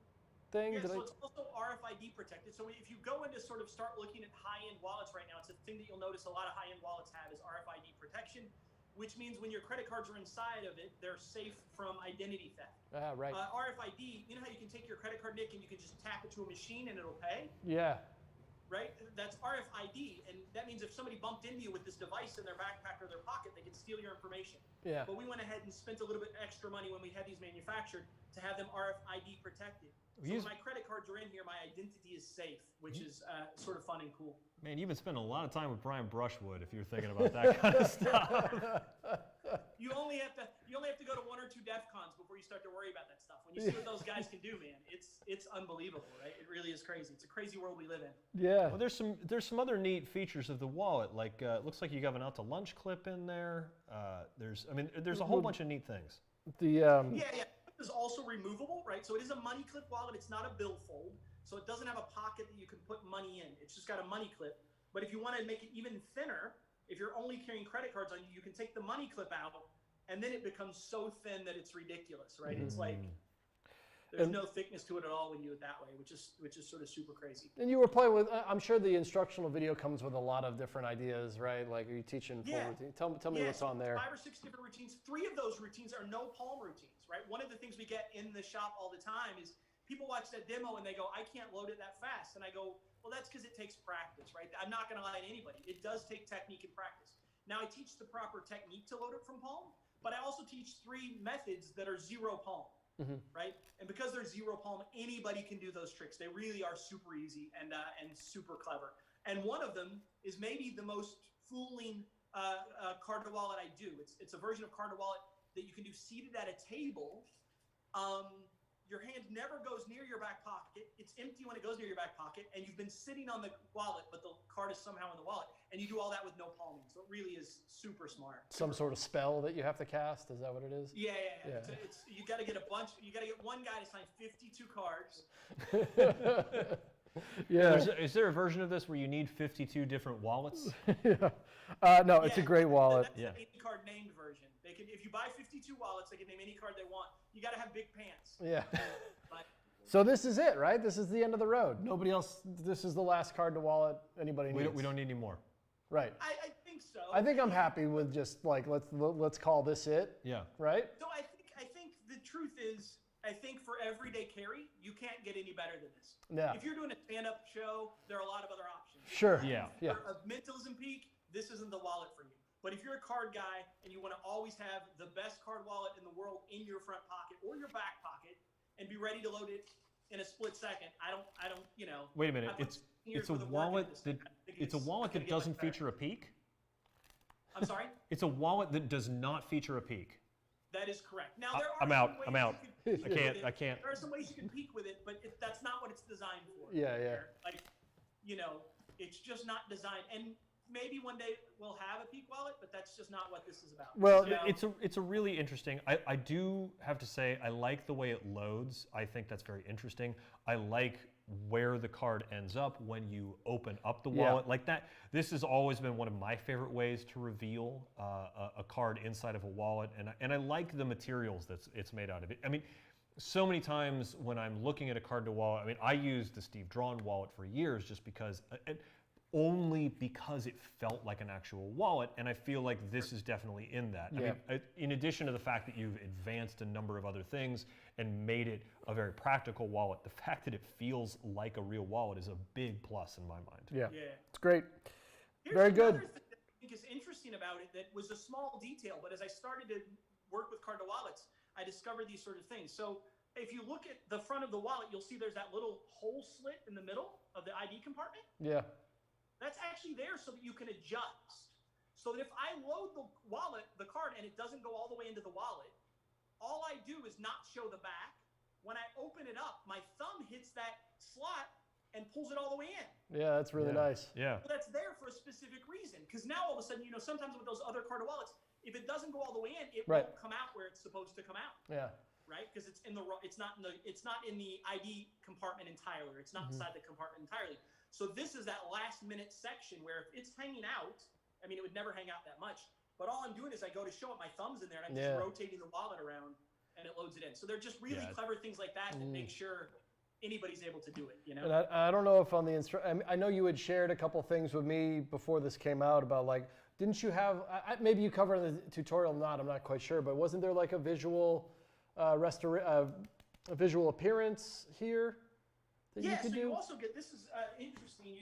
thing? Yeah, so it's also RFID protected. So if you go into sort of start looking at high-end wallets right now, it's a thing that you'll notice a lot of high-end wallets have is RFID protection, which means when your credit cards are inside of it, they're safe from identity theft. Right. RFID, you know how you can take your credit card, Nick, and you can just tap it to a machine and it'll pay? Yeah. Right? That's RFID, and that means if somebody bumped into you with this device in their backpack or their pocket, they could steal your information. Yeah. But we went ahead and spent a little bit extra money when we had these manufactured to have them RFID protected. So when my credit cards are in here, my identity is safe, which is sort of fun and cool. Man, you've been spending a lot of time with Brian Brushwood if you're thinking about that kind of stuff. You only have to go to 1 or 2 DEF cons before you start to worry about that stuff. When you see what those guys can do, man, it's unbelievable, right? It really is crazy. It's a crazy world we live in. Yeah. Well, there's some other neat features of the wallet. Like it looks like you have an out to lunch clip in there. There's a whole bunch of neat things. Yeah. It is also removable, right? So it is a money clip wallet. It's not a billfold. So it doesn't have a pocket that you can put money in. It's just got a money clip. But if you want to make it even thinner, if you're only carrying credit cards on you, you can take the money clip out, and then it becomes so thin that it's ridiculous, right? It's like There's no thickness to it at all when you do it that way, which is sort of super crazy. And you were playing with, I'm sure the instructional video comes with a lot of different ideas, right? Like, are you teaching full routine? Tell me what's on there. 5 or 6 different routines. 3 of those routines are no palm routines, right? One of the things we get in the shop all the time is people watch that demo and they go, I can't load it that fast. And I go, well, that's because it takes practice, right? I'm not going to lie to anybody. It does take technique and practice. Now, I teach the proper technique to load it from palm, but I also teach 3 methods that are 0 palm. Right, and because they're 0 palm, anybody can do those tricks. They really are super easy and super clever. And one of them is maybe the most fooling card to wallet I do. It's a version of card to wallet that you can do seated at a table. Your hand never goes near your back pocket. It's empty when it goes near your back pocket, and you've been sitting on the wallet, but the card is somehow in the wallet, and you do all that with no palming. So it really is super smart. Some sort of spell that you have to cast? Is that what it is? Yeah. You got to get you got to get one guy to sign 52 cards. Yeah. Is there a version of this where you need 52 different wallets? No, it's a great wallet. That's the any card named version. They can, if you buy 52 wallets, they can name any card they want. You got to have big pants. Yeah. But, So this is it, right? This is the end of the road. Nobody else. This is the last card to wallet anybody needs. We don't need any more. Right. I think so. I think I'm happy with just like let's call this it. Yeah. Right. So I think the truth is, I think for everyday carry, you can't get any better than this. Yeah. If you're doing a stand-up show, there are a lot of other options. Sure. Yeah. Yeah. For a mentalism peak, this isn't the wallet for you. But if you're a card guy and you want to always have the best card wallet in the world in your front pocket or your back pocket and be ready to load it in a split second, I don't, you know. Wait a minute. I put years It's a worth of work wallet into this. that I think it's a wallet gonna that get much doesn't better. feature a peak. I'm sorry? It's a wallet that does not feature a peak. That is correct. Now there are I'm some out. ways I'm out. you can peek with it. I can't. There are some ways you can peek with it, but that's not what it's designed for. Yeah. Like, you know, it's just not designed. And maybe one day we'll have a peak wallet, but that's just not what this is about. Well, So- It's a really interesting. I do have to say I like the way it loads. I think that's very interesting. I like where the card ends up when you open up the wallet like that. This has always been one of my favorite ways to reveal a card inside of a wallet, and I like the materials that it's made out of. I mean, so many times when I'm looking at a card to wallet, I mean, I used the Steve Drawn wallet for years just because. Only because it felt like an actual wallet, and I feel like this is definitely in that. Yeah. I mean, in addition to the fact that you've advanced a number of other things and made it a very practical wallet, the fact that it feels like a real wallet is a big plus in my mind. Yeah. Yeah. It's great. Here's Very good. another thing that I think is interesting about it that was a small detail, but as I started to work with card to wallets, I discovered these sort of things. So if you look at the front of the wallet, you'll see there's that little hole slit in the middle of the ID compartment. Yeah. That's actually there so that you can adjust. So that if I load the wallet, the card, and it doesn't go all the way into the wallet, all I do is not show the back. When I open it up, my thumb hits that slot and pulls it all the way in. Yeah, that's really nice. Yeah. So that's there for a specific reason. Because now all of a sudden, you know, sometimes with those other card wallets, if it doesn't go all the way in, it Right. won't come out where it's supposed to come out. Yeah. Right? Because it's not in the ID compartment entirely. It's not inside the compartment entirely. So this is that last minute section where if it's hanging out, I mean, it would never hang out that much. But all I'm doing is I go to show it, my thumb's in there, and I'm just rotating the wallet around, and it loads it in. So they're just really clever things like that that make sure anybody's able to do it. You know. And I don't know if on the I know you had shared a couple things with me before this came out about like, didn't you have? Maybe you covered in the tutorial, not. I'm not quite sure, but wasn't there like a visual a visual appearance here? Yeah, so you also get, this is interesting, you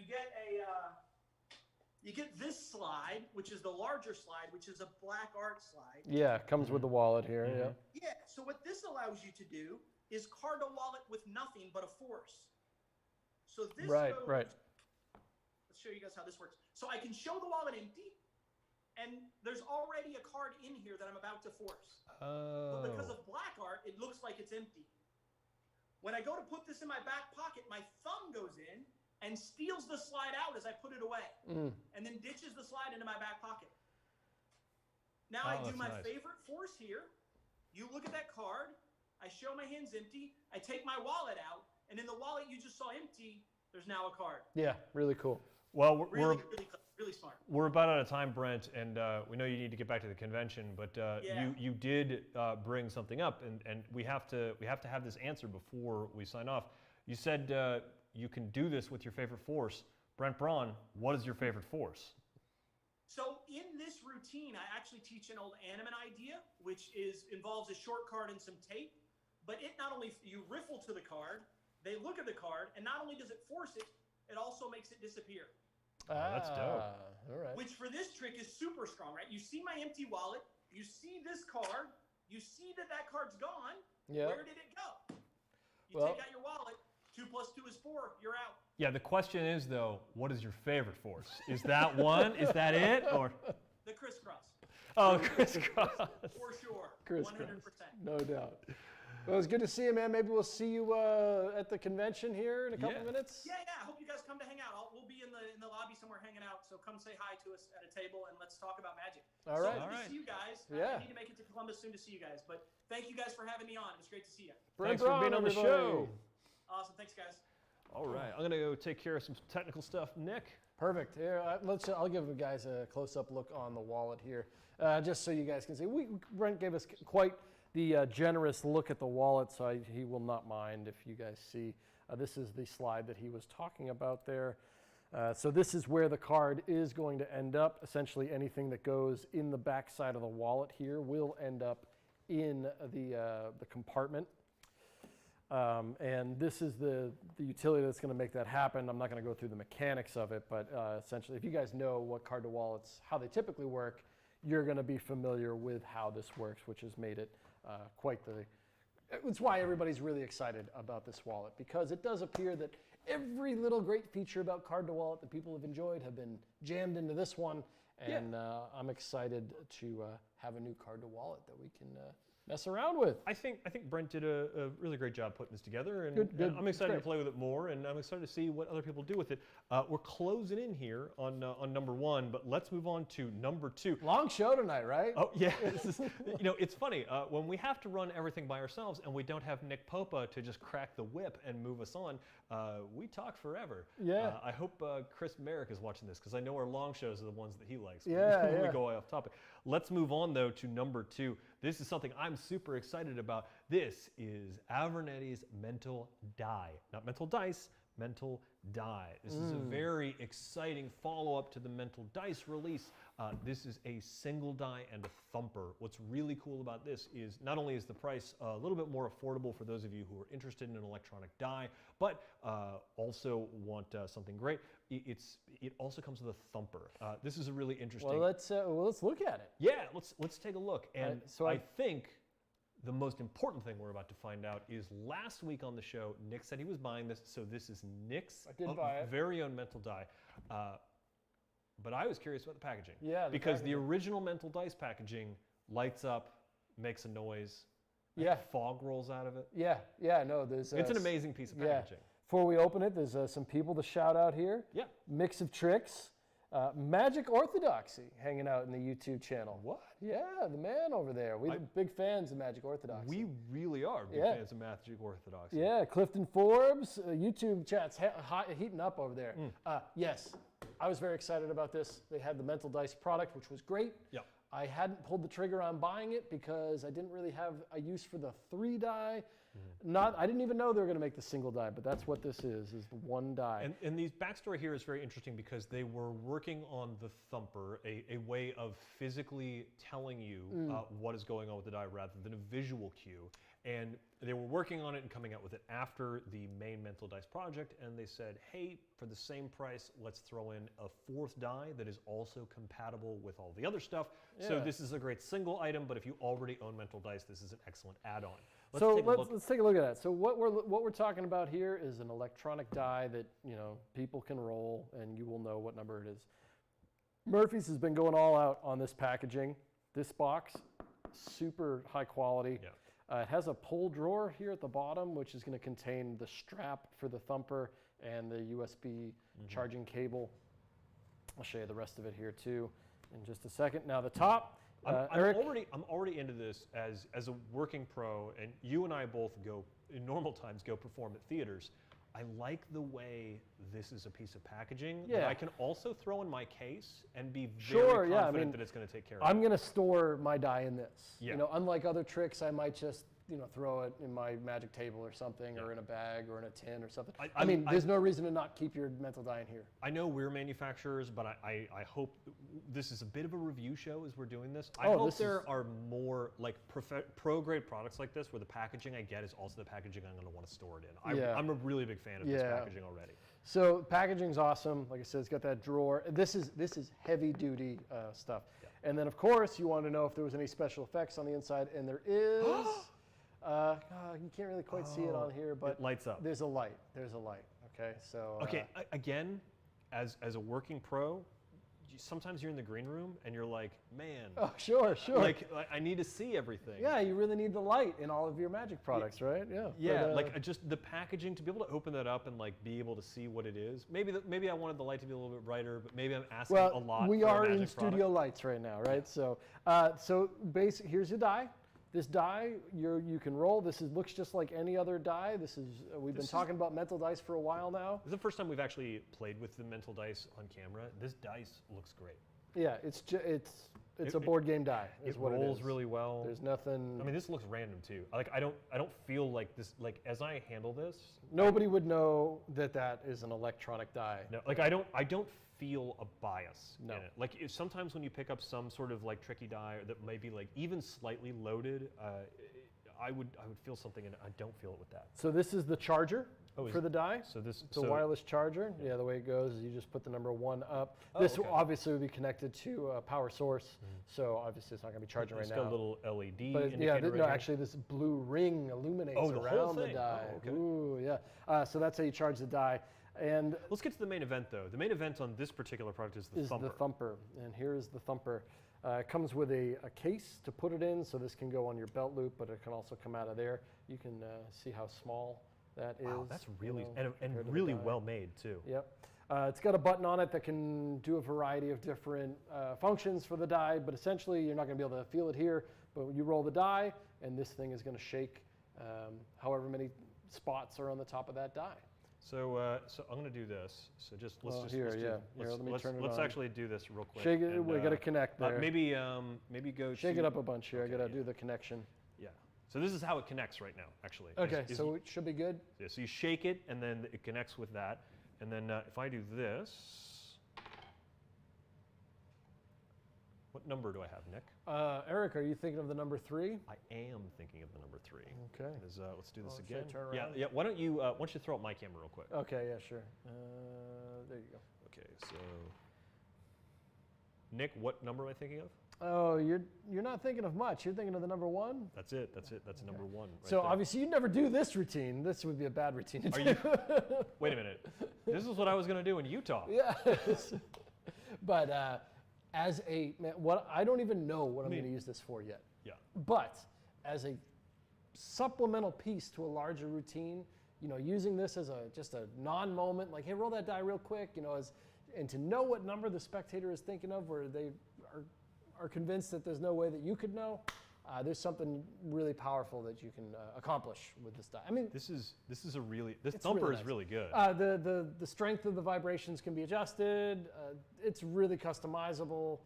get this slide, which is the larger slide, which is a black art slide. Yeah, comes with the wallet here, yeah. Yeah, so what this allows you to do is card a wallet with nothing but a force. So this Right. Let's show you guys how this works. So I can show the wallet empty, and there's already a card in here that I'm about to force. But because of black art, it looks like it's empty. When I go to put this in my back pocket, my thumb goes in and steals the slide out as I put it away, and then ditches the slide into my back pocket. Now I do my favorite force here. You look at that card, I show my hand's empty, I take my wallet out, and in the wallet you just saw empty, there's now a card. Yeah, really cool. Well, Really clever. Really smart. We're about out of time, Brent, and we know you need to get back to the convention, but you did bring something up, and we have to have this answer before we sign off. You said you can do this with your favorite force. Brent Braun, what is your favorite force? So in this routine, I actually teach an old Annemann idea, which involves a short card and some Tait. But it not only, you riffle to the card, they look at the card, and not only does it force it, it also makes it disappear. That's dope. All right. Which for this trick is super strong, right? You see my empty wallet, you see this card, you see that card's gone. Yeah. Where did it go? You take out your wallet, 2 + 2 is 4, you're out. Yeah, the question is, though, what is your favorite force? Is that one? Is that it? Or The crisscross. oh, crisscross. For sure. Crisscross. 100%. No doubt. Well, it's good to see you, man. Maybe we'll see you at the convention here in a couple minutes. Yeah. I hope you guys come to hang out. We'll be in the lobby somewhere hanging out. So come say hi to us at a table and let's talk about Magic. All right. So good to see you guys. Yeah. I need to make it to Columbus soon to see you guys. But thank you guys for having me on. It was great to see you. Thanks for being on the show. Awesome. Thanks, guys. All right, I'm gonna go take care of some technical stuff. Nick. Perfect. Here, I'll give you guys a close-up look on the wallet here, just so you guys can see. Brent gave us quite the generous look at the wallet, so he will not mind if you guys see. This is the slide that he was talking about there. So this is where the card is going to end up. Essentially, anything that goes in the back side of the wallet here will end up in the compartment. And this is the utility that's going to make that happen. I'm not going to go through the mechanics of it, but essentially, if you guys know what card to wallets, how they typically work, you're going to be familiar with how this works, which has made it it's why everybody's really excited about this wallet, because it does appear that every little great feature about card to wallet that people have enjoyed have been jammed into this one, and I'm excited to have a new card to wallet that we can mess around with. I think Brent did a really great job putting this together, and, Good. and I'm excited to play with it more, and I'm excited to see what other people do with it. We're closing in here on number 1, but let's move on to number 2. Long show tonight, right? Oh yeah, this is, it's funny when we have to run everything by ourselves and we don't have Nick Popa to just crack the whip and move us on. We talk forever. Yeah. I hope Chris Merrick is watching this, because I know our long shows are the ones that he likes. Yeah, when yeah. we go way off topic. Let's move on though to number 2. This is something I'm super excited about. This is Avernetti's Mental Die, not Mental Dice. Mental Die. This is a very exciting follow-up to the Mental Dice release. This is a single die and a thumper. What's really cool about this is not only is the price a little bit more affordable for those of you who are interested in an electronic die, but also want something great. It also comes with a thumper. This is a really interesting. Well, let's look at it. Yeah, let's take a look. And so I think the most important thing we're about to find out is last week on the show, Nick said he was buying this, so this is Nick's buy it. very own Mental Die. But I was curious about the packaging. Yeah, because the original Mental Dice packaging lights up, makes a noise, Yeah. fog rolls out of it. Yeah, no, there's... It's an amazing piece of packaging. Before we open it, there's some people to shout out here. Yeah. Mix of Tricks. Magic Orthodoxy hanging out in the YouTube channel. What? Yeah, the man over there. We're big fans of Magic Orthodoxy. We really are big fans of Magic Orthodoxy. Yeah, Clifton Forbes, YouTube chat's heating up over there. Yes, I was very excited about this. They had the Mental Dice product, which was great. Yeah. I hadn't pulled the trigger on buying it because I didn't really have a use for the 3 die. I didn't even know they were going to make the single die, but that's what this is the 1 die. And the backstory here is very interesting because they were working on the thumper, a way of physically telling you what is going on with the die rather than a visual cue. And they were working on it and coming out with it after the main Mental Dice project, and they said, hey, for the same price, let's throw in a 4th die that is also compatible with all the other stuff. Yeah. So this is a great single item, but if you already own Mental Dice, this is an excellent add-on. Let's take a look at that. So what we're talking about here is an electronic die that people can roll, and you will know what number it is. Murphy's has been going all out on this packaging. This box, super high quality. Yeah. It has a pull drawer here at the bottom, which is going to contain the strap for the thumper and the USB charging cable. I'll show you the rest of it here too in just a second. Now the top. Erik, I'm already into this as a working pro, and you and I both in normal times go perform at theaters. I like the way this is a piece of packaging that Yeah. I can also throw in my case and be very Sure, yeah, I confident mean, that it's going to take care of I'm it. going to store my die in this. Yeah. You know, unlike other tricks, I might just throw it in my magic table or something, or in a bag or in a tin or something. I mean, there's no reason to not keep your mental die in here. I know we're manufacturers, but I hope this is a bit of a review show as we're doing this. I Oh, hope this there is- are more like pro-grade products like this where the packaging I get is also the packaging I'm going to want to store it in. Yeah. I'm a really big fan of this Yeah. packaging already. So packaging's awesome. Like I said, it's got that drawer. This is heavy duty stuff. Yeah. And then of course you want to know if there was any special effects on the inside, and there is. You can't really quite see it on here, but It lights up. There's a light. There's a light. Okay, so. Okay, again, as a working pro, sometimes you're in the green room and you're like, man, Oh, sure. like I need to see everything. Yeah, you really need the light in all of your magic products, right? Yeah. Yeah, But, like just the packaging, to be able to open that up and like be able to see what it is. Maybe I wanted the light to be a little bit brighter, but maybe I'm asking a lot. we for a are in magic studio product. lights right now, right? So, here's your die. This die you can roll. This looks just like any other die. We've been talking about mental dice for a while now. This is the first time we've actually played with the mental dice on camera. This dice looks great. Yeah, it's a board game die. Is It what rolls it is. really well. There's nothing. I mean, this looks random too. Like I don't feel like this. Like as I handle this, Nobody would know that is an electronic die. no, like I don't feel a bias No. in it. Like sometimes when you pick up some sort of like tricky die that may be like even slightly loaded, I would feel something, and I don't feel it with that. So this is the charger Oh, for the die. So this It's a wireless charger. Yeah, the way it goes is you just put the number 1 up. Oh, This okay. obviously would be connected to a power source, so obviously it's not going to be charging It's right got now. a little LED But indicator yeah, right no, here. actually this blue ring illuminates Oh, the whole around the thing. die. Oh, okay. Ooh, yeah. So that's how you charge the die. And Let's get to the main event though. The main event on this particular product is the is thumper. the thumper. And here's the thumper. It comes with a case to put it in, so this can go on your belt loop, but it can also come out of there. You can see how small that is. Wow, that's really compared to and the really die. well made too. Yep. It's got a button on it that can do a variety of different functions for the die, but essentially you're not going to be able to feel it here, but you roll the die, and this thing is going to shake however many spots are on the top of that die. So so I'm going to do this. So let's Well, just here, let's do- yeah. let's, Here, let me let's, turn it let's on. actually do this real quick. Shake it, and, we got to connect there. maybe go Shake to, it up a bunch here. I okay, got to yeah. do the connection. Yeah. So this is how it connects right now, actually. Okay, so it should be good. yeah, so you shake it, and then it connects with that. And then if I do this, what number do I have, Nick? Eric, are you thinking of the number 3? I am thinking of the number 3. Okay. Let's do this Should I again. turn Yeah, around? yeah. Why don't you throw up my camera real quick? Okay, yeah, sure. There you go. Okay, so Nick, what number am I thinking of? Oh, you're not thinking of much. You're thinking of the number 1. That's it. That's number 1. Right So there. obviously you never do this routine. This would be a bad routine to Are do. you? Wait a minute. This is what I was going to do in Utah. Yes. But as a man, I don't even know what I'm going to use this for yet. Yeah. But as a supplemental piece to a larger routine, using this as just a non-moment, like, hey, roll that die real quick, and to know what number the spectator is thinking of, where they are convinced that there's no way that you could know. There's something really powerful that you can accomplish with this die. I mean, This thumper really is nice. really good. the strength of the vibrations can be adjusted. It's really customizable.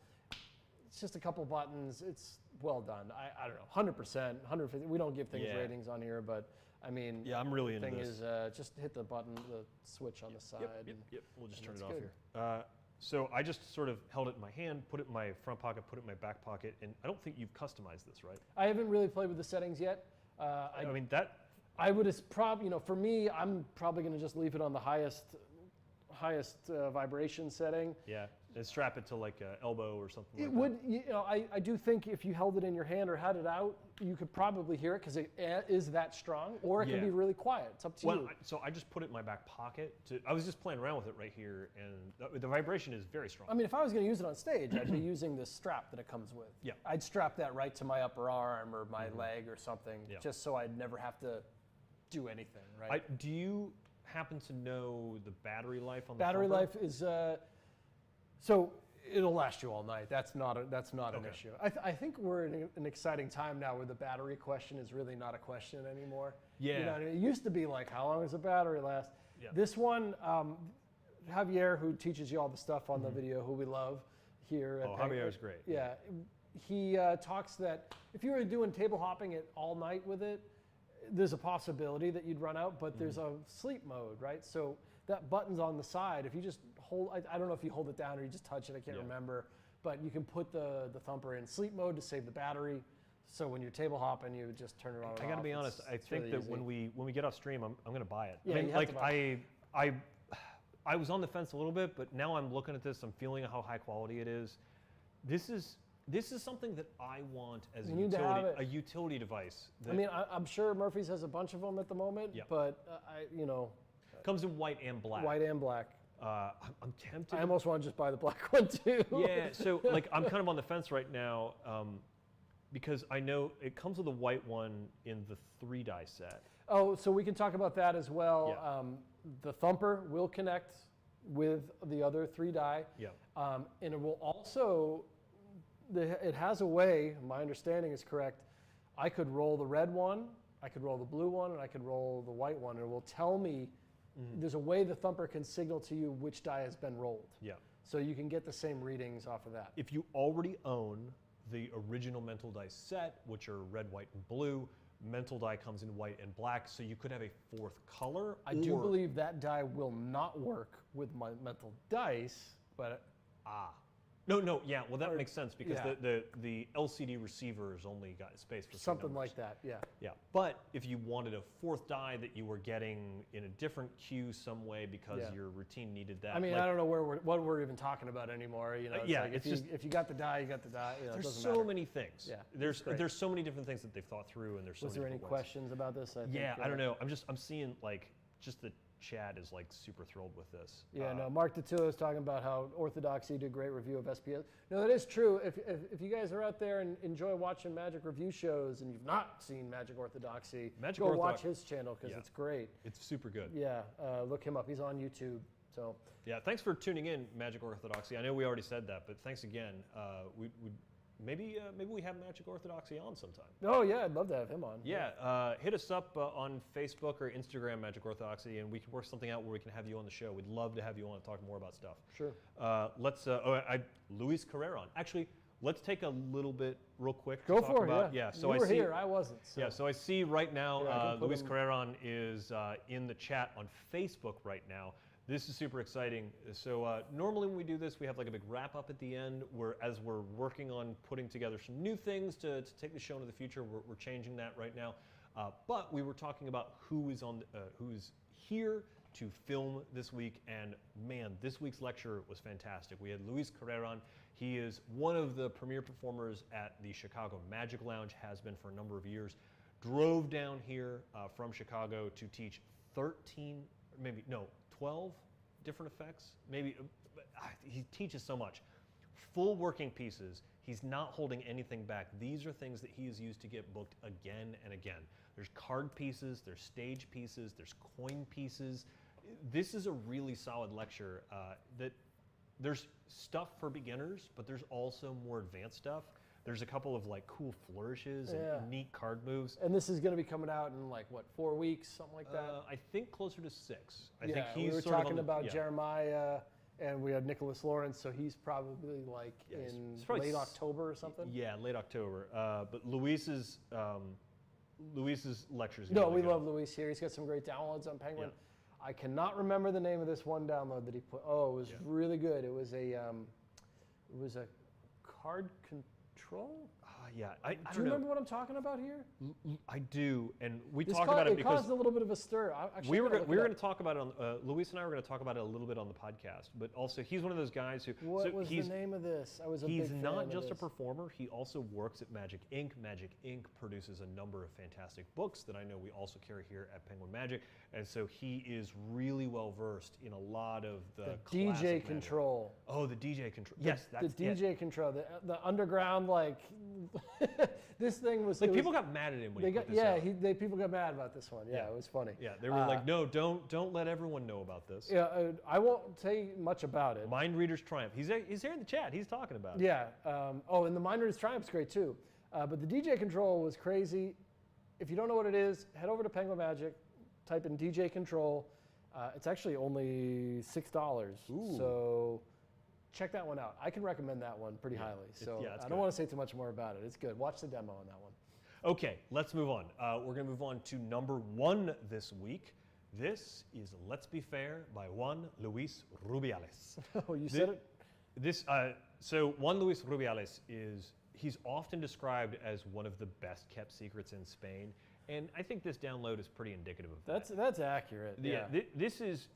It's just a couple buttons. It's well done. I don't know, 100%, 150. We don't give things Yeah. ratings on here, but I mean, Yeah, I'm really the into thing this. is just hit the button, the switch on the side. Yep. We'll just and turn it it's off good. here. So I just sort of held it in my hand, put it in my front pocket, put it in my back pocket, and I don't think you've customized this, right? I haven't really played with the settings yet. I mean that. I would probably, for me, I'm probably going to just leave it on the highest vibration setting. Yeah, and strap it to like a elbow or something. It like would, I do think if you held it in your hand or had it out, you could probably hear it because it is that strong, or it can Yeah. be really quiet. It's up to you. So I just put it in my back pocket. I was just playing around with it right here, and the vibration is very strong. I mean, if I was going to use it on stage, I'd be using the strap that it comes with. Yeah. I'd strap that right to my upper arm or my leg or something, Yeah. just so I'd never have to do anything, right? Do you happen to know the battery life on the Battery thumper? life is so it'll last you all night. That's not an Okay. issue. I think we're in an exciting time now where the battery question is really not a question anymore. Yeah. It used to be like, how long does the battery last? Yeah. This one, Javier, who teaches you all the stuff on the video, who we love here. Oh, Javier is great. Yeah. He talks that if you were doing table hopping it all night with it, there's a possibility that you'd run out, but there's a sleep mode, right? So that button's on the side. If you just hold, I don't know if you hold it down or you just touch it, I can't remember, but you can put the thumper in sleep mode to save the battery. So when you're table hopping, you would just turn it on. I got to be honest. I think really that easy. when we get off stream, I'm going to buy it. Yeah, I mean, you have like to buy I was on the fence a little bit, but now I'm looking at this. I'm feeling how high quality it is. This is something that I want as a utility device. I mean, I'm sure Murphy's has a bunch of them at the moment, but comes in white and black. White and black. I'm tempted. I almost want to just buy the black one too. Yeah, so like I'm kind of on the fence right now because I know it comes with a white one in the 3-die set. Oh, so we can talk about that as well. Yeah. The thumper will connect with the other 3-die. Yeah. And it will also, it has a way, my understanding is correct, I could roll the red one, I could roll the blue one, and I could roll the white one, and it will tell me, there's a way the thumper can signal to you which die has been rolled. Yeah. So you can get the same readings off of that. If you already own the original mental dice set, which are red, white, and blue, mental die comes in white and black, so you could have a 4th color. I do believe that die will not work with my mental dice, but No, yeah, well that makes sense because the LCD receiver's only got space for something like that, yeah. Yeah, but if you wanted a 4th die that you were getting in a different queue some way because your routine needed that. I mean, I don't know what we're even talking about anymore. You know, if you got the die, you got the die. You know, there's so many things. Yeah, there's so many different things that they've thought through, and there's so Was many there any different ways. questions about this? I think, I don't know. I'm seeing like just the chat is like super thrilled with this. Yeah, no. Mark Datillo is talking about how Orthodoxy did a great review of SPS. No, that is true. If you guys are out there and enjoy watching Magic review shows and you've not seen Magic Orthodoxy, go watch his channel because it's great. It's super good. Yeah, look him up. He's on YouTube. So yeah, thanks for tuning in, Magic Orthodoxy. I know we already said that, but thanks again. Maybe we have Magic Orthodoxy on sometime. Oh yeah, I'd love to have him on. Yeah, hit us up on Facebook or Instagram, Magic Orthodoxy, and we can work something out where we can have you on the show. We'd love to have you on and talk more about stuff. Sure. Let's. Luis Carreira on. Actually, let's take a little bit real quick. Go to talk for it. about, Yeah. So you were here. I wasn't. So. Yeah. So I see right now, Yeah, Luis Carreira is in the chat on Facebook right now. This is super exciting. So normally when we do this, we have like a big wrap up at the end as we're working on putting together some new things to take the show into the future. We're changing that right now. But we were talking about who's here to film this week, and man, this week's lecture was fantastic. We had Luis Carreira on. He is one of the premier performers at the Chicago Magic Lounge, has been for a number of years. Drove down here from Chicago to teach 12 different effects. Maybe he teaches so much. Full working pieces. He's not holding anything back. These are things that he has used to get booked again and again. There's card pieces, there's stage pieces, there's coin pieces. This is a really solid lecture that there's stuff for beginners, but there's also more advanced stuff. There's a couple of like cool flourishes and neat card moves. And this is going to be coming out in like what, 4 weeks, something like that. I think closer to 6. I think he's we were sort of talking about Jeremiah, and we had Nicholas Lawrence, so he's probably like in late October or something. Yeah, late October. But Luis's lectures. No, we love Luis here. He's got some great downloads on Penguin. Yeah. I cannot remember the name of this one download that he put. Oh, it was really good. It was a card control. Yeah, do you remember what I'm talking about here? I do, and we talked about it because it caused a little bit of a stir. We were going to talk about it on Luis and I were going to talk about it a little bit on the podcast. But also, he's one of those guys who. What was the name of this? I was a big fan. He's not just a performer. He also works at Magic Inc. Magic Inc. produces a number of fantastic books that I know we also carry here at Penguin Magic, and so he is really well versed in a lot of the DJ control. Oh, the DJ control. Yes, that's the DJ control. The underground like. This thing was like people got mad at him when he put this out. People got mad about this one. Yeah, it was funny. Yeah, they were like, no, don't let everyone know about this. Yeah, I won't say much about it. Mind Reader's Triumph. He's here in the chat. He's talking about it. Yeah. And the Mind Reader's Triumph's great too. But the DJ control was crazy. If you don't know what it is, head over to Penguin Magic, type in DJ control, It's actually only $6. So check that one out. I can recommend that one pretty highly. So yeah, it's I good. don't want to say too much more about it. It's good. Watch the demo on that one. Okay, let's move on. We're going to move on to number 1 this week. This is Let's Be Fair by Juan Luis Rubiales. Oh, you said it? So Juan Luis Rubiales he's often described as one of the best kept secrets in Spain. And I think this download is pretty indicative of that. That's accurate. Yeah. This is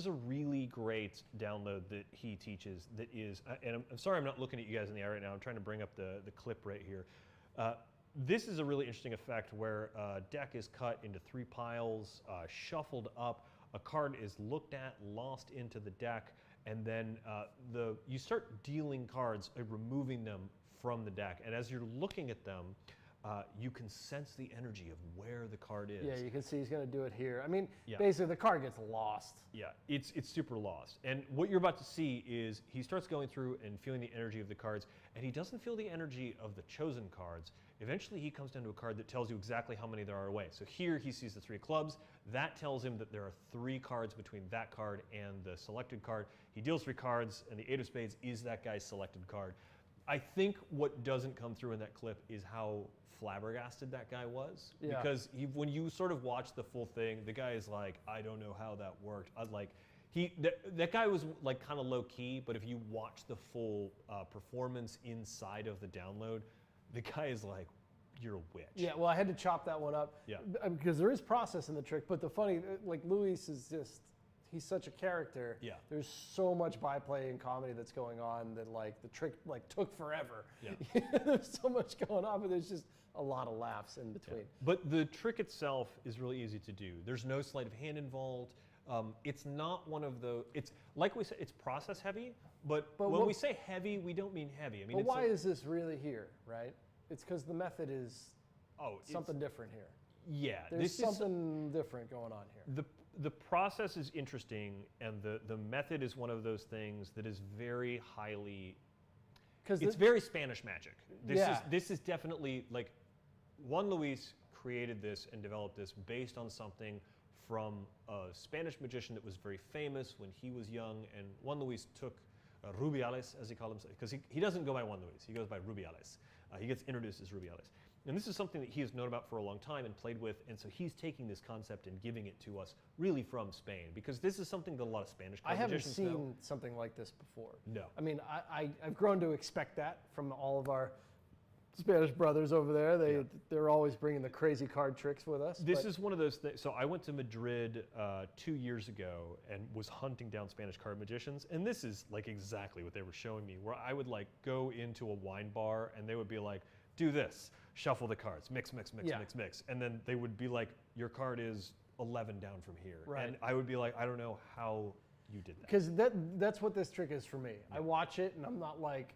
a really great download that he teaches. That is, and I'm sorry I'm not looking at you guys in the eye right now. I'm trying to bring up the clip right here. This is a really interesting effect where a deck is cut into 3 piles, shuffled up. A card is looked at, lost into the deck, and then you start dealing cards, removing them from the deck. And as you're looking at them, you can sense the energy of where the card is. Yeah, you can see he's going to do it here. I mean, Yeah. basically the card gets lost. Yeah, it's super lost. And what you're about to see is he starts going through and feeling the energy of the cards, and he doesn't feel the energy of the chosen cards. Eventually he comes down to a card that tells you exactly how many there are away. So here he sees the 3 clubs. That tells him that there are 3 cards between that card and the selected card. He deals 3 cards, and the 8 of spades is that guy's selected card. I think what doesn't come through in that clip is how flabbergasted that guy was. Yeah. Because when you sort of watch the full thing, the guy is like, I don't know how that worked. That guy was like kind of low key, but if you watch the full performance inside of the download, the guy is like, you're a witch. Yeah, well, I had to chop that one up. Yeah. Because there is process in the trick, but the funny, like Luis is just, he's such a character. Yeah. There's so much byplay and comedy that's going on that like the trick like took forever. Yeah. There's so much going on, but there's just a lot of laughs in between. But the trick itself is really easy to do. There's no sleight of hand involved. It's not one of the, it's like we said, it's process heavy, but when we say heavy, we don't mean heavy. I mean, But it's why like, is this really here, right? It's because the method is something different here. Yeah. There's something different going on here. The process is interesting, and the method is one of those things that is very highly, it's very Spanish magic. This is definitely like, Juan Luis created this and developed this based on something from a Spanish magician that was very famous when he was young, and Juan Luis took Rubiales, as he called himself, because he doesn't go by Juan Luis, he goes by Rubiales. He gets introduced as Rubiales. And this is something that he has known about for a long time and played with, and so he's taking this concept and giving it to us really from Spain, because this is something that a lot of Spanish I haven't magicians seen know. something like this before. No. I mean, I've grown to expect that from all of our Spanish brothers over there. They're always bringing the crazy card tricks with us. This is one of those things. So I went to Madrid 2 years ago and was hunting down Spanish card magicians, and this is like exactly what they were showing me, where I would like go into a wine bar and they would be like, do this, shuffle the cards, mix, and then they would be like, your card is 11 down from here. Right. And I would be like, I don't know how you did that. Because that's what this trick is for me. I watch it and I'm not like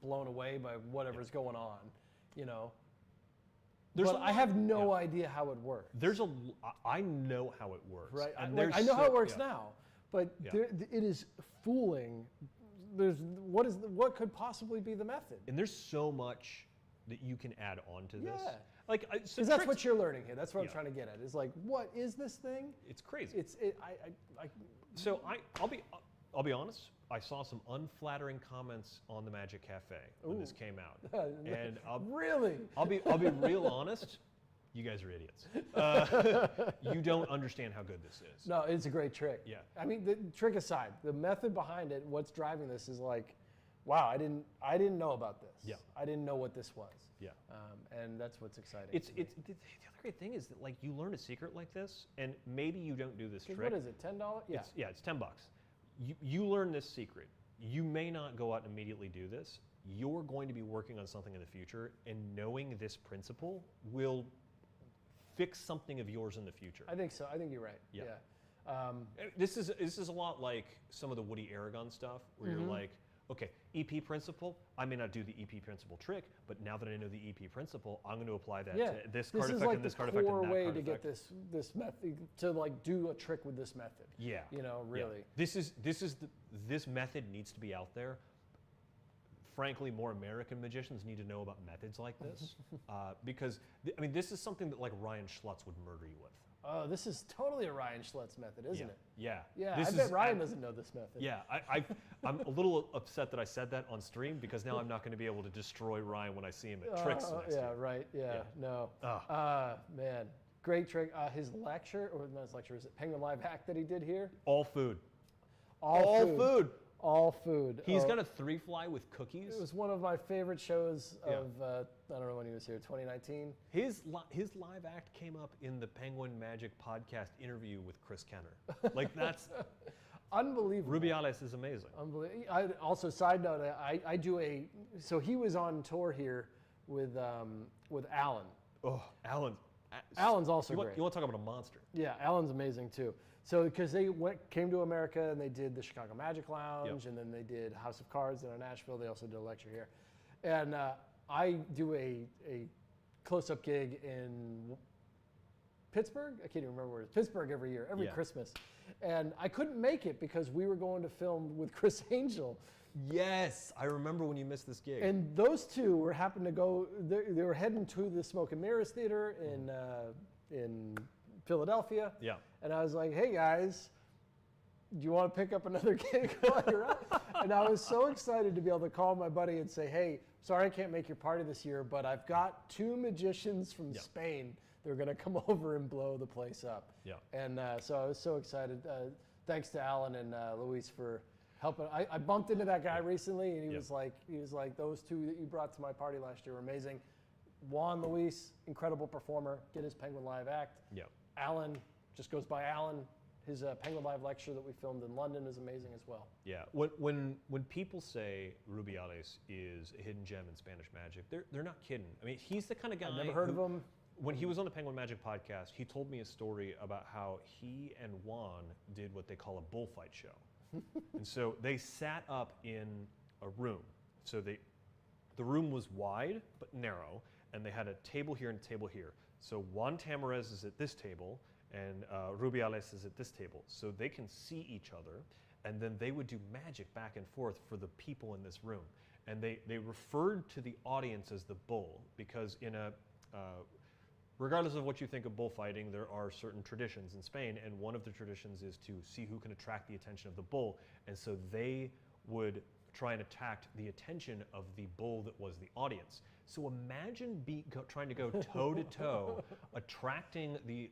blown away by whatever's going on, you know. But I have no idea how it works. I know how it works. Right. And I know how it works now, but it is fooling. What could possibly be the method? And there's so much that you can add on to this. Yeah. Like, so Because that's what you're learning here. That's what I'm trying to get at. Is like, what is this thing? It's crazy. So I'll be honest. I saw some unflattering comments on the Magic Cafe when this came out, and I'll be real honest. You guys are idiots. You don't understand how good this is. No, it's a great trick. Yeah. I mean, the trick aside, the method behind it, what's driving this is like, wow, I didn't know about this. Yeah. I didn't know what this was. Yeah. And that's what's exciting. The other great thing is that like you learn a secret like this, and maybe you don't do this trick. What is it? $10? Yeah. It's $10. You learn this secret. You may not go out and immediately do this. You're going to be working on something in the future, and knowing this principle will fix something of yours in the future. I think so. I think you're right. Yeah. Yeah. This is a lot like some of the Woody Aragon stuff, where you're like, okay, EP principle, I may not do the EP principle trick, but now that I know the EP principle, I'm going to apply that to this card effect and this card effect and that card effect. This is like the core way to get this method, to like do a trick with this method. Yeah. You know, really. Yeah. This method needs to be out there. Frankly, more American magicians need to know about methods like this, because I mean, this is something that like Ryan Schlutz would murder you with. Oh, this is totally a Ryan Schlitz method, isn't it? Yeah. Yeah, This I bet is Ryan doesn't know this method. Yeah, I'm a little upset that I said that on stream because now I'm not going to be able to destroy Ryan when I see him at Tricks next Yeah, year. right. Yeah, no. Man, great trick. His lecture, or not his lecture, is it Penguin Live hack that he did here? All food. All food. All food. He's got a 3-fly with cookies. It was one of my favorite shows of, I don't know when he was here, 2019. His live act came up in the Penguin Magic podcast interview with Chris Kenner. Like, that's Unbelievable. Rubiales is amazing. Unbelievable. Also, side note, I do so he was on tour here with Alan. Oh, Alan's also great. You want to talk about a monster? Yeah, Alan's amazing too. So because they came to America and they did the Chicago Magic Lounge, and then they did House of Cards in Nashville. They also did a lecture here, and I do a close-up gig in Pittsburgh. I can't even remember where it is. Pittsburgh every year, every Christmas, and I couldn't make it because we were going to film with Chris Angel. Yes, I remember when you missed this gig. And those two were happened to go. They were heading to the Smoke and Mirrors Theater in Philadelphia. Yeah. And I was like, hey guys, do you want to pick up another gig while you're out? And I was so excited to be able to call my buddy and say, hey, sorry I can't make your party this year, but I've got 2 magicians from Spain. They're going to come over and blow the place up. Yeah. And so I was so excited. Thanks to Alan and Luis for helping. I bumped into that guy recently, and he was like, those 2 that you brought to my party last year were amazing. Juan Luis, incredible performer, did his Penguin Live act. Yeah. Alan just goes by Alan. His Penguin Live lecture that we filmed in London is amazing as well. Yeah. When people say Rubiales is a hidden gem in Spanish magic, they're not kidding. I mean, he's the kind of guy. I've never heard of him. When he was on the Penguin Magic podcast, he told me a story about how he and Juan did what they call a bullfight show. And so they sat up in a room. So the room was wide but narrow, and they had a table here and a table here. So Juan Tamarez is at this table, and Rubiales is at this table. So they can see each other, and then they would do magic back and forth for the people in this room. And they referred to the audience as the bull, because in a regardless of what you think of bullfighting, there are certain traditions in Spain, and one of the traditions is to see who can attract the attention of the bull. And so they would try and attract the attention of the bull that was the audience. So imagine trying to go toe-to-toe, attracting the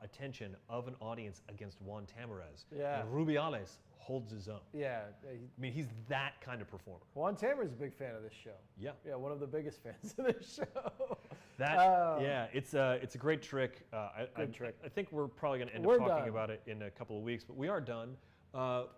attention of an audience against Juan Tamarez. Yeah. And Rubiales holds his own. Yeah. I mean, he's that kind of performer. Juan Tamarez is a big fan of this show. Yeah. Yeah, one of the biggest fans of this show. Yeah, it's a great trick. Good trick. I think we're probably going to end up talking about it in a couple of weeks, but we are done.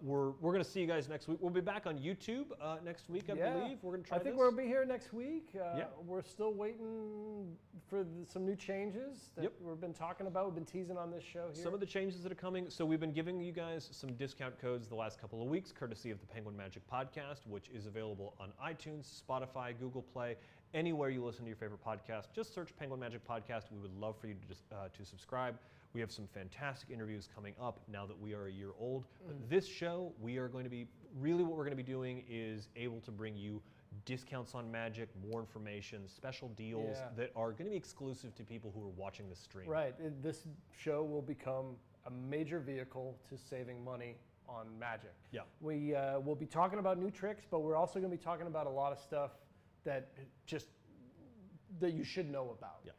We're going to see you guys next week. We'll be back on YouTube next week, I believe. We're going to try I think this. we'll be here next week. Yeah. We're still waiting for some new changes that we've been talking about. We've been teasing on this show here. Some of the changes that are coming. So we've been giving you guys some discount codes the last couple of weeks, courtesy of the Penguin Magic podcast, which is available on iTunes, Spotify, Google Play, anywhere you listen to your favorite podcast. Just search Penguin Magic Podcast. We would love for you to subscribe. We have some fantastic interviews coming up now that we are a year old. But this show, we are going to be, really what we're going to be doing is able to bring you discounts on magic, more information, special deals that are going to be exclusive to people who are watching this stream. Right. This show will become a major vehicle to saving money on magic. Yeah. We will be talking about new tricks, but we're also going to be talking about a lot of stuff that you should know about. Yeah.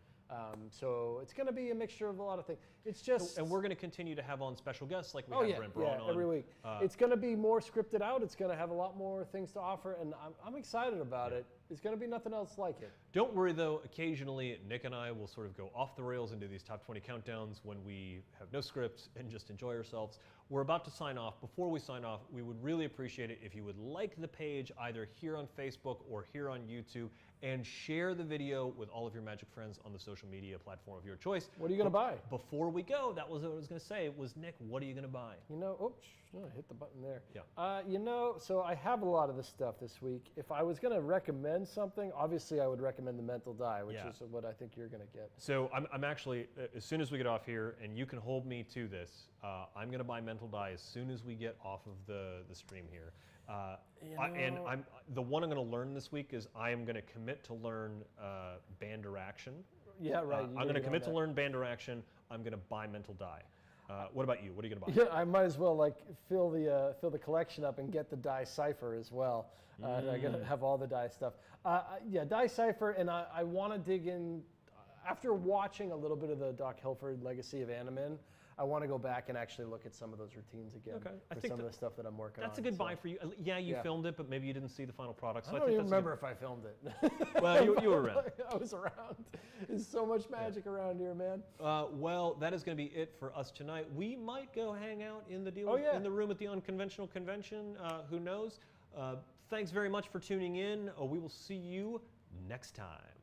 So it's going to be a mixture of a lot of things. It's just, and we're going to continue to have on special guests like we have Brent Braun on every week. It's going to be more scripted out. It's going to have a lot more things to offer, and I'm excited about it. It's going to be nothing else like it. Don't worry though. Occasionally, Nick and I will sort of go off the rails and do these top 20 countdowns when we have no scripts and just enjoy ourselves. We're about to sign off. Before we sign off, we would really appreciate it if you would like the page either here on Facebook or here on YouTube, and share the video with all of your magic friends on the social media platform of your choice. What are you going to buy? Before we go, that was what I was going to say, was Nick, what are you going to buy? You know, oops, I hit the button there. Yeah. You know, so I have a lot of this stuff this week. If I was going to recommend something, obviously I would recommend the mental die, which is what I think you're going to get. So I'm actually, as soon as we get off here, and you can hold me to this, I'm going to buy mental die as soon as we get off of the stream here. The one I'm going to learn this week is I am going to commit to learn band action. Yeah, right. I'm going to commit to learn band direction. I'm going to buy mental die. What about you? What are you going to buy? Yeah, I might as well like fill the collection up and get the die Cipher as well. I'm gonna have all the die stuff. Yeah, die Cipher, and I want to dig in after watching a little bit of the Doc Hilford Legacy of Annemann. I want to go back and actually look at some of those routines again. Okay. I for think some of the stuff that I'm working that's on. a good buy for you. Yeah, you filmed it, but maybe you didn't see the final product. So I don't even remember if I filmed it. Well, you were around. I was around. There's so much magic around here, man. Well, that is going to be it for us tonight. We might go hang out in the in the room at the Unconventional Convention. Who knows? Thanks very much for tuning in. We will see you next time.